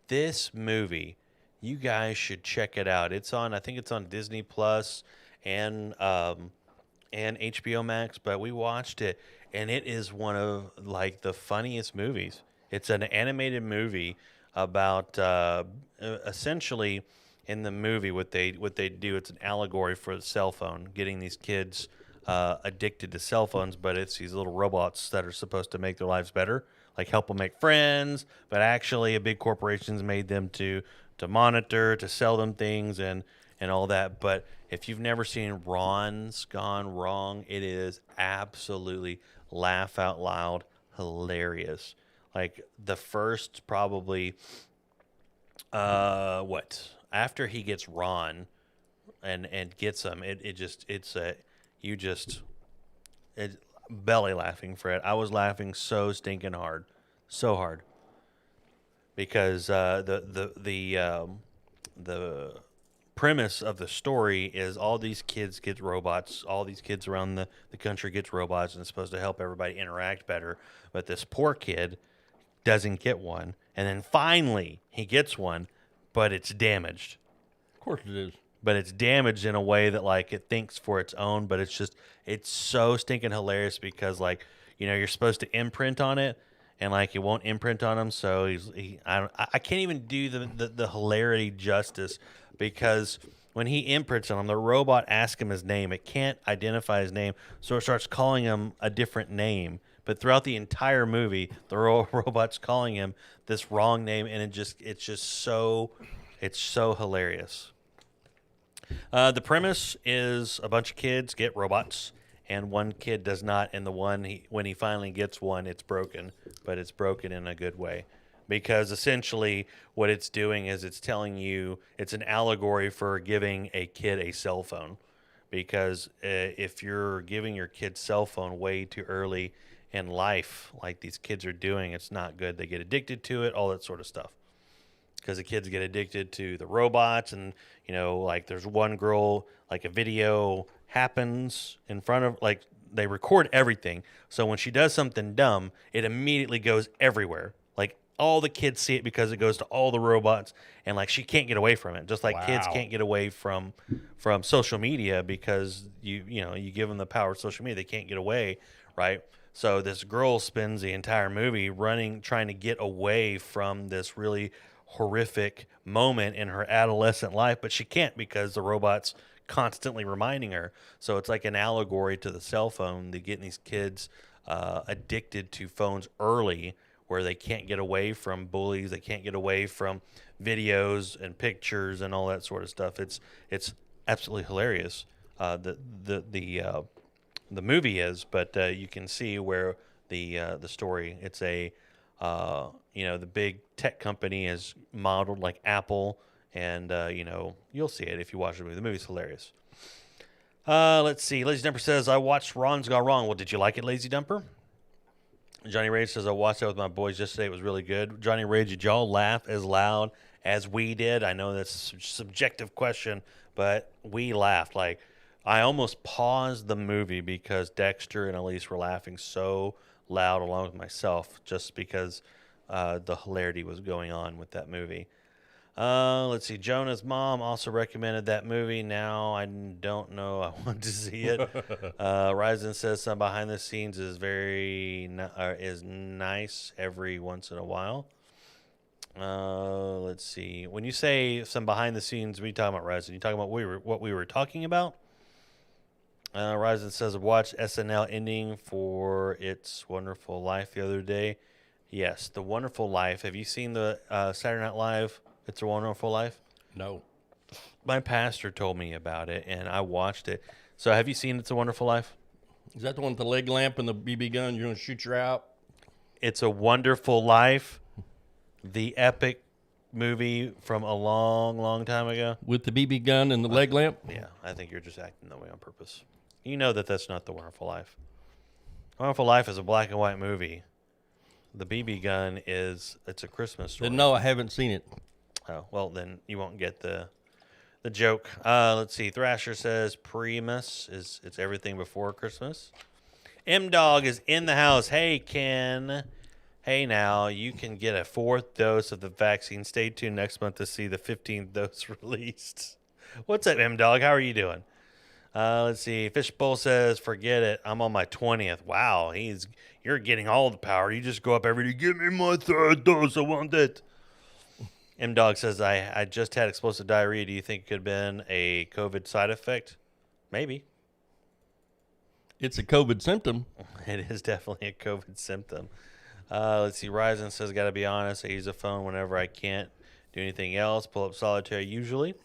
This movie, you guys should check it out. I think it's on Disney Plus and HBO Max, but we watched it and it is one of like the funniest movies. It's an animated movie about essentially in the movie what they do. It's an allegory for the cell phone, getting these kids addicted to cell phones, but it's these little robots that are supposed to make their lives better, like help them make friends, but actually a big corporation's made them to monitor, to sell them things and all that. But if you've never seen Ron's Gone Wrong, it is absolutely laugh out loud hilarious. Like the first probably What after he gets Ron and gets him, it's belly laughing, Fred. I was laughing so stinking hard, so hard because the premise of the story is all these kids get robots. All these kids around the country gets robots, and it's supposed to help everybody interact better. But this poor kid doesn't get one, and then finally he gets one, but it's damaged. Of course it is. But it's damaged in a way that like it thinks for its own. But it's so stinking hilarious because like you're supposed to imprint on it, and like it won't imprint on him. So I can't even do the hilarity justice because when he imprints on him, the robot asks him his name. It can't identify his name, so it starts calling him a different name. But throughout the entire movie, the robot's calling him this wrong name, and it's so hilarious. The premise is a bunch of kids get robots, and one kid does not. And when he finally gets one, it's broken, but it's broken in a good way. Because essentially what it's doing is it's telling you it's an allegory for giving a kid a cell phone. Because if you're giving your kid cell phone way too early in life, like these kids are doing, it's not good. They get addicted to it, all that sort of stuff. Because the kids get addicted to the robots, and like there's one girl, like a video happens in front of, like they record everything, so when she does something dumb, it immediately goes everywhere. Like all the kids see it because it goes to all the robots, and like she can't get away from it. Just like kids Wow. can't get away from social media because you give them the power of social media, they can't get away, right? So this girl spends the entire movie trying to get away from this really horrific moment in her adolescent life, but she can't because the robot's constantly reminding her. So it's like an allegory to the cell phone, to getting these kids addicted to phones early, where they can't get away from bullies, they can't get away from videos and pictures and all that sort of stuff. It's absolutely hilarious. The movie is, but you can see where the story. It's the big tech company is modeled like Apple, and you'll see it if you watch the movie. The movie's hilarious. Let's see. Lazy Dumper says, I watched Ron's Gone Wrong. Well, did you like it, Lazy Dumper? Johnny Rage says, I watched that with my boys yesterday. It was really good. Johnny Rage, did y'all laugh as loud as we did? I know that's a subjective question, but we laughed. Like, I almost paused the movie because Dexter and Elise were laughing so loud along with myself, just because the hilarity was going on with that movie. Let's see. Jonah's mom also recommended that movie. Now I don't know. I want to see it. Ryzen says some behind the scenes is is nice every once in a while. Let's see. When you say some behind the scenes, what are you talking about, Ryzen? You talking about what we were talking about? Ryzen says I watched SNL ending for It's Wonderful Life the other day. Yes, The Wonderful Life. Have you seen the Saturday Night Live It's a Wonderful Life? No. My pastor told me about it, and I watched it. So have you seen It's a Wonderful Life? Is that the one with the leg lamp and the BB gun? You're going to shoot your out? It's a Wonderful Life, the epic movie from a long, long time ago. With the BB gun and the leg lamp? Yeah, I think you're just acting that way on purpose. You know that's not The Wonderful Life. Wonderful Life is a black and white movie. The BB gun it's a Christmas story. Then no, I haven't seen it. Oh, well, then you won't get the joke. Let's see. Thrasher says Primus it's everything before Christmas. M-Dog is in the house. Hey, Ken. Hey, now, you can get a 4th dose of the vaccine. Stay tuned next month to see the 15th dose released. What's up, M-Dog? How are you doing? Let's see. Fishbowl says, forget it. I'm on my 20th. Wow, you're getting all the power. You just go up every day. Give me my 3rd dose. I want it. M-Dog says, I just had explosive diarrhea. Do you think it could have been a COVID side effect? Maybe. It's a COVID symptom. It is definitely a COVID symptom. Let's see. Ryzen says, got to be honest. I use a phone whenever I can't do anything else. Pull up solitaire usually.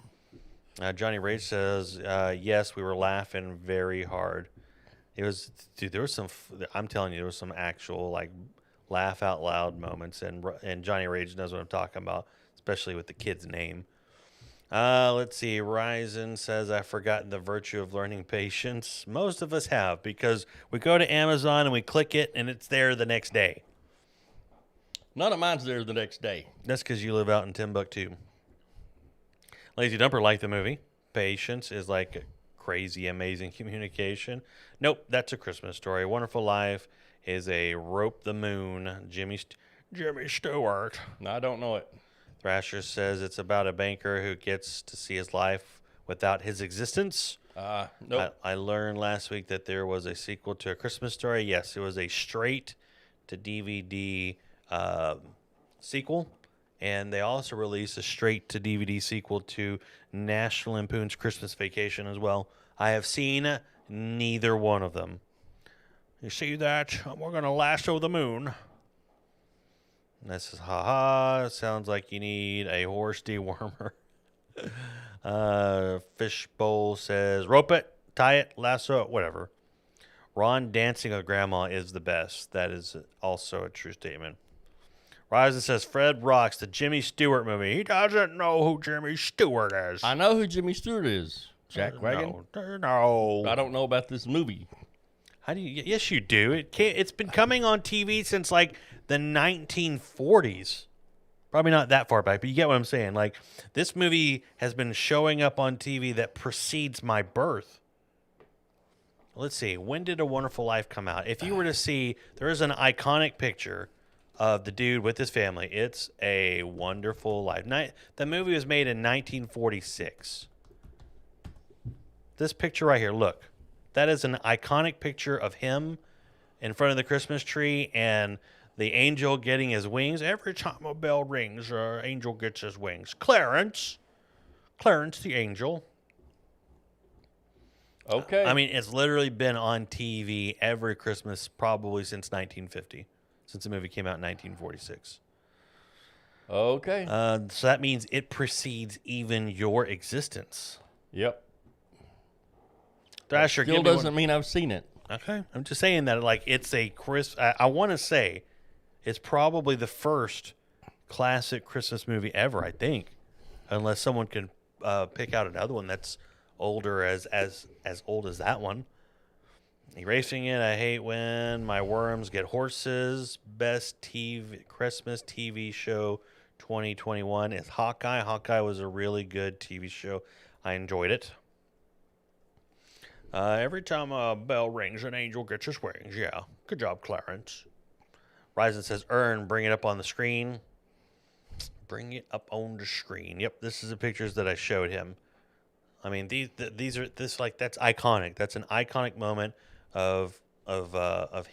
Johnny Rage says, yes, we were laughing very hard. It was, dude, there was some, I'm telling you, there was some actual, like, laugh out loud moments, and Johnny Rage knows what I'm talking about, especially with the kid's name. Let's see. Ryzen says, I've forgotten the virtue of learning patience. Most of us have, because we go to Amazon and we click it and it's there the next day. None of mine's there the next day. That's because you live out in Timbuktu. Lazy Dumper liked the movie. Patience is like crazy, amazing communication. Nope, that's A Christmas Story. Wonderful Life is a Rope the Moon. Jimmy Stewart. No, I don't know it. Thrasher says it's about a banker who gets to see his life without his existence. Nope. I learned last week that there was a sequel to A Christmas Story. Yes, it was a straight to DVD sequel. And they also released a straight to DVD sequel to National Lampoon's Christmas Vacation as well. I have seen neither one of them. You see that? We're going to lasso the moon. And this is, haha, sounds like you need a horse dewormer. Fishbowl says, rope it, tie it, lasso it, whatever. Ron dancing with grandma is the best. That is also a true statement. Ryzen says, Fred rocks the Jimmy Stewart movie. He doesn't know who Jimmy Stewart is. I know who Jimmy Stewart is. Jack Wagon. No. I don't know about this movie. How do you? Yes, you do. It's been coming on TV since like the 1940s. Probably not that far back, but you get what I'm saying. Like, this movie has been showing up on TV that precedes my birth. Let's see. When did A Wonderful Life come out? If you were to see, there is an iconic picture of the dude with his family. It's A Wonderful Life. The movie was made in 1946. This picture right here, look. That is an iconic picture of him in front of the Christmas tree and the angel getting his wings. Every time a bell rings, angel gets his wings. Clarence the angel. Okay. I mean, it's literally been on TV every Christmas probably since 1950, since the movie came out in 1946. Okay. So that means it precedes even your existence. Yep. Thrasher, Still doesn't mean I've seen it. Okay, I'm just saying that like it's a I want to say it's probably the first classic Christmas movie ever. I think, unless someone can pick out another one that's older as old as that one. Erasing it. I hate when my worms get horses. Best Christmas TV show 2021 is Hawkeye. Hawkeye was a really good TV show. I enjoyed it. Every time a bell rings, an angel gets his wings. Yeah. Good job, Clarence. Ryzen says, bring it up on the screen. Bring it up on the screen. Yep, this is the pictures that I showed him. I mean, these are that's iconic. That's an iconic moment of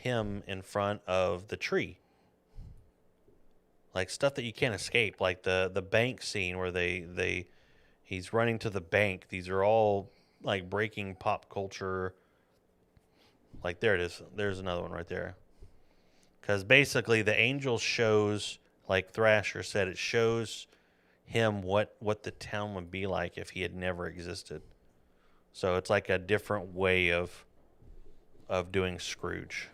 him in front of the tree. Like stuff that you can't escape, like the bank scene where he's running to the bank. These are all like breaking pop culture. Like there it is. There's another one right there. Because basically the angel shows, like Thrasher said, it shows him what the town would be like if he had never existed. So it's like a different way of doing Scrooge.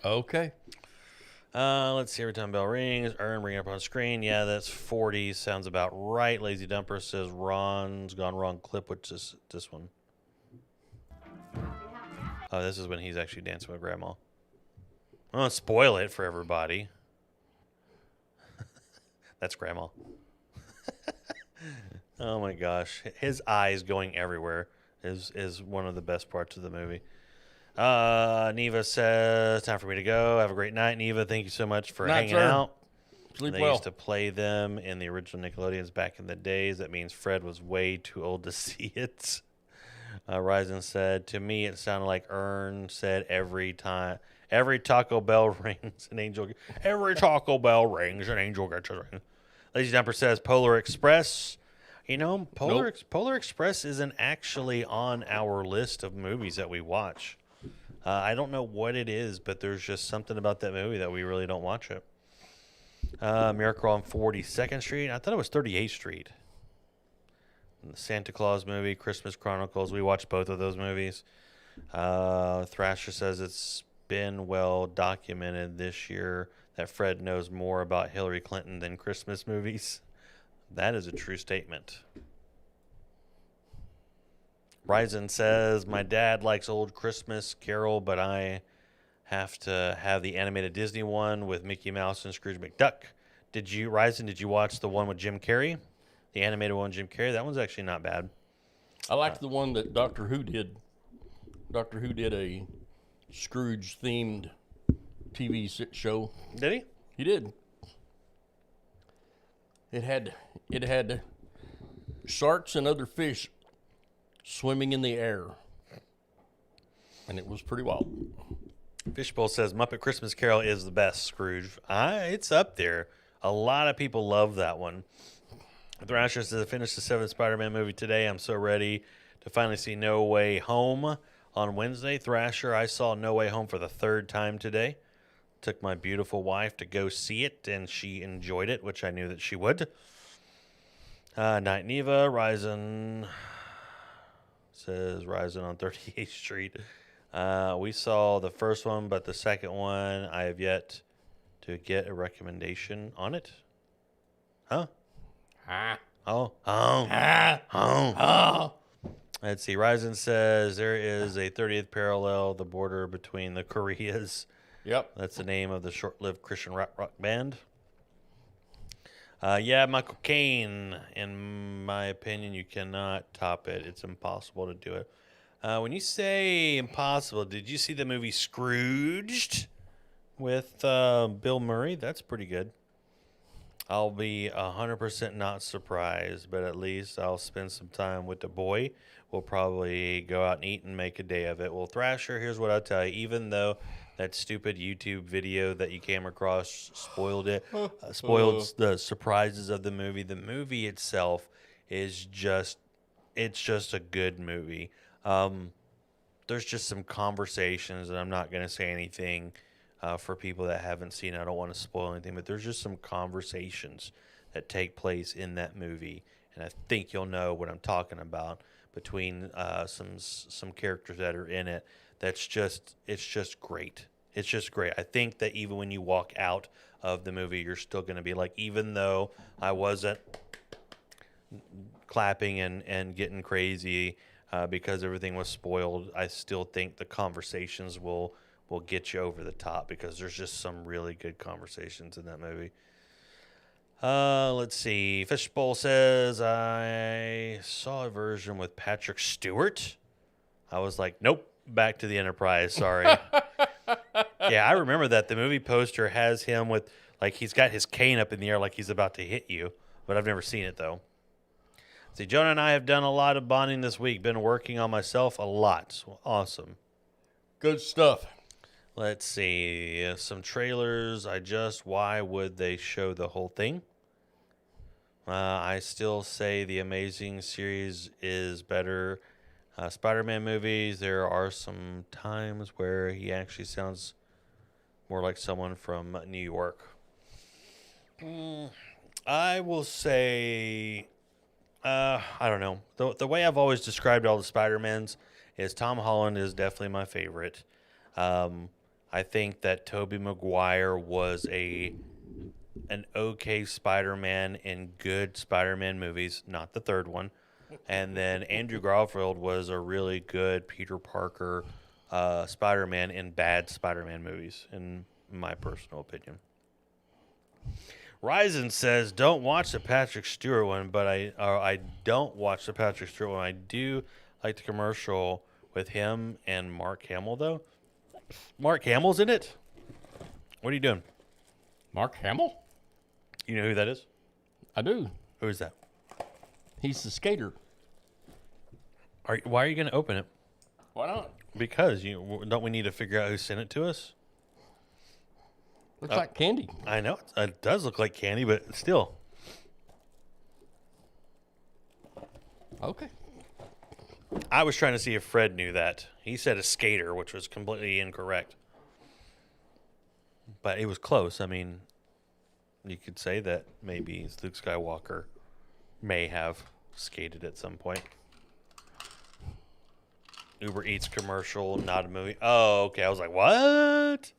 Okay. Let's see. Every time bell rings, bring it up on screen. Yeah, that's 40. Sounds about right. Lazy Dumper says Ron's Gone Wrong clip, which is this one. Oh, this is when he's actually dancing with Grandma. I don't spoil it for everybody. That's Grandma. Oh my gosh, his eyes going everywhere is one of the best parts of the movie. Neva says, time for me to go. Have a great night, Neva. Thank you so much for hanging out. Sleep They well. used to play them in the original Nickelodeons back in the days. That means Fred was way too old to see it. Ryzen said, to me, it sounded like Ern said every Taco Bell rings, an angel. Every Taco Bell rings, an angel gets a ring. Lazy Dumper says Polar Express. You know, Polar Express isn't actually on our list of movies that we watch. I don't know what it is, but there's just something about that movie that we really don't watch it. Miracle on 42nd Street. I thought it was 38th Street. The Santa Claus movie, Christmas Chronicles. We watched both of those movies. Thrasher says it's been well documented this year that Fred knows more about Hillary Clinton than Christmas movies. That is a true statement. Ryzen says, my dad likes old Christmas Carol, but I have to have the animated Disney one with Mickey Mouse and Scrooge McDuck. Did you watch the one with Jim Carrey? The animated one with Jim Carrey? That one's actually not bad. I liked the one that Doctor Who did. Doctor Who did a Scrooge themed TV show. Did he? He did. It had sharks and other fish swimming in the air, and it was pretty wild. Fishbowl says Muppet Christmas Carol is the best, Scrooge. It's up there. A lot of people love that one. Thrasher says, I finished the 7th Spider-Man movie today. I'm so ready to finally see No Way Home on Wednesday. Thrasher, I saw No Way Home for the 3rd time today. Took my beautiful wife to go see it, and she enjoyed it, which I knew that she would. Night Neva, Ryzen says Ryzen on 38th Street. We saw the first one, but the second one, I have yet to get a recommendation on it. Huh? Oh. Let's see. Ryzen says there is a 30th parallel, the border between the Koreas. Yep. That's the name of the short-lived Christian rock band. Yeah, Michael Caine. In my opinion, you cannot top it. It's impossible to do it. When you say impossible, did you see the movie Scrooged with Bill Murray? That's pretty good. I'll be 100% not surprised, but at least I'll spend some time with the boy. We'll probably go out and eat and make a day of it. Well, Thrasher, here's what I'll tell you. Even though that stupid YouTube video that you came across spoiled the surprises of the movie itself is just a good movie. There's just some conversations, and I'm not going to say anything for people that haven't seen it. I don't want to spoil anything, but there's just some conversations that take place in that movie, and I think you'll know what I'm talking about between some characters that are in it. It's just great. It's just great. I think that even when you walk out of the movie, you're still going to be like, even though I wasn't clapping and getting crazy because everything was spoiled, I still think the conversations will get you over the top because there's just some really good conversations in that movie. Let's see. Fishbowl says, I saw a version with Patrick Stewart. I was like, nope, back to the Enterprise. Sorry. Yeah, I remember that. The movie poster has him with, like, he's got his cane up in the air like he's about to hit you, but I've never seen it, though. See, Jonah and I have done a lot of bonding this week. Been working on myself a lot. Awesome. Good stuff. Let's see. Some trailers. Why would they show the whole thing? I still say the Amazing series is better. Spider-Man movies, there are some times where he actually sounds more like someone from New York. I will say, I don't know. The way I've always described all the Spider-Mans is Tom Holland is definitely my favorite. I think that Tobey Maguire was an okay Spider-Man in good Spider-Man movies, not the third one. And then Andrew Garfield was a really good Peter Parker Spider-Man in bad Spider-Man movies, in my personal opinion. Ryzen says, don't watch the Patrick Stewart one, but I don't watch the Patrick Stewart one. I do like the commercial with him and Mark Hamill, though. Mark Hamill's in it? What are you doing? Mark Hamill? You know who that is? I do. Who is that? He's the skater. Why are you going to open it? Why not? Because don't we need to figure out who sent it to us? Looks like candy. I know it does look like candy, but still. Okay. I was trying to see if Fred knew that. He said a skater, which was completely incorrect. But it was close. I mean, you could say that maybe Luke Skywalker may have skated at some point. Uber Eats commercial, not a movie. Oh, okay. I was like, what?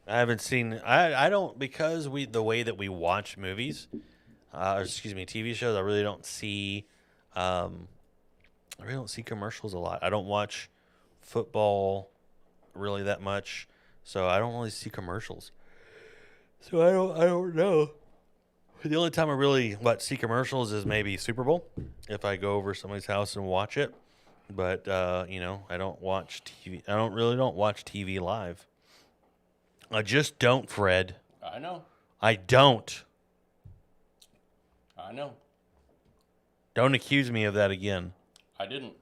I haven't seen. I don't because the way that we watch movies, or excuse me, TV shows. I really don't see. I really don't see commercials a lot. I don't watch football really that much, so I don't really see commercials. So I don't know. The only time I really see commercials is maybe Super Bowl, if I go over somebody's house and watch it. But I don't watch TV. I don't watch TV live. I just don't, Fred. I know. I don't. I know. Don't accuse me of that again. I didn't.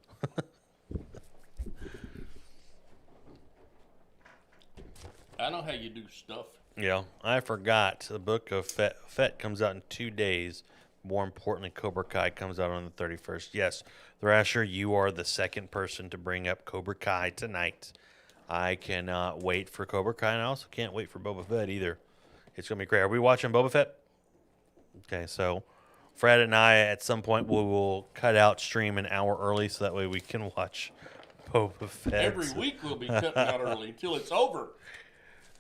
I know how you do stuff. Yeah, I forgot. The book of Fett comes out in 2 days. More importantly, Cobra Kai comes out on the 31st. Yes, Thrasher, you are the second person to bring up Cobra Kai tonight. I cannot wait for Cobra Kai, and I also can't wait for Boba Fett either. It's going to be great. Are we watching Boba Fett? Okay, so Fred and I, at some point, we will cut out stream an hour early so that way we can watch Boba Fett. Every week we'll be cutting out early until it's over.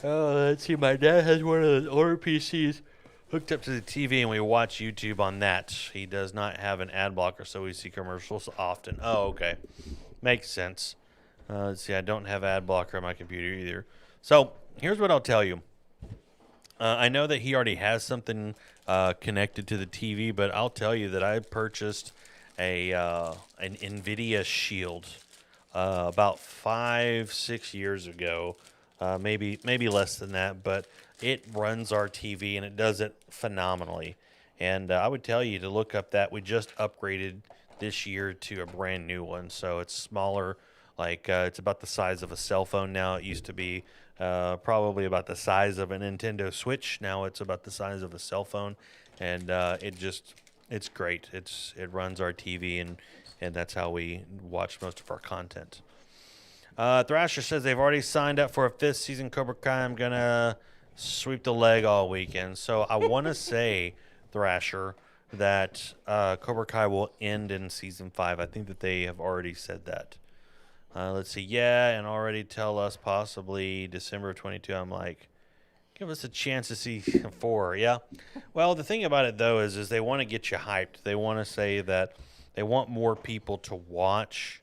Oh, let's see. My dad has one of those older PCs hooked up to the TV, and we watch YouTube on that. He does not have an ad blocker, so we see commercials often. Oh, okay. Makes sense. Let's see. I don't have ad blocker on my computer either. So here's what I'll tell you. I know that he already has something connected to the TV, but I'll tell you that I purchased an NVIDIA Shield about 5-6 years ago. Maybe less than that, but it runs our TV and it does it phenomenally. And I would tell you to look up that we just upgraded this year to a brand new one, so it's smaller. It's about the size of a cell phone now. It used to be probably about the size of a Nintendo Switch. Now it's about the size of a cell phone, and it's great. It runs our TV, and that's how we watch most of our content. Thrasher says they've already signed up for a 5th season Cobra Kai. I'm going to sweep the leg all weekend. So I want to say, Thrasher, that Cobra Kai will end in season 5. I think that they have already said that. Let's see. Yeah, and already tell us possibly December of 22. I'm like, give us a chance to see 4. Yeah. Well, the thing about it, though, is they want to get you hyped. They want to say that they want more people to watch.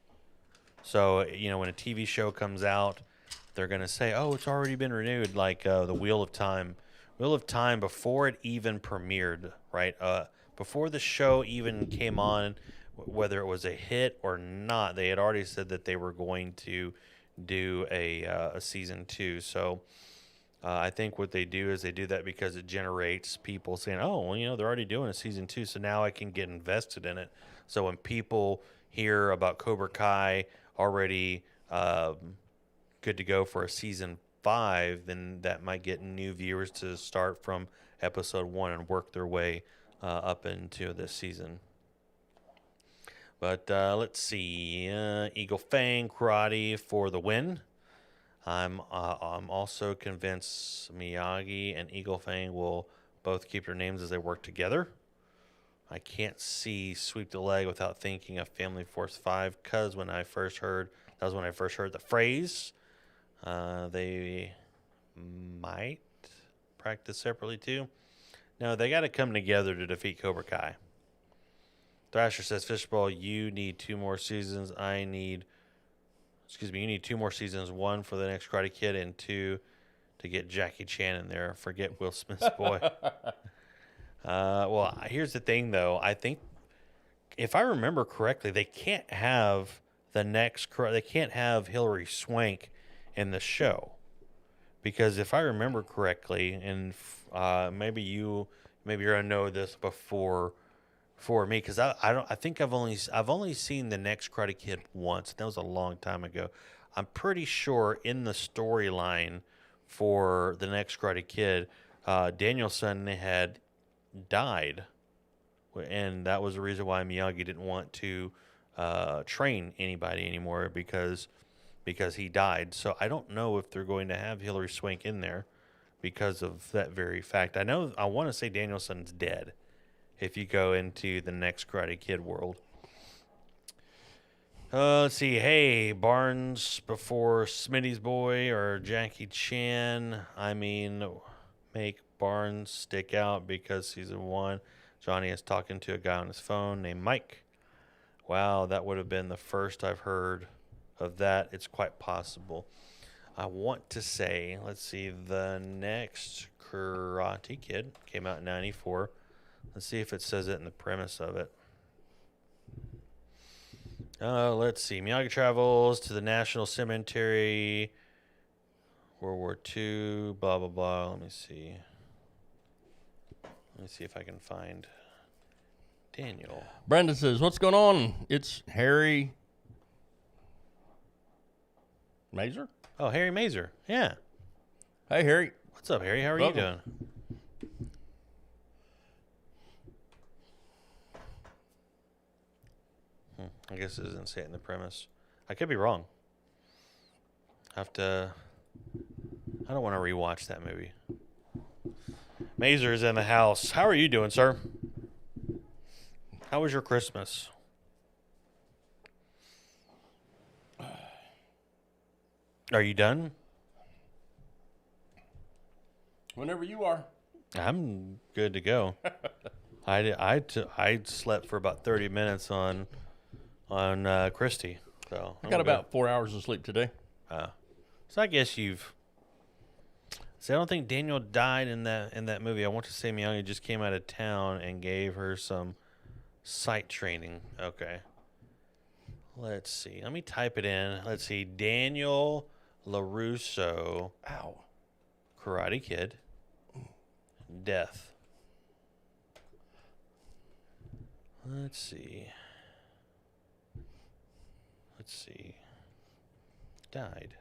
So, when a TV show comes out, they're going to say, oh, it's already been renewed, like the Wheel of Time. Wheel of Time, before it even premiered, right? Before the show even came on, whether it was a hit or not, they had already said that they were going to do a season 2. So I think what they do is they do that because it generates people saying, oh, well, they're already doing a season 2, so now I can get invested in it. So when people hear about Cobra Kai already good to go for a season 5, then that might get new viewers to start from episode 1 and work their way up into this season. But let's see, Eagle Fang Karate for the win. I'm also convinced Miyagi and Eagle Fang will both keep their names as they work together. I can't see Sweep the Leg without thinking of Family Force 5, because that was when I first heard the phrase. They might practice separately too. No, they got to come together to defeat Cobra Kai. Thrasher says, Fishball, you need 2 more seasons. You need 2 more seasons. 1 for the next Karate Kid, and 2 to get Jackie Chan in there. Forget Will Smith's boy. Well, here's the thing, though. I think, if I remember correctly, they can't have they can't have Hilary Swank in the show, because if I remember correctly, and maybe you're gonna know this before me, because I think I've only seen the next Karate Kid once. That was a long time ago. I'm pretty sure in the storyline for the next Karate Kid, Daniel-san had died, and that was the reason why Miyagi didn't want to train anybody anymore, because he died. So I don't know if they're going to have Hilary Swank in there because of that very fact. I want to say Daniel-san's dead if you go into the next Karate Kid world. Let's see. Hey, Barnes before Smitty's boy or Jackie Chan. I mean, make Barnes stick out because season 1, Johnny is talking to a guy on his phone named Mike. Wow, that would have been the first I've heard of that. It's quite possible. I want to say, let's see, the next Karate Kid came out in 94. Let's see if it says it in the premise of it. Let's see. Miyagi travels to the National Cemetery, World War II, blah, blah, blah. Let me see. Let me see if I can find Daniel. Brandon says, "What's going on? It's Harry Mazer." Oh, Harry Mazer. Yeah. Hey, Harry. What's up, Harry? How are Welcome. you doing? I guess it doesn't say it in the premise. I could be wrong. I don't want to rewatch that movie. Mazer is in the house. How are you doing, sir? How was your Christmas? Are you done? Whenever you are. I'm good to go. I slept for about 30 minutes on Christie. So I got about 4 hours of sleep today. So I guess you've. See, I don't think Daniel died in that movie. I want to say Miyagi just came out of town and gave her some sight training. Okay. Let's see. Let me type it in. Let's see. Daniel LaRusso, Ow. Karate Kid, death. Let's see. Died.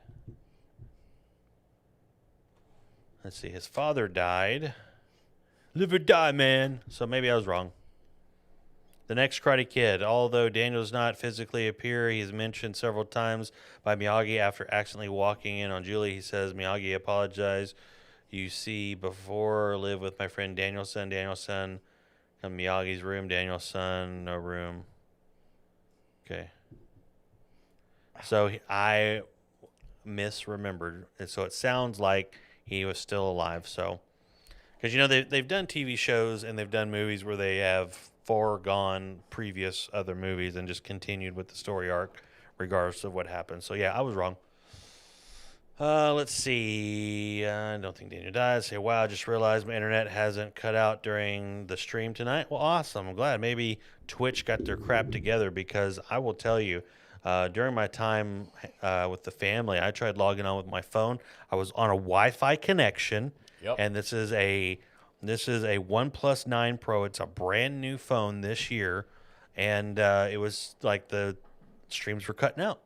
Let's see. His father died. Live or die, man. So maybe I was wrong. The next Karate Kid. Although Daniel does not physically appear, he is mentioned several times by Miyagi after accidentally walking in on Julie. He says, "Miyagi, apologize. You see, before live with my friend Danielson. Danielson, come Miyagi's room. Danielson, no room." Okay. So I misremembered. And so it sounds like he was still alive. So, because, you know, they've done TV shows and they've done movies where they have foregone previous other movies and just continued with the story arc regardless of what happened. So, yeah, I was wrong. Let's see. I don't think Daniel died. Say, wow, I just realized my internet hasn't cut out during the stream tonight. Well, awesome. I'm glad. Maybe Twitch got their crap together, because I will tell you, during my time with the family, I tried logging on with my phone. I was on a Wi-Fi connection, Yep. and this is a OnePlus 9 Pro. It's a brand new phone this year, and it was like the streams were cutting out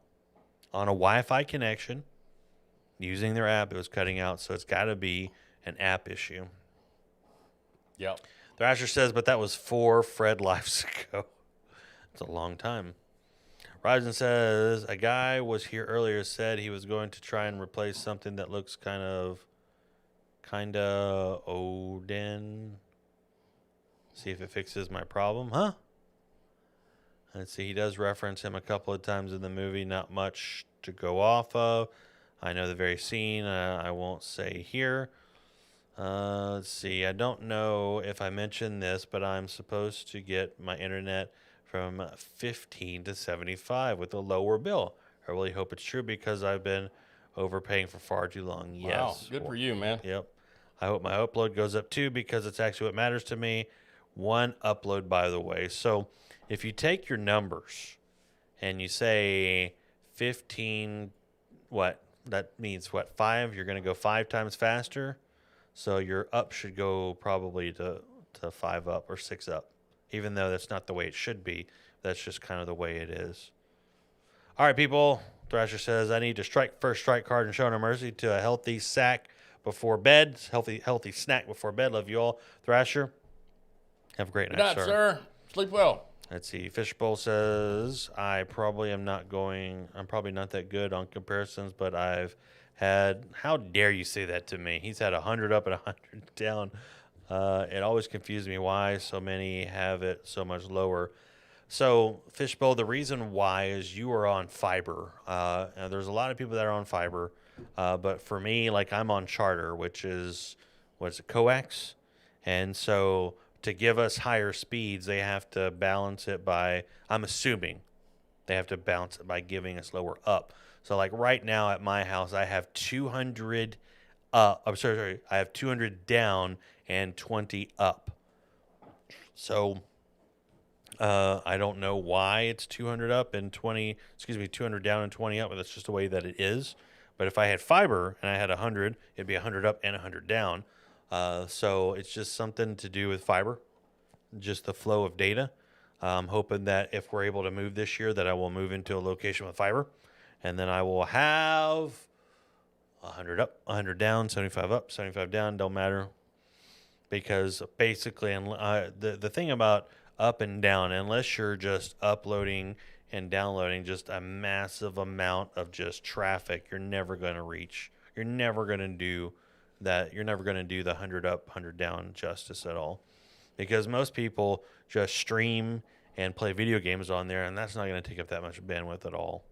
on a Wi-Fi connection. Using their app, it was cutting out, so it's got to be an app issue. Yep. Thrasher says, but that was 4 Fred lives ago. It's a long time. Ryzen says, a guy was here earlier, said he was going to try and replace something that looks kind of Odin. See if it fixes my problem, huh? Let's see, he does reference him a couple of times in the movie, not much to go off of. I know the very scene, I won't say here. Let's see, I don't know if I mentioned this, but I'm supposed to get my internet from 15 to 75 with a lower bill. I really hope it's true, because I've been overpaying for far too long. Wow. Yes. Good for you, man. Yep. I hope my upload goes up too, because it's actually what matters to me. One upload, by the way. So if you take your numbers and you say 15, what? That means what? 5? You're going to go 5 times faster. So your up should go probably to 5 up or 6 up, even though that's not the way it should be. That's just kind of the way it is. All right, people. Thrasher says, I need to strike first strike card and show no mercy to a healthy sack before bed. Healthy snack before bed. Love you all. Thrasher, have a great Good night, night, sir. Sleep well. Let's see. Fishbowl says, I'm probably not that good on comparisons, but I've had, how dare you say that to me? He's had 100 up and 100 down. It always confused me why so many have it so much lower. So, Fishbowl, the reason why is you are on fiber. And there's a lot of people that are on fiber, but for me, like I'm on Charter, which is what's it, coax, and so to give us higher speeds, they have to balance it by. I'm assuming they have to balance it by giving us lower up. So, like right now at my house, I have 200 up. I'm sorry, I have 200 down and 20 up. So. I don't know why it's 200 up and 200 down and 20 up, but that's just the way that it is. But if I had fiber and I had 100, it'd be 100 up and 100 down. So it's just something to do with fiber, just the flow of data. I'm hoping that if we're able to move this year, that I will move into a location with fiber, and then I will have 100 up, 100 down, 75 up, 75 down, don't matter. Because basically, the thing about up and down, unless you're just uploading and downloading just a massive amount of just traffic, you're never going to reach. You're never going to do that. You're never going to do the 100 up, 100 down justice at all. Because most people just stream and play video games on there, and that's not going to take up that much bandwidth at all.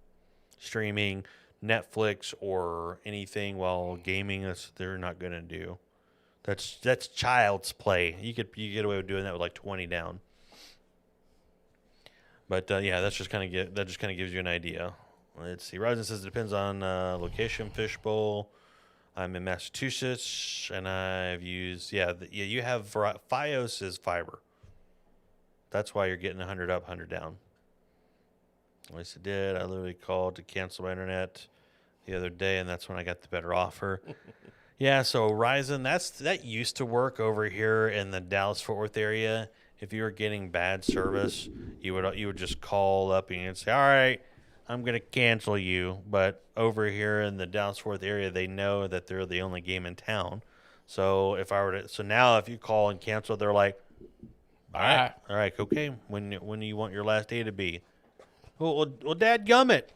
Streaming Netflix or anything while gaming, they're not going to do. That's child's play. You get away with doing that with like 20 down. But yeah, that just kind of gives you an idea. Let's see. Ryzen says it depends on location. Fishbowl. I'm in Massachusetts, and I've used you have FiOS is fiber. That's why you're getting 100 up, 100 down. At least it did. I literally called to cancel my internet the other day, and that's when I got the better offer. Yeah, so Ryzen, that used to work over here in the Dallas-Fort Worth area. If you were getting bad service, you would just call up and you'd say, "All right, I'm gonna cancel you." But over here in the Dallas-Fort Worth area, they know that they're the only game in town. So now if you call and cancel, they're like, "All right, okay. When do you want your last day to be?" Well, dadgummit.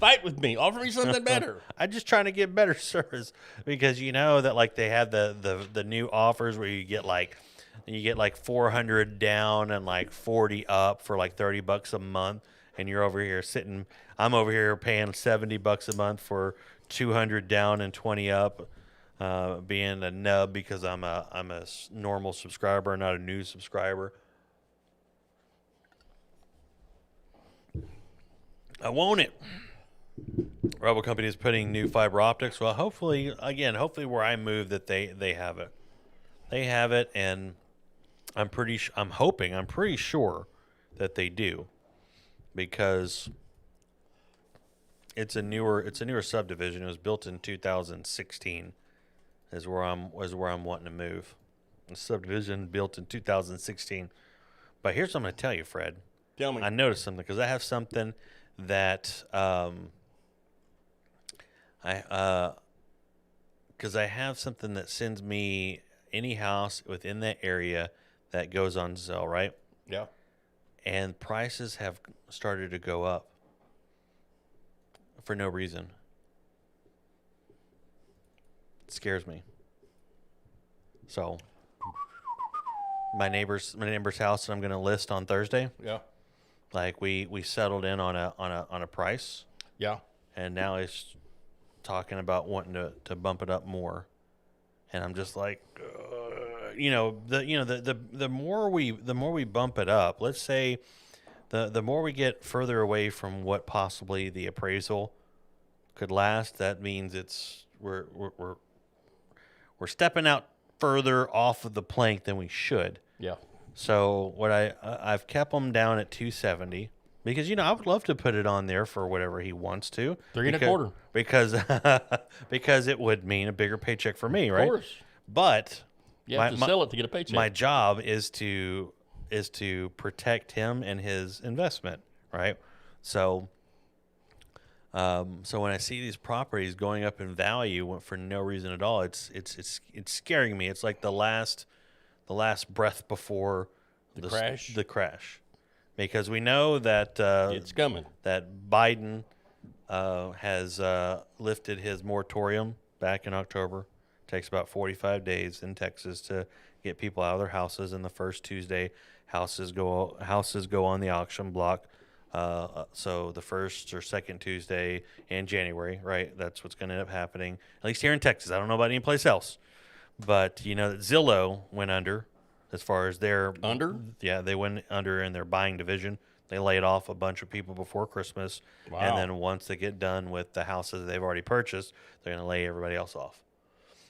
Fight with me. Offer me something better. I'm just trying to get better service because you know that like they have the new offers where you get like 400 down and like 40 up for like $30 a month, and you're over here I'm over here paying $70 a month for 200 down and 20 up, being a nub because I'm a normal subscriber, not a new subscriber. I want it. Rebel Company is putting new fiber optics. Well, hopefully where I move that they have it. They have it, and I'm pretty sure that they do, because it's a newer subdivision. It was built in 2016. Is where I'm wanting to move. A subdivision built in 2016. But here's what I'm going to tell you, Fred. Tell me. I noticed something because I have something that I have something that sends me any house within that area that goes on sale, right? Yeah. And prices have started to go up for no reason. It scares me. So my neighbor's house that I'm going to list on Thursday. Yeah. Like we settled in on a price. Yeah. And now he's talking about wanting to bump it up more, and I'm just like, the more we bump it up, let's say, the more we get further away from what possibly the appraisal could last. That means we're stepping out further off of the plank than we should. Yeah. So what I've kept them down at 270 because I would love to put it on there for whatever he wants to. 3 1/4. Because it would mean a bigger paycheck for me, right? Of course. But You have to sell it to get a paycheck. my job is to protect him and his investment, right? So when I see these properties going up in value for no reason at all, it's scaring me. It's like the last breath before The crash? The crash, because we know that It's coming. that Biden has lifted his moratorium back in October, takes about 45 days in Texas to get people out of their houses. And the first Tuesday, houses go on the auction block. So the first or second Tuesday in January, right? That's what's going to end up happening. At least here in Texas. I don't know about any place else, but you know that Zillow went under as far as their Under? Yeah, they went under in their buying division. They laid off a bunch of people before Christmas, Wow. and then once they get done with the houses they've already purchased, they're going to lay everybody else off.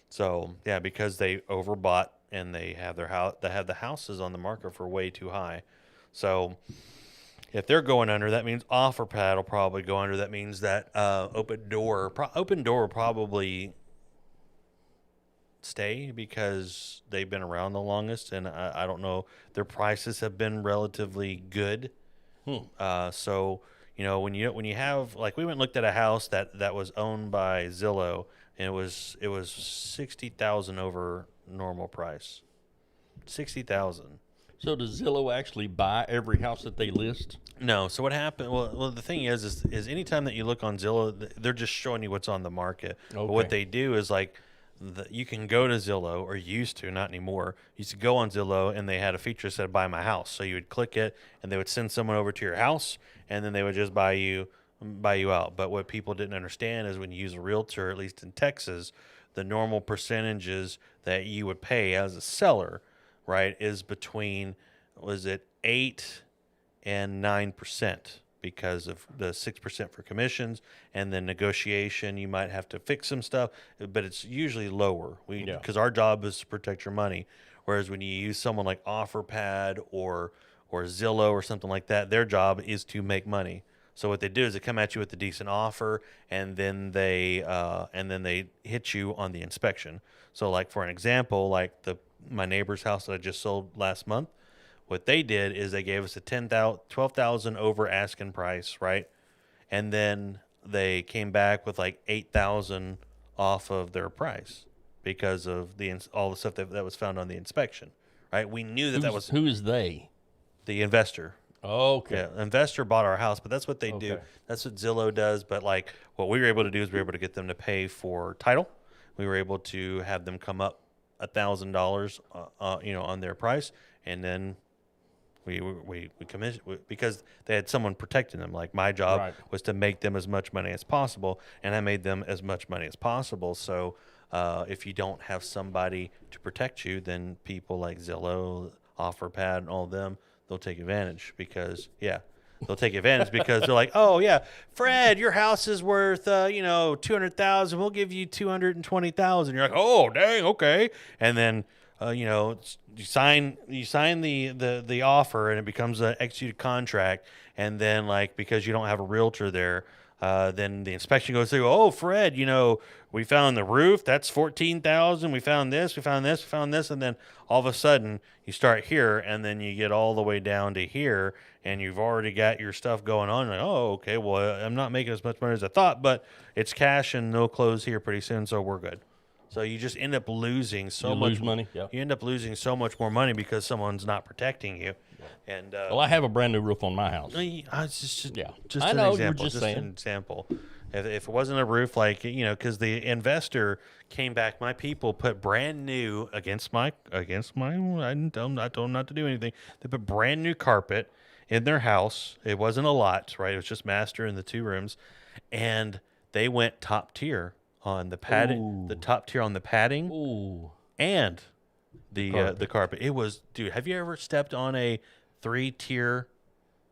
So yeah, because they overbought and they have the houses on the market for way too high. So if they're going under, that means OfferPad will probably go under. That means that Open Door will probably stay because they've been around the longest, and I don't know, their prices have been relatively good. So you know when you have, like, we went and looked at a house that was owned by Zillow, and it was $60,000 over normal price. $60,000. So does Zillow actually buy every house that they list? No. So what happened? Well, the thing is anytime that you look on Zillow, they're just showing you what's on the market. But what Okay. they do is, like, you can go to Zillow, or used to, not anymore. You used to go on Zillow, and they had a feature that said "Buy my house." So you would click it, and they would send someone over to your house, and then they would just buy you out. But what people didn't understand is when you use a realtor, at least in Texas, the normal percentages that you would pay as a seller, right, is between, was it 8 and 9%, because of the 6% for commissions, and then negotiation. You might have to fix some stuff, but it's usually lower. Yeah. Because our job is to protect your money. Whereas when you use someone like OfferPad or Zillow or something like that, their job is to make money. So what they do is they come at you with a decent offer, and then they hit you on the inspection. So, like, for an example, like my neighbor's house that I just sold last month, what they did is they gave us a $12,000 over asking price, right? And then they came back with like $8,000 off of their price because of all the stuff that was found on the inspection, right? We knew that was Who is they? the investor. Okay. Yeah, investor bought our house, but that's what they do. Okay. That's what Zillow does. But like, what we were able to do is we were able to get them to pay for title. We were able to have them come up $1,000, on their price, and then we commission, because they had someone protecting them. Like, my job Right. was to make them as much money as possible, and I made them as much money as possible. So if you don't have somebody to protect you, then people like Zillow, OfferPad, and all of them, they'll take advantage because they're like, oh yeah, Fred, your house is worth $200,000. We'll give you $220,000. You're like, oh dang, okay. And then you sign the offer, and it becomes an executed contract. And then, like, because you don't have a realtor there, then the inspection goes through. Oh, Fred, we found the roof. That's $14,000. We found this. We found this. We found this. And then all of a sudden, you start here, and then you get all the way down to here, and you've already got your stuff going on. Like, oh, okay. Well, I'm not making as much money as I thought, but it's cash, and they'll close here pretty soon, so we're good. So you just end up losing so You much lose money, yeah. You end up losing so much more money because someone's not protecting you. And Well, I have a brand new roof on my house. yeah, just I an know, you're example. just An saying. example. If it wasn't a roof, like, because the investor came back, my people put brand new against my. I told them not to do anything. They put brand new carpet in their house. It wasn't a lot, right? It was just master in the 2 rooms, and they went top tier on the padding. Ooh. The top tier on the padding Ooh. and the Carpet. carpet. It was, dude. Have you ever stepped on a 3-tier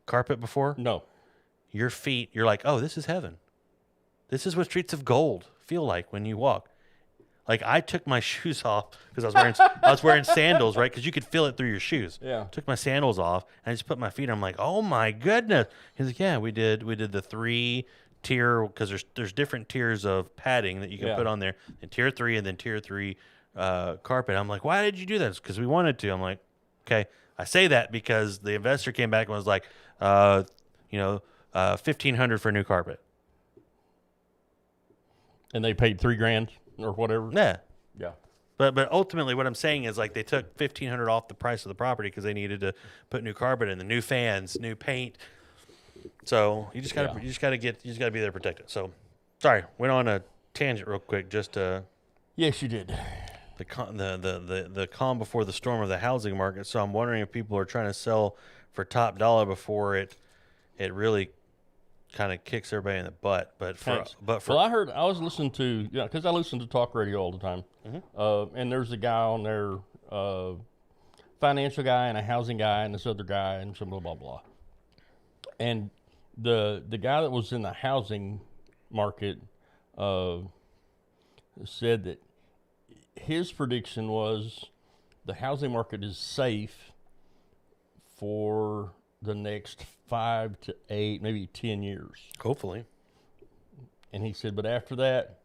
carpet before? No. Your feet, you're like, oh, this is heaven. This is what streets of gold feel like when you walk. Like, I took my shoes off because I was wearing sandals, right? Because you could feel it through your shoes. Yeah. Took my sandals off, and I just put my feet on. I'm like, oh my goodness. He's like, yeah, we did the 3-tier, because there's different tiers of padding that you can Yeah. put on there, and tier 3, and then tier 3 carpet. I'm like, why did you do that? Because we wanted to. I'm like, okay. I say that because the investor came back and was like, $1,500 for new carpet. And they paid $3,000 or whatever. Yeah. Yeah. But ultimately, what I'm saying is, like, they took $1,500 off the price of the property because they needed to put new carpet in, the new fans, new paint. So you just gotta Yeah. be there to protect it. So, sorry, went on a tangent real quick just to Yes, you did. The calm before the storm of the housing market. So I'm wondering if people are trying to sell for top dollar before it really kind of kicks everybody in the butt. But for Well, I was listening to, because I listen to talk radio all the time. And there's a guy on there, financial guy and a housing guy and this other guy and some blah, blah, blah. And the guy that was in the housing market said that his prediction was the housing market is safe for the next 5 to 8, maybe 10 years. hopefully. And he said, but after that,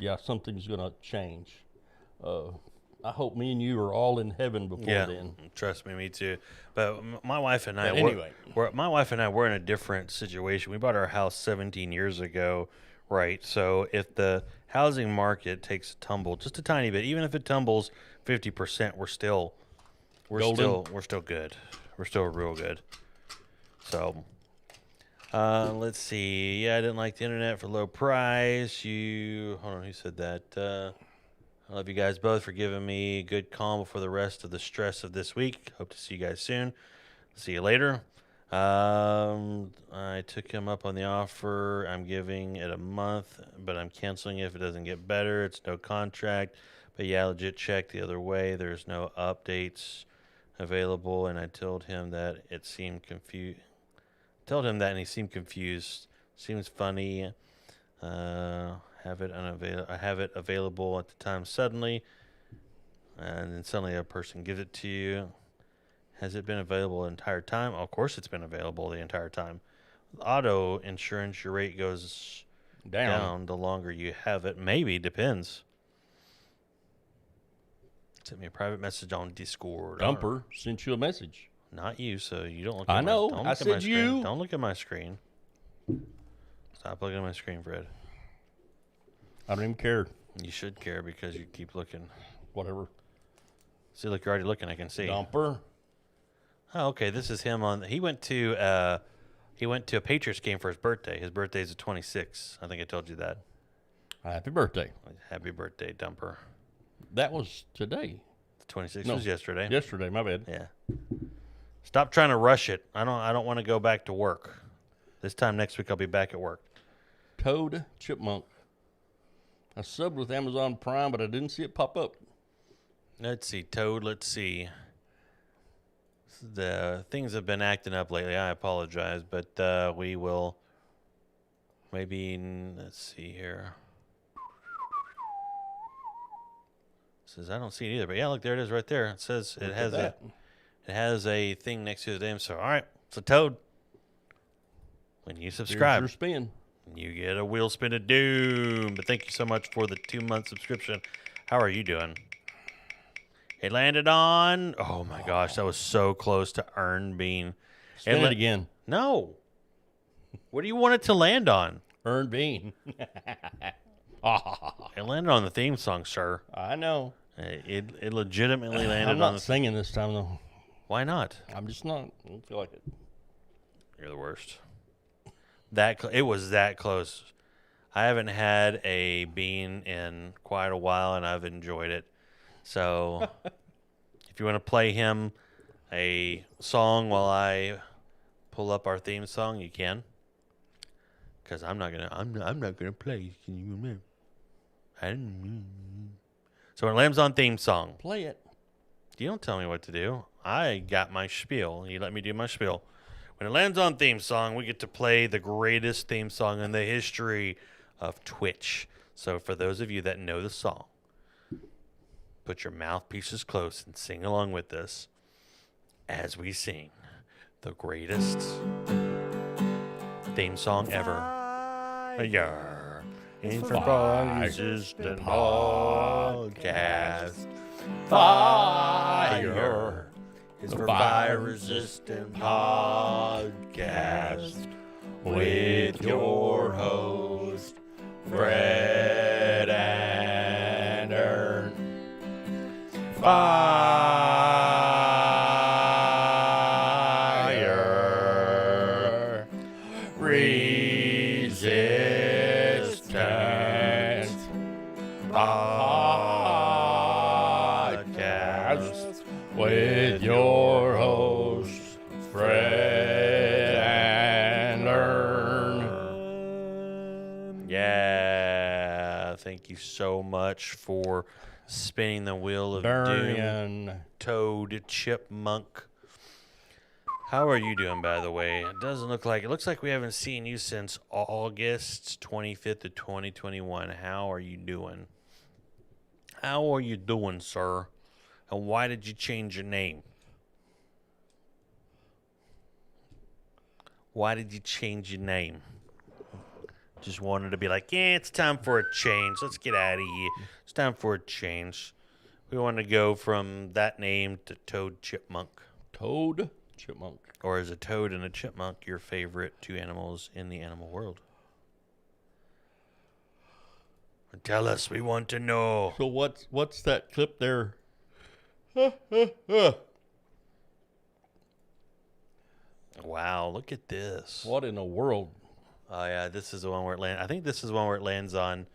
yeah, something's going to change. I hope me and you are all in heaven before then. Trust me, me too. But my wife and I, But anyway. my wife and I, we're in a different situation. We bought our house 17 years ago, right? So if the housing market takes a tumble just a tiny bit, even if it tumbles 50%, we're still Golden. we're still good. We're still real good. So let's see. Yeah, I didn't like the internet for low price. Hold on, who said that? I love you guys both for giving me good calm before the rest of the stress of this week. Hope to see you guys soon. See you later. I took him up on the offer. I'm giving it a month, but I'm canceling it if it doesn't get better. It's no contract. But yeah, legit check the other way. There's no updates available, and I told him that it seemed confused. Told him that, and he seemed confused. Seems funny. I have it available at the time suddenly, and then suddenly a person gives it to you. Has it been available the entire time? Of course, it's been available the entire time. Auto insurance, your rate goes down the longer you have it. Maybe, depends. Send me a private message on Discord. Dumper sent you a message. Not you, so you don't look. I at know. My, don't I look at my said screen. you. Don't look at my screen. Stop looking at my screen, Fred. I don't even care. You should care because you keep looking. Whatever. See, look, you're already looking. I can see. Dumper. Oh, okay. This is him on. He went to a Patriots game for his birthday. His birthday's the 26th. I think I told you that. Happy birthday. Happy birthday, Dumper. That was today. The 26th No. was yesterday. Yesterday, my bad. Yeah. Stop trying to rush it. I don't want to go back to work. This time next week I'll be back at work. Toad Chipmunk. I subbed with Amazon Prime, but I didn't see it pop up. Let's see, Toad. Let's see. The things have been acting up lately. I apologize, but we will maybe. Let's see here. Says I don't see it either, but yeah, look, there it is, right there. It says it has a thing next to the name. So all right, so Toad. When you Here's subscribe, your spin. you get a wheel spin of doom. But thank you so much for the 2-month subscription. How are you doing? It landed on. Oh my gosh, that was so close to earn bean. Spin it again. No. What do you want it to land on? Earned bean. It landed on the theme song, sir. I know. It legitimately landed I'm on not the. singing this time, though. Why not? I'm just not. I don't feel like it. You're the worst. It was that close. I haven't had a bean in quite a while, and I've enjoyed it. So, if you want to play him a song while I pull up our theme song, you can. Because I'm not gonna play. Can you remember? So when it lands on theme song, Play it. you don't tell me what to do. I got my spiel. You let me do my spiel. When it lands on theme song, we get to play the greatest theme song in the history of Twitch. So for those of you that know the song, put your mouthpieces close and sing along with us as we sing the greatest theme song ever. Yeah. Fire Resistant Podcast. Fire is for Fire Resistant Podcast with your host, Fred and Ern. Fire Resistant Podcast. Podcast with your hosts, Fred and Ern. Yeah. Thank you so much for spinning the wheel of doom. Durian. Toad Chipmunk. How are you doing, by the way? It looks like we haven't seen you since August 25th of 2021. How are you doing? How are you doing, sir? And why did you change your name? Why did you change your name? Just wanted to be like, yeah, it's time for a change. Let's get out of here. It's time for a change. We want to go from that name to Toad Chipmunk. Toad Chipmunk. Or is a toad and a chipmunk your favorite two animals in the animal world? Tell us, we want to know. So what's that clip there? Wow, look at this. What in the world? Oh yeah, this is the one where it lands. I think this is the one where it lands on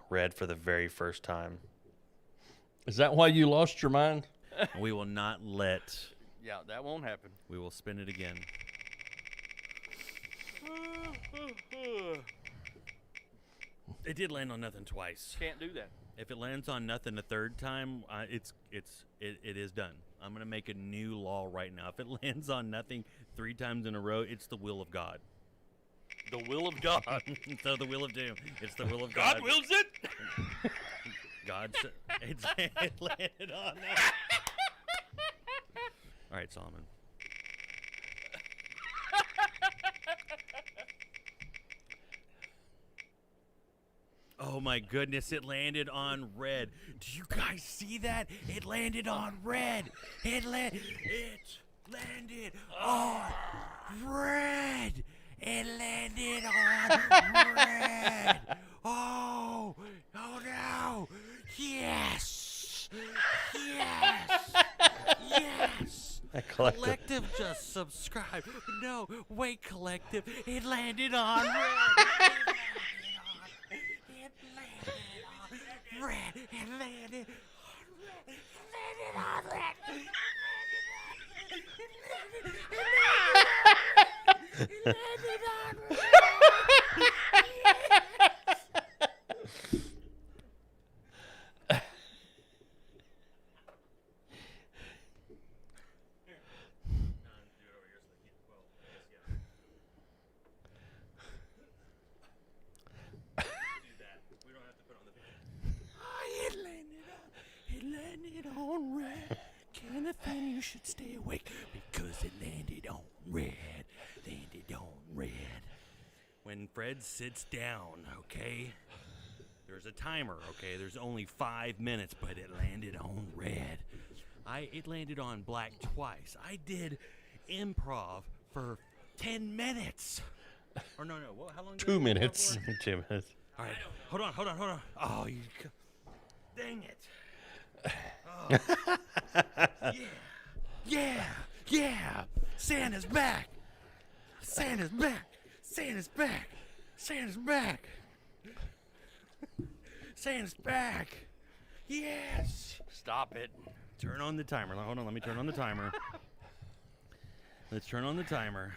red for the very first time. Is that why you lost your mind? We will not let. Yeah, that won't happen. We will spin it again. It did land on nothing twice. Can't do that. If it lands on nothing a third time, it is done. I'm gonna make a new law right now. If it lands on nothing 3 times in a row, it's the will of God. The will of God. So the will of doom. It's the will of God. God wills it. It landed on that. All right, Solomon. Oh my goodness, it landed on red. Do you guys see that? It landed on red. It landed on red. It landed on red. Oh no. Yes. Collective just subscribe. No, wait, Collective. It landed on red. It landed on red. It landed on red. It landed on red. It landed on red. Kenneth, and you should stay awake because it landed on red. Landed on red. When Fred sits down, okay? There's a timer, okay? There's only 5 minutes, but it landed on red. It landed on black twice. I did improv for 10 minutes. Or no. How long? 2 minutes. 2 minutes. All right. Hold on. Oh, you. Dang it. Oh. Yeah. Santa's back. Santa's back. Yes. Stop it. Turn on the timer. Hold on. Let me turn on the timer. Let's turn on the timer.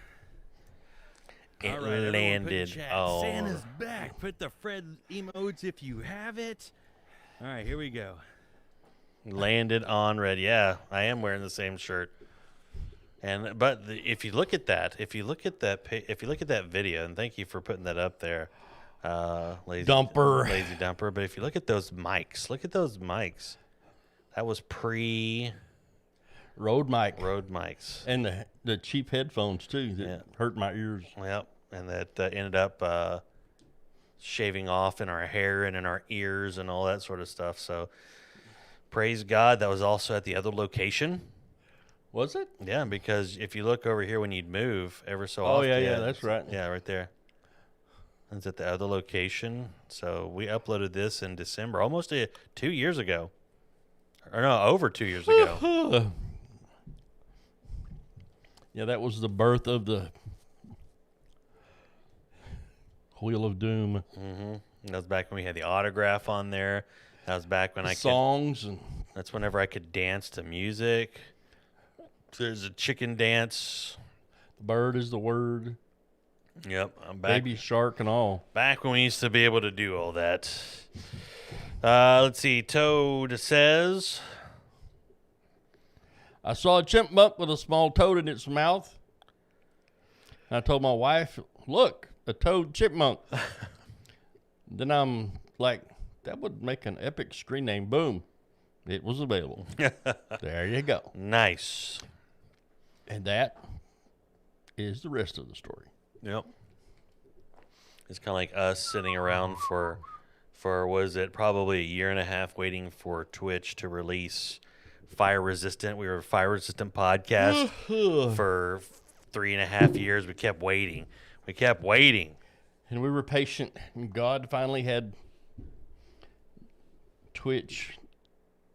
It All right, everyone, put in landed chat, on- Santa's back. Put the Fred emotes if you have it. All right, here we go. Landed on red. Yeah, I am wearing the same shirt. But if you look at that video, and thank you for putting that up there, lazy dumper. But if you look at those mics, that was pre Rode mic. and the cheap headphones too that hurt my ears. Yep, and that ended up shaving off in our hair and in our ears and all that sort of stuff. So praise God, that was also at the other location. Was it? Yeah, because if you look over here when you'd move ever so Oh, often. yeah, that's right. Yeah, right there. It's at the other location. So we uploaded this in December, almost 2 years ago. Or no, over 2 years ago. Yeah, that was the birth of the Wheel of Doom. Mm-hmm. That was back when we had the autograph on there. That was back when Songs. That's whenever I could dance to music. There's a chicken dance. The bird is the word. Yep, I'm back. Baby shark and all. Back when we used to be able to do all that. Let's see. Toad says, I saw a chipmunk with a small toad in its mouth. I told my wife, look, a toad chipmunk. Then I'm like, that would make an epic screen name. Boom. It was available. There you go. nice. And that is the rest of the story. Yep. It's kind of like us sitting around for was it probably a year and a half waiting for Twitch to release Fire Resistant. We were a Fire Resistant podcast for 3.5 years. We kept waiting. And we were patient. And God finally had Twitch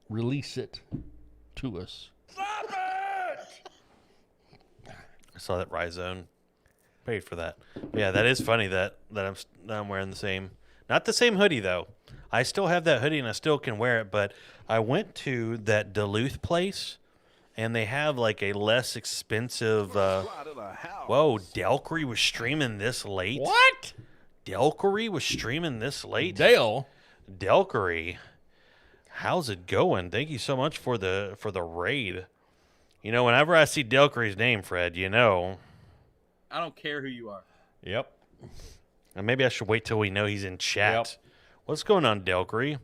release it to us. I saw that Ryzone. Paid for that. But yeah, that is funny that I'm wearing the same. Not the same hoodie though. I still have that hoodie and I still can wear it. But I went to that Duluth place, and they have like a less expensive. Whoa, Delcree was streaming this late. What? Delcree was streaming this late. Dale? Delcree, how's it going? Thank you so much for the raid. You know, whenever I see Delcree's name, Fred, you know. I don't care who you are. Yep. And maybe I should wait till we know he's in chat. Yep. What's going on, Delcree?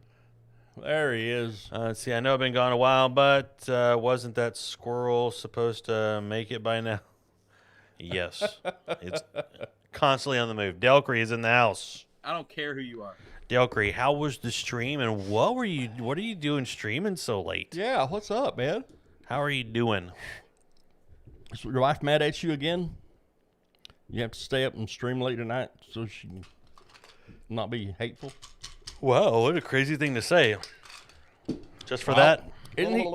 There he is. Let's see, I know I've been gone a while, but wasn't that squirrel supposed to make it by now? Yes. It's constantly on the move. Delcree is in the house. I don't care who you are. Delcree, how was the stream, and what are you doing streaming so late? Yeah, what's up, man? How are you doing? Is your wife mad at you again? You have to stay up and stream late tonight so she can not be hateful? Wow, what a crazy thing to say. Just for that? Isn't he?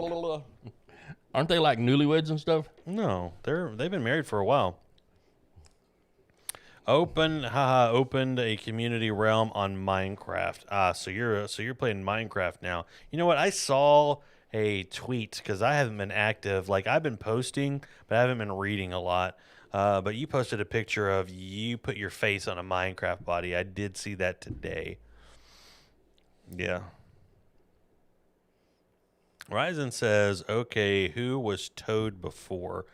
Aren't they like newlyweds and stuff? No, they've been married for a while. Opened a community realm on Minecraft. So you're playing Minecraft now. You know what? I saw a tweet because I haven't been active. Like, I've been posting, but I haven't been reading a lot. But you posted a picture of you put your face on a Minecraft body. I did see that today. Yeah. Ryzen says, okay, who was Toad before?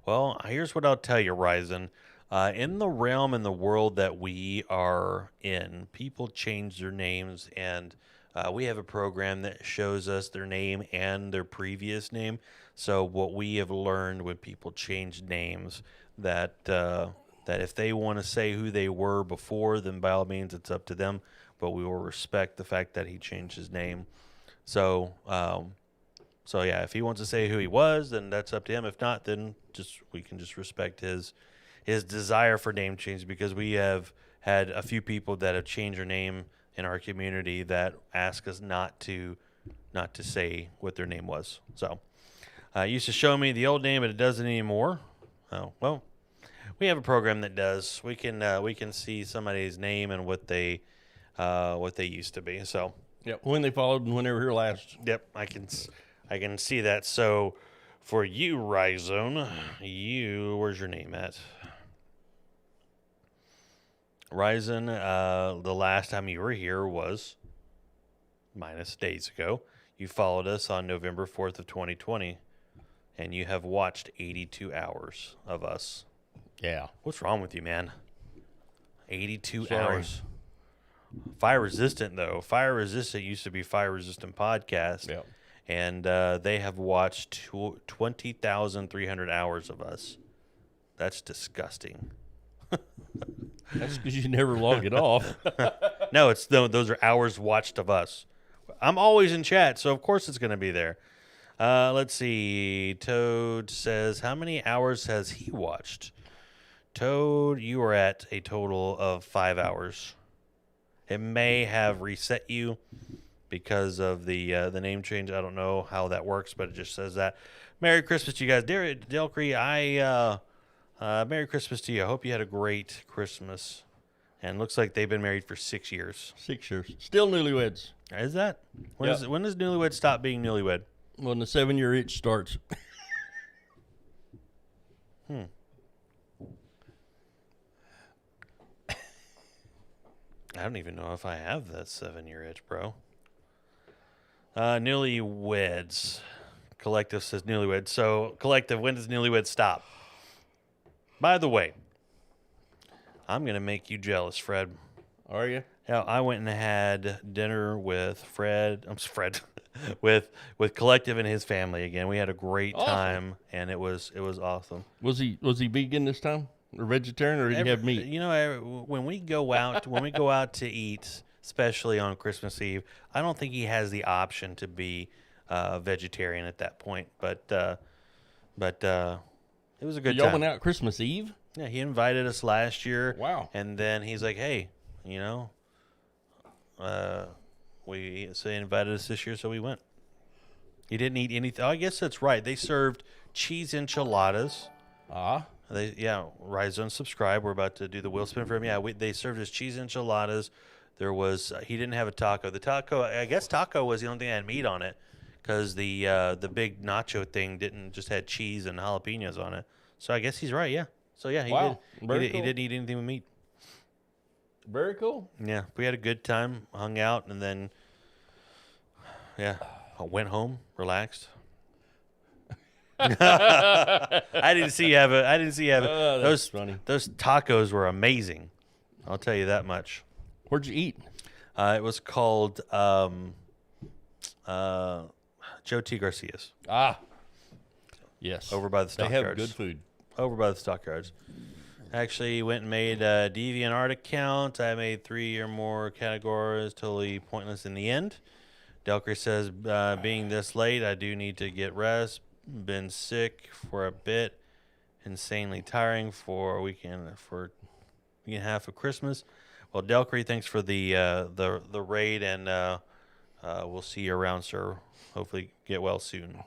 Well, here's what I'll tell you, Ryzen. In the realm and the world that we are in, people change their names, and we have a program that shows us their name and their previous name. So what we have learned when people change names, that if they want to say who they were before, then by all means it's up to them. But we will respect the fact that he changed his name. So yeah, if he wants to say who he was, then that's up to him. If not, then we can just respect his desire for name change, because we have had a few people that have changed their name in our community that ask us not to say what their name was. So it used to show me the old name, but it doesn't anymore. Oh, well, we have a program that does. We can see somebody's name and what they used to be. So Yep. When they followed and when they were here last. yep, I can see that. So for you, Ryzone, where's your name at? Ryzen, the last time you were here was minus days ago. You followed us on November 4th of 2020, and you have watched 82 hours of us. Yeah. What's wrong with you, man? 82 Sorry. hours. Fire Resistant, though. Fire Resistant used to be Fire Resistant Podcast. Yep. And they have watched 20,300 hours of us. That's disgusting. That's because you never log it off. No, those are hours watched of us. I'm always in chat, so of course it's going to be there. Let's see. Toad says, how many hours has he watched? Toad, you are at a total of 5 hours. It may have reset you because of the name change. I don't know how that works, but it just says that. Merry Christmas to you guys. Dear Delcree, Merry Christmas to you. I hope you had a great Christmas. And looks like they've been married for 6 years. 6 years. Still newlyweds. Is that? When Yep. does newlywed stop being newlywed? When the 7-year itch starts. I don't even know if I have that 7-year itch, bro. Newlyweds. Collective says newlyweds. So, Collective, when does newlyweds stop? By the way, I'm going to make you jealous, Fred. Are you? Yeah, I went and had dinner with Fred. with Collective and his family again. We had a great Awesome. time, and it was awesome. Was he vegan this time? Or vegetarian, or did he have meat? You know, when we go out to eat, especially on Christmas Eve, I don't think he has the option to be vegetarian at that point. But it was a good Y'all time. went out Christmas Eve? Yeah, he invited us last year. Wow. And then he's like, "Hey, you know, so he invited us this year, so we went." He didn't eat anything. Oh, I guess that's right. They served cheese enchiladas. Ah. Rise and subscribe. We're about to do the wheel spin for him. Yeah, they served us cheese enchiladas. There was he didn't have a taco. The taco, I guess, taco was the only thing that had meat on it, because the big nacho thing just had cheese and jalapenos on it. So I guess he's right. Yeah. So yeah, Wow. he Very didn't eat anything with meat. Very cool. Yeah, we had a good time, hung out, and then I went home, relaxed. I didn't see you have it. That's Those funny. Those tacos were amazing. I'll tell you that much. Where'd you eat? It was called Joe T. Garcia's Ah. Yes. over by the They stockyards. have good food. Over by the stockyards. Actually went and made a DeviantArt account. I made 3 or more categories, totally pointless in the end. Delcry says, being this late, I do need to get rest. Been sick for a bit. Insanely tiring for a week and a half of Christmas. Well, Delcry, thanks for the raid, and we'll see you around, sir. Hopefully get well soon.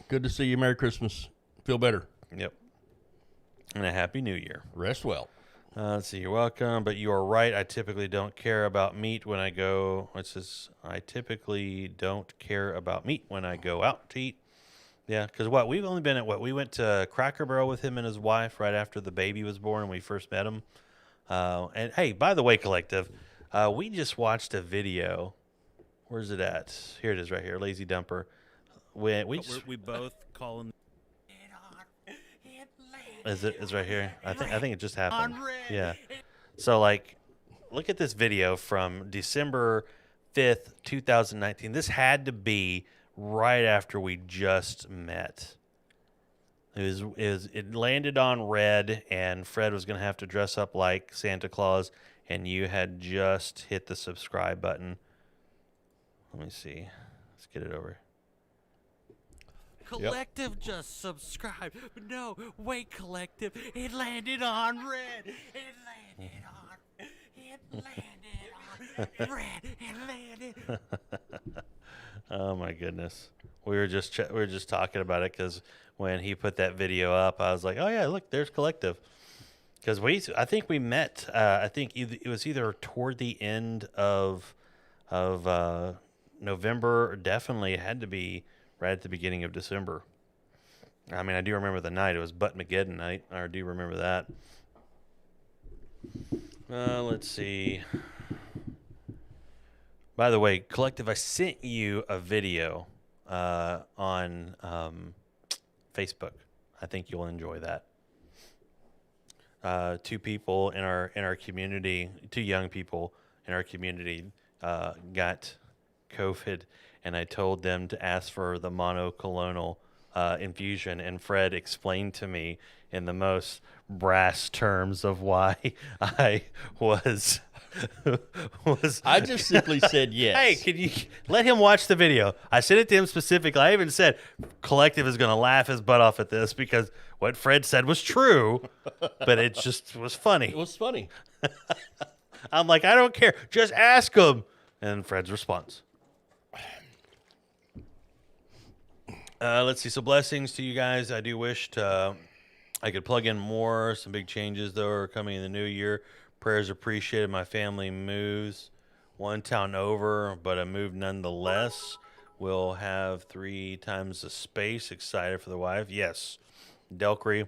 Good to see you. Merry Christmas. Feel better. Yep. And a Happy New Year. Rest well. Let's see. You're welcome, but you are right. I typically don't care about meat when I go. It says I typically don't care about meat when I go out to eat. Yeah, because we've only been at we went to Cracker Barrel with him and his wife right after the baby was born when we first met him. And hey, by the way, Collective, we just watched a video. Where's it at? Here it is, right here. Lazy Dumper. We both call him. Is it right here? I think it just happened. Yeah. So look at this video from December 5th, 2019. This had to be right after we just met. It landed on Red, and Fred was going to have to dress up like Santa Claus, and you had just hit the subscribe button. Let me see. Let's get it over. Collective just subscribed. But no, wait, Collective. It landed on Red. It landed on Red. It landed. Oh my goodness. We were just talking about it because when he put that video up, I was like, "Oh yeah, look, there's Collective." Because I think we met. I think it was either toward the end of November, or definitely it had to be right at the beginning of December. I mean, I do remember the night. It was Butt-Mageddon night. I do remember that. Let's see. By the way, Collective, I sent you a video on Facebook. I think you'll enjoy that. 2 people in our community, 2 young people in our community got COVID, and I told them to ask for the monoclonal infusion, and Fred explained to me in the most brass terms of why I was I just simply said yes. Hey, can you let him watch the video? I sent it to him specifically. I even said Collective is going to laugh his butt off at this because what Fred said was true, but it just was funny. It was funny. I'm like, I don't care. Just ask him. And Fred's response. Let's see. So blessings to you guys. I do wish I could plug in more. Some big changes, though, are coming in the new year. Prayers appreciated. My family moves one town over, but I moved nonetheless. will have 3 times the space. Excited for the wife. Yes. Delcree.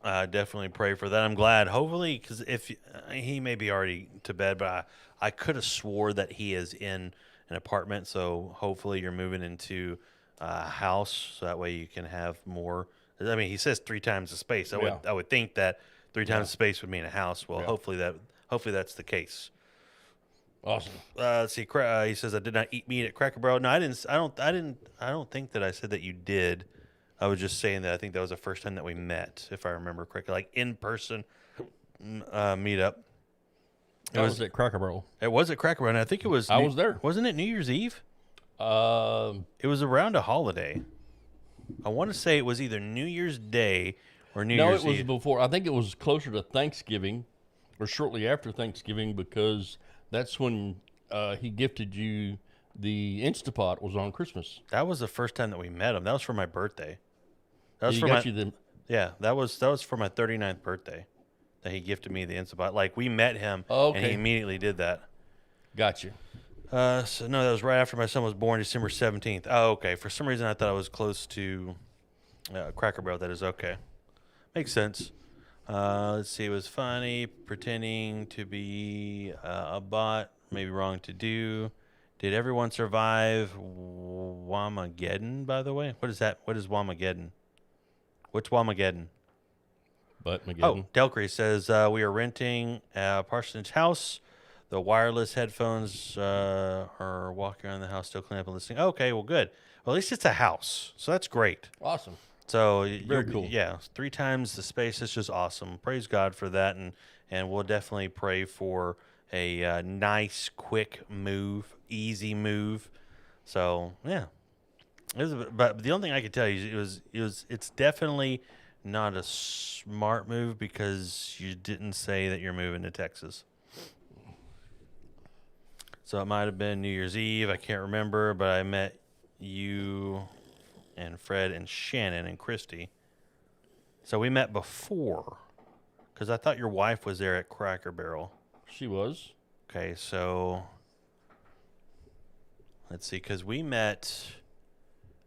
Definitely pray for that. I'm glad. Hopefully, because if he may be already to bed, but I could have swore that he is in an apartment. So hopefully you're moving into a house, so that way you can have more. I mean, he says 3 times the space. I would think that 3 times the space would mean a house. Well, hopefully that's the case. Awesome. Let's see. He says I did not eat meat at Cracker Barrel. No, I didn't. I don't think that I said that you did. I was just saying that I think that was the first time that we met, if I remember correctly, like in person meetup. It was at Cracker Barrel. It was at Cracker Barrel, and I think it was. I was there. Wasn't it New Year's Eve? Um, It was around a holiday. I want to say it was either New Year's Day or New no, Year's it was Eve. before. I think it was closer to Thanksgiving, or shortly after Thanksgiving, because that's when he gifted you the Instapot. Was on Christmas. That was the first time that we met him. That was for my birthday. That was He for got my you the. yeah. That was for my 39th birthday. That he gifted me the Instapot. Like we met him, Oh, and he okay. immediately did that. Got you. So no, that was right after my son was born, December 17th. Oh, okay. For some reason, I thought I was close to Cracker Barrel. That is okay. Makes sense. Let's see. It was funny pretending to be a bot. Maybe wrong to do. Did everyone survive Wamageddon? By the way, what is that? What is Wamageddon? Which Wamageddon? But McGinn. Oh, Delcree says we are renting a parsonage house. The wireless headphones are walking around the house, still cleaning up and listening. Okay, well, good. Well, at least it's a house, so that's great. Awesome. So Very cool. Yeah, 3 times the space. It's just awesome. Praise God for that, and we'll definitely pray for a nice, quick move, easy move. So yeah, but the only thing I could tell you it's definitely not a smart move because you didn't say that you're moving to Texas. So it might have been New Year's Eve. I can't remember, but I met you and Fred and Shannon and Christy. So we met before because I thought your wife was there at Cracker Barrel. She was. Okay, so let's see, because we met,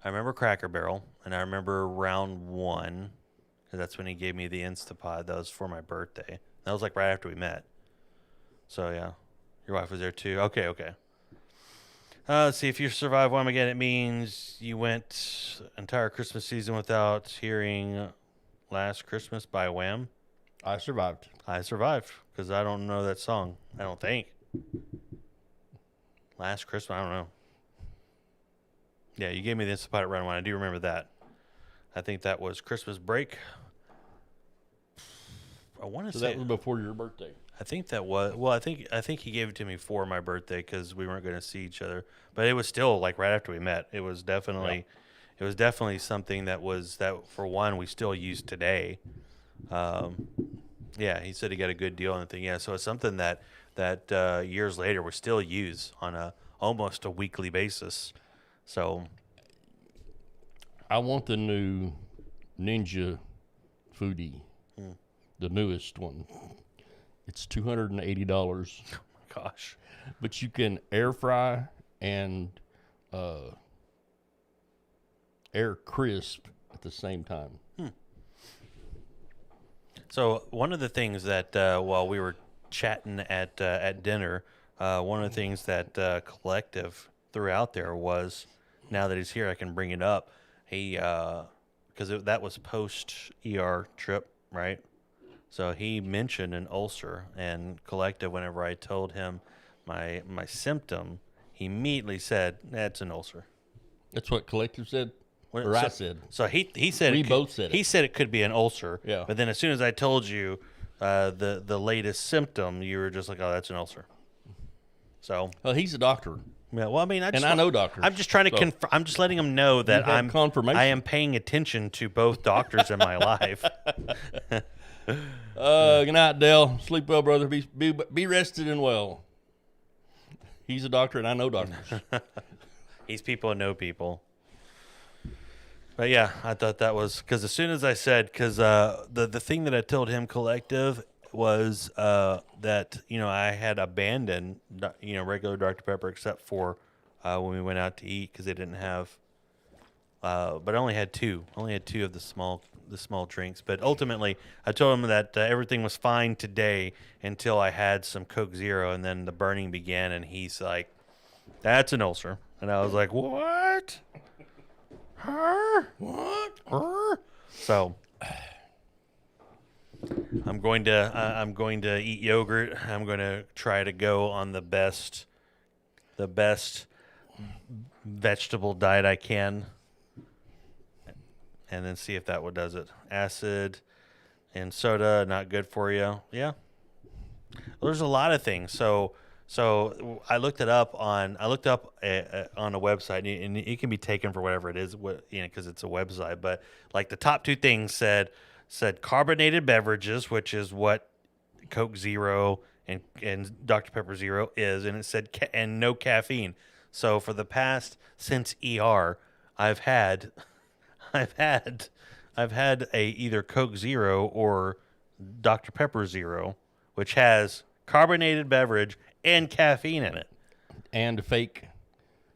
I remember Cracker Barrel, and I remember round 1, because that's when he gave me the Instapod. That was for my birthday. That was like right after we met. So yeah, your wife was there too. Okay. Let's see, if you survive Wham again, it means you went entire Christmas season without hearing Last Christmas by Wham. I survived. I survived because I don't know that song. I don't think. Last Christmas, I don't know. Yeah, you gave me the Instapot at round 1. I do remember that. I think that was Christmas break. I want to So say that was before your birthday. I think that was well. I think he gave it to me for my birthday because we weren't going to see each other. But it was still like right after we met. It was definitely something that for one we still use today. Yeah, he said he got a good deal on the thing. Yeah, so it's something that years later we still use on almost a weekly basis. So I want the new Ninja Foodie, the newest one. It's $280, gosh, but you can air fry and air crisp at the same time. So one of the things that while we were chatting at dinner, one of the things that Collective threw out there was, now that he's here, I can bring it up. He because that was post ER trip, right? So he mentioned an ulcer, and Collective, whenever I told him my symptom, he immediately said, "That's an ulcer." That's what Collective said, What- or so, I said. So he said We it could- both said it. He said it could be an ulcer. Yeah. But then as soon as I told you the latest symptom, you were just like, "Oh, that's an ulcer." So Well, he's a doctor. yeah. Well, I mean, I know doctors, I'm just trying to so- I'm just letting them know that have confirmation. I am paying attention to both doctors in my life. Good night, Dale. Sleep well, brother. Be rested and well. He's a doctor, and I know doctors. These people know people. But yeah, I thought that was because as soon as I said, because the thing that I told him, Collective, was that I had abandoned regular Dr. Pepper except for when we went out to eat because they didn't have. But I only had two. Only had two of the small drinks. But ultimately, I told him that everything was fine today until I had some Coke Zero, and then the burning began, and he's like, "That's an ulcer," and I was like, "What? Her? What? Her?" So I'm going to eat yogurt. I'm going to try to go on the best vegetable diet I can, and then see if that what does it. Acid and soda, not good for you. Yeah. Well, there's a lot of things. So I looked it up on a website, and it can be taken for whatever it is, because it's a website. But like the top two things said carbonated beverages, which is what Coke Zero and Dr. Pepper Zero is, and it said and no caffeine. So for the past since ER, I've had a either Coke Zero or Dr. Pepper Zero, which has carbonated beverage and caffeine in it. And fake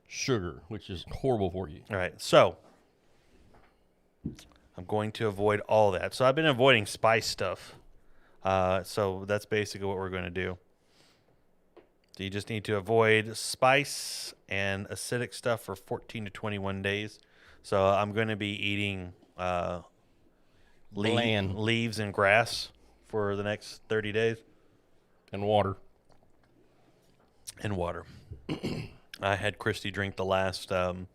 sugar, which is horrible for you. All right, so I'm going to avoid all that. So I've been avoiding spice stuff. So that's basically what we're going to do. So you just need to avoid spice and acidic stuff for 14 to 21 days. So I'm going to be eating Bland. leaves and grass for the next 30 days. And water. And water. I had Christy drink the last Dr.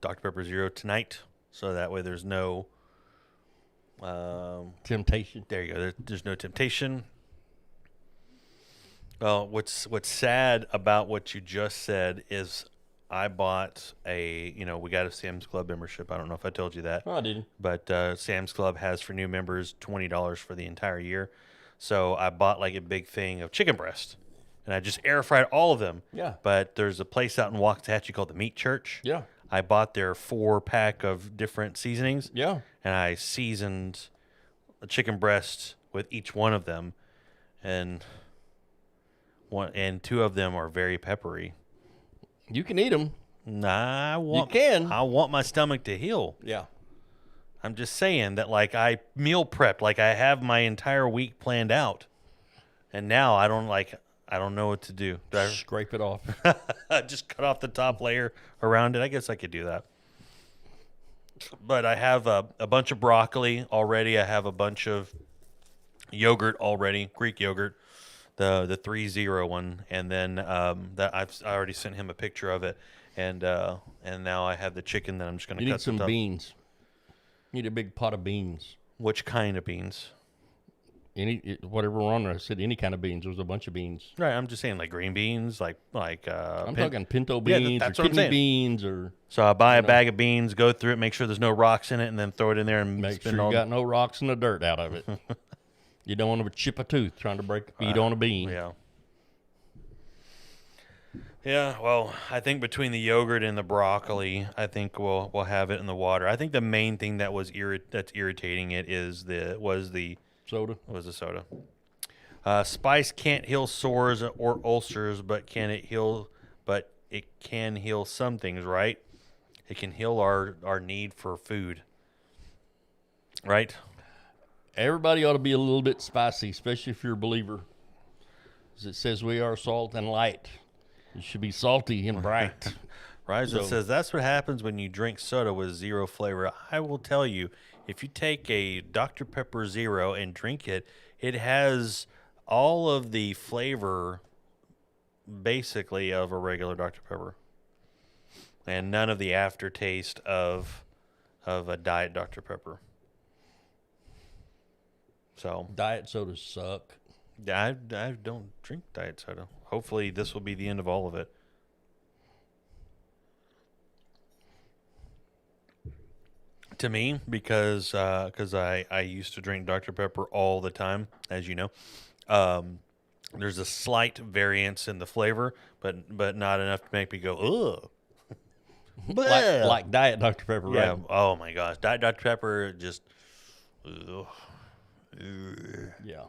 Pepper Zero tonight, so that way there's no Temptation. there you go. There's no temptation. Well, what's sad about what you just said is I bought we got a Sam's Club membership. I don't know if I told you that. Oh, I didn't. But Sam's Club has for new members $20 for the entire year. So I bought like a big thing of chicken breast, and I just air fried all of them. Yeah. But there's a place out in Waxahachie called the Meat Church. Yeah. I bought their 4-pack of different seasonings. Yeah. And I seasoned a chicken breast with each one of them, and two of them are very peppery. You can eat them. Nah, You can. I want my stomach to heal. Yeah. I'm just saying that, like, I meal prepped, like I have my entire week planned out, and now I don't know what to do. Do I Scrape it off. just cut off the top layer around it? I guess I could do that. But I have a bunch of broccoli already. I have a bunch of yogurt already, Greek yogurt, the 3-0 one, and then that I already sent him a picture of it, and now I have the chicken that I'm just going to You cut need some the top. beans. You need a big pot of beans. Which kind of beans? Whatever on there. I said any kind of beans. There was a bunch of beans. Right, I'm just saying like green beans, I'm talking pinto Yeah, beans that's or what I'm kidney saying. beans or So I buy a bag of beans, go through it, make sure there's no rocks in it, and then throw it in there and make sure spin you all. got no rocks in the dirt out of it. You don't want to chip a tooth trying to eat on a bean. Yeah. Yeah, well, I think between the yogurt and the broccoli, I think we'll have it in the water. I think the main thing that was that's irritating it was the Soda. soda. Spice can't heal sores or ulcers, but it can heal some things, right? It can heal our need for food. Right? Everybody ought to be a little bit spicy, especially if you're a believer. As it says, we are salt and light. You should be salty and bright. Ryzen So- says that's what happens when you drink soda with zero flavor. I will tell you, if you take a Dr. Pepper Zero and drink it, it has all of the flavor basically of a regular Dr. Pepper, and none of the aftertaste of a diet Dr. Pepper. So Diet sodas suck. I don't drink diet soda. Hopefully this will be the end of all of it. To me, because I used to drink Dr. Pepper all the time, as you know. There's a slight variance in the flavor, but not enough to make me go, ugh. Like Diet Dr. Pepper, Yeah. right? Oh my gosh, Diet Dr. Pepper just, ugh. Yeah.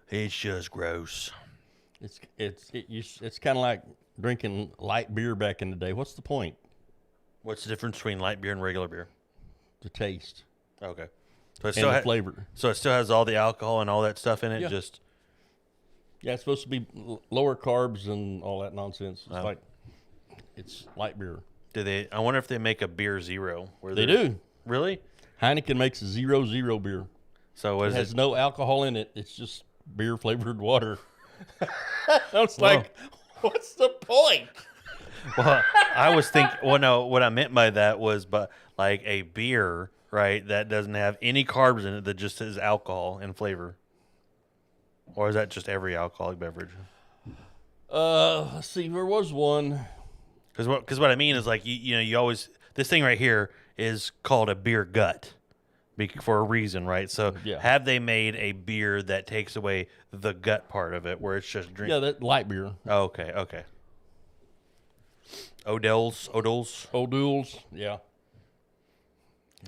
It's just gross. It's kind of like drinking light beer back in the day. What's the point? What's the difference between light beer and regular beer? The taste Okay. So it and still the flavor. So it still has all the alcohol and all that stuff in it. Yeah. Just Yeah, it's supposed to be lower carbs and all that nonsense. It's Oh. like it's light beer. do they? I wonder if they make a beer zero. Where They they're- do. Really? Heineken makes a 0.0 beer. So It is has it? no alcohol in it. It's just beer flavored water. I was like, what's the point? Well, I was thinking. Well, no. What I meant by that was, but like a beer, right? That doesn't have any carbs in it. That just is alcohol and flavor. Or is that just every alcoholic beverage? Let's see. There was one. Because what I mean is like you always this thing right here is called a beer gut, for a reason, right? So Yeah. have they made a beer that takes away the gut part of it, where it's just drink? Yeah, that light beer. Oh, okay. O'Dell's. O'Doul's. Yeah.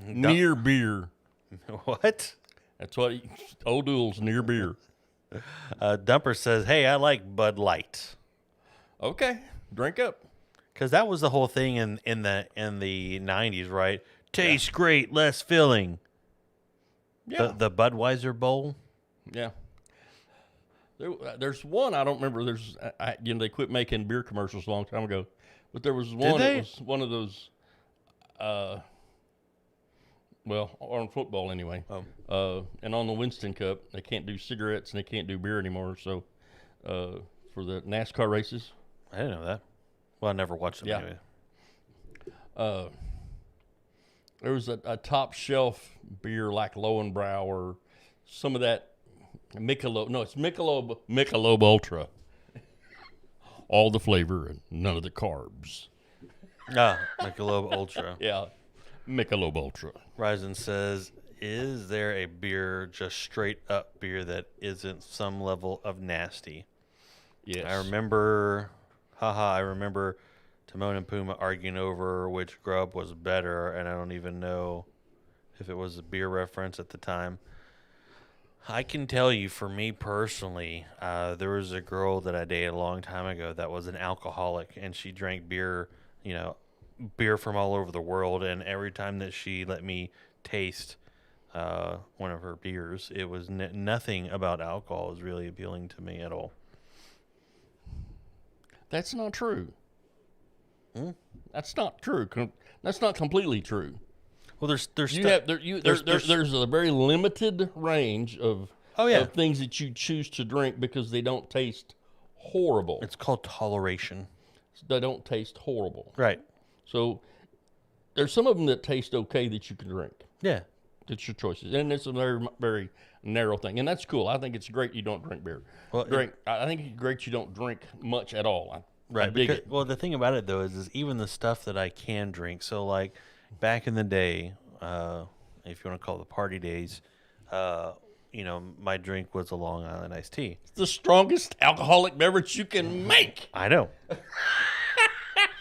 Near beer. What? That's what O'Doul's near beer. Dumper says, "Hey, I like Bud Light." Okay, drink up. Because that was the whole thing in the 90s, right? Tastes great, less filling. Yeah, The Budweiser Bowl. yeah. There's one I don't remember. They quit making beer commercials a long time ago, but there was one. they? It was one of those. Well, on football anyway. And on the Winston Cup, they can't do cigarettes and they can't do beer anymore. So, for the NASCAR races, I didn't know that. Well, I never watched them Yeah. anyway. there was a top shelf beer like Lowenbrow or some of that Michelob. No, it's Michelob Ultra. All the flavor and none of the carbs. Michelob Ultra. Yeah, Michelob Ultra. Ryzen says, "Is there a beer, just straight up beer, that isn't some level of nasty?" Yes. I remember Timon and Puma arguing over which grub was better, and I don't even know if it was a beer reference at the time. I can tell you, for me personally, there was a girl that I dated a long time ago that was an alcoholic, and she drank beer, beer from all over the world, and every time that she let me taste one of her beers, it was nothing about alcohol was really appealing to me at all. That's not true. That's not true. That's not completely true. Well, there's There's a very limited range of Oh, yeah. of things that you choose to drink because they don't taste horrible. it's called toleration, They don't taste horrible. right? So there's some of them that taste okay that you can drink. Yeah. It's your choices, and it's a very very narrow thing, and that's cool. I think it's great you don't drink beer. Well, I think it's great you don't drink much at all. I Right. dig Because, it. well, the thing about it though is even the stuff that I can drink. So like back in the day, if you want to call it the party days, my drink was a Long Island iced tea. It's the strongest alcoholic beverage you can make. I know.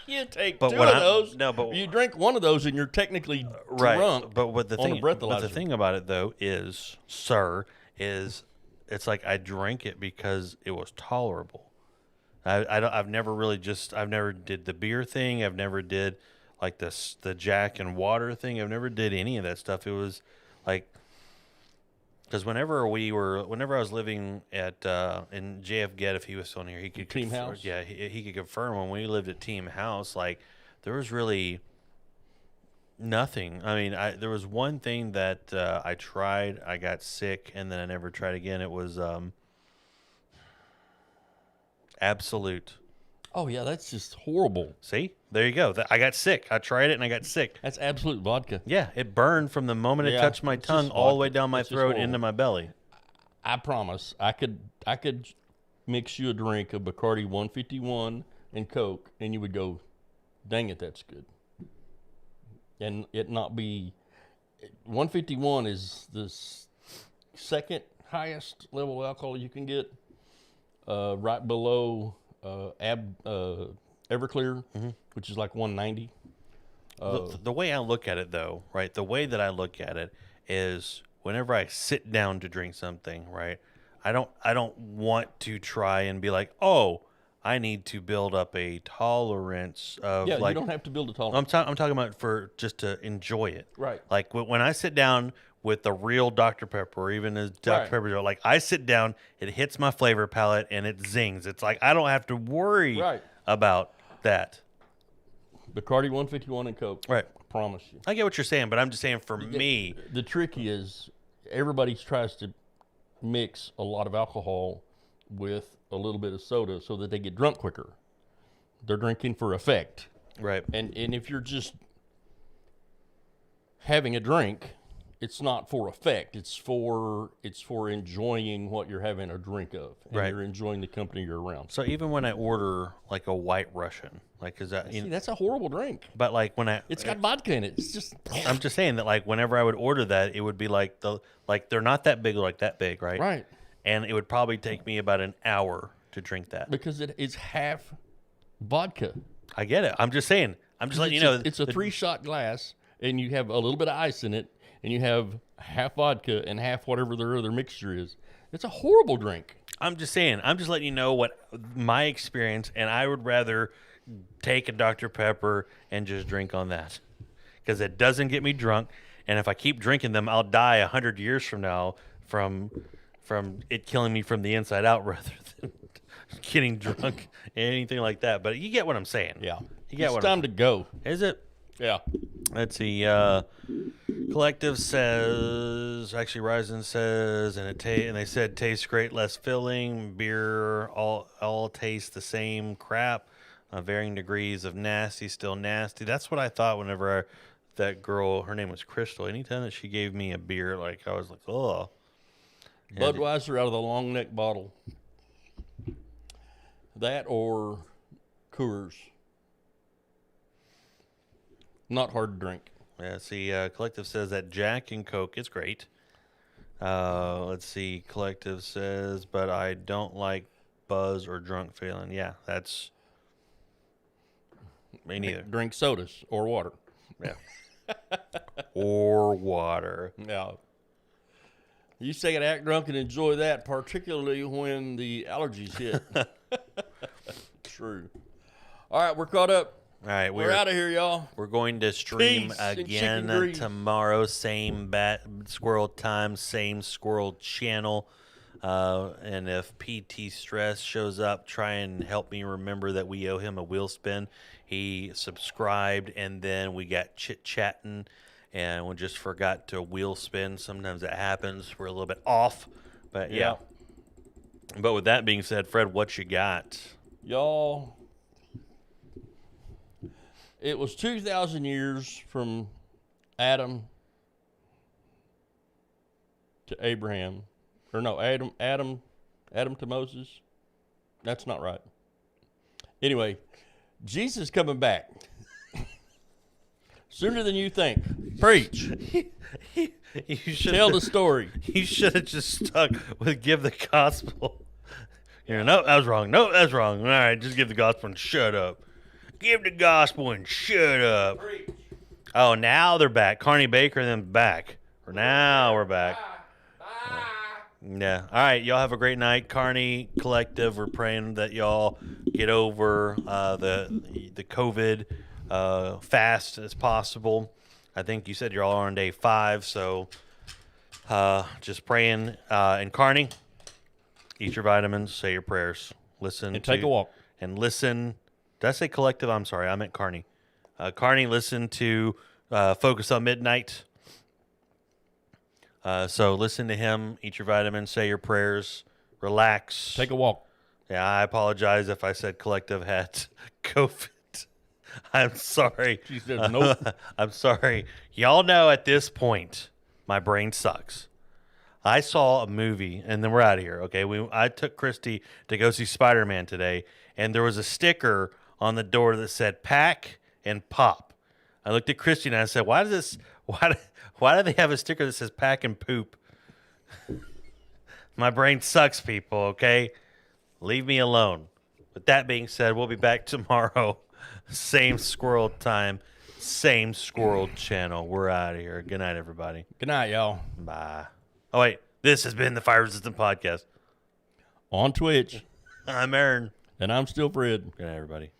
You take But two what of I'm- those. no, but- you drink one of those, and you're technically Right. drunk. But what the on a thing, but the breathalyzer. thing about it though is, it's like I drank it because it was tolerable. I've never did the beer thing. I've never did like the Jack and water thing. I've never did any of that stuff. It was like, because whenever I was living at in JF Get, if he was still in here, he could Team confirm- House? Yeah, he could confirm when we lived at Team House. Like there was really nothing. I mean, there was one thing that I tried. I got sick, and then I never tried again. It was Absolute. Oh yeah, that's just horrible. See, there you go. I got sick. I tried it, and I got sick. That's Absolute vodka. Yeah, it burned from the moment it Yeah, touched my it's tongue just all the way vodka. down my It's just throat horrible. into my belly. I promise, I could mix you a drink of Bacardi 151 and Coke, and you would go, "Dang it, that's good," and it not be. 151 is the second highest level of alcohol you can get, right below Everclear, which is like 190. The way I look at it, though, right? The way that I look at it is whenever I sit down to drink something, right? I don't want to try and be like, oh, I need to build up a tolerance of Yeah, like. you don't have to build a tolerance. I'm talking about for just to enjoy it. Right. Like when I sit down with the real Dr. Pepper, or even as Dr. Right. Pepper, like I sit down, it hits my flavor palette and it zings. It's like I don't have to worry Right. about that. Bacardi 151 and Coke. Right. I promise you. I get what you're saying, but I'm just saying for me, The trick is everybody tries to mix a lot of alcohol with a little bit of soda so that they get drunk quicker. They're drinking for effect. right? And if you're just having a drink, it's not for effect. It's for enjoying what you're having a drink of. And Right. you're enjoying the company you're around. So even when I order like a White Russian, like is that? See, that's a horrible drink. But like when It's got vodka in it. It's just I'm just saying that like whenever I would order that, it would be like they're not that big, like that big, right? right. And it would probably take me about an hour to drink that. Because it is half vodka. I get it. I'm just saying. I'm just letting you know. It's a 3-shot glass, and you have a little bit of ice in it, and you have half vodka and half whatever their other mixture is. It's a horrible drink. I'm just saying. I'm just letting you know what my experience, and I would rather take a Dr. Pepper and just drink on that because it doesn't get me drunk. And if I keep drinking them, I'll die 100 years from now from it killing me from the inside out rather than getting drunk, anything like that. But you get what I'm saying. Yeah. You get It's what time to go. Is it? Yeah. Let's see. Collective says, actually, Ryzen says, and they said tastes great, less filling. Beer all taste the same crap. Varying degrees of nasty, still nasty. That's what I thought whenever that girl, her name was Crystal. Anytime that she gave me a beer, like I was like, oh. Budweiser out of the long neck bottle. That or Coors. Not hard to drink. Yeah, see, Collective says that Jack and Coke is great. Let's see, Collective says, but I don't like buzz or drunk feeling. Yeah, that's me neither. Drink sodas or water. Yeah. Or water. Yeah. You say it, act drunk and enjoy that, particularly when the allergies hit. True. All right, we're caught up. All right, We're out of here, y'all. We're going to stream Peace and again chicken grease. tomorrow. Same bat squirrel time, same squirrel channel. And if PT Stress shows up, try and help me remember that we owe him a wheel spin. He subscribed, and then we got chit-chatting, and we just forgot to wheel spin. Sometimes that happens. We're a little bit off. But, yeah. But with that being said, Fred, what you got? Y'all, it was 2,000 years from Adam to Abraham. Or no, Adam to Moses. That's not right. Anyway, Jesus coming back. Sooner than you think. Preach. You should Tell the story. You should have just stuck with give the gospel. No, that was wrong. No, that's wrong. All right, just give the gospel and shut up. Give the gospel and shut up. Oh, now they're back. Carney Baker and them back. Now we're back. Yeah. All right. Y'all have a great night. Carney Collective, we're praying that y'all get over the COVID fast as possible. I think you said you're all on day 5, so just praying. And Carney, eat your vitamins, say your prayers, listen, And take a walk. and listen. Did I say Collective? I'm sorry, I meant Carney. Carney, listen to Focus on Midnight. So listen to him, eat your vitamins, say your prayers, relax. Take a walk. Yeah, I apologize if I said Collective had COVID. I'm sorry. She said nope. I'm sorry. Y'all know at this point, my brain sucks. I saw a movie, and then we're out of here, okay? I took Christy to go see Spider-Man today, and there was a sticker on the door that said pack and pop. I looked at Christy and I said, why do they have a sticker that says pack and poop? My brain sucks, people, okay? Leave me alone. With that being said, we'll be back tomorrow. Same squirrel time, same squirrel channel. We're out of here. Good night, everybody. Good night, y'all. Bye. Oh, wait. This has been the Fire Resistant Podcast. on Twitch. I'm Aaron. And I'm still Fred. Good night, everybody.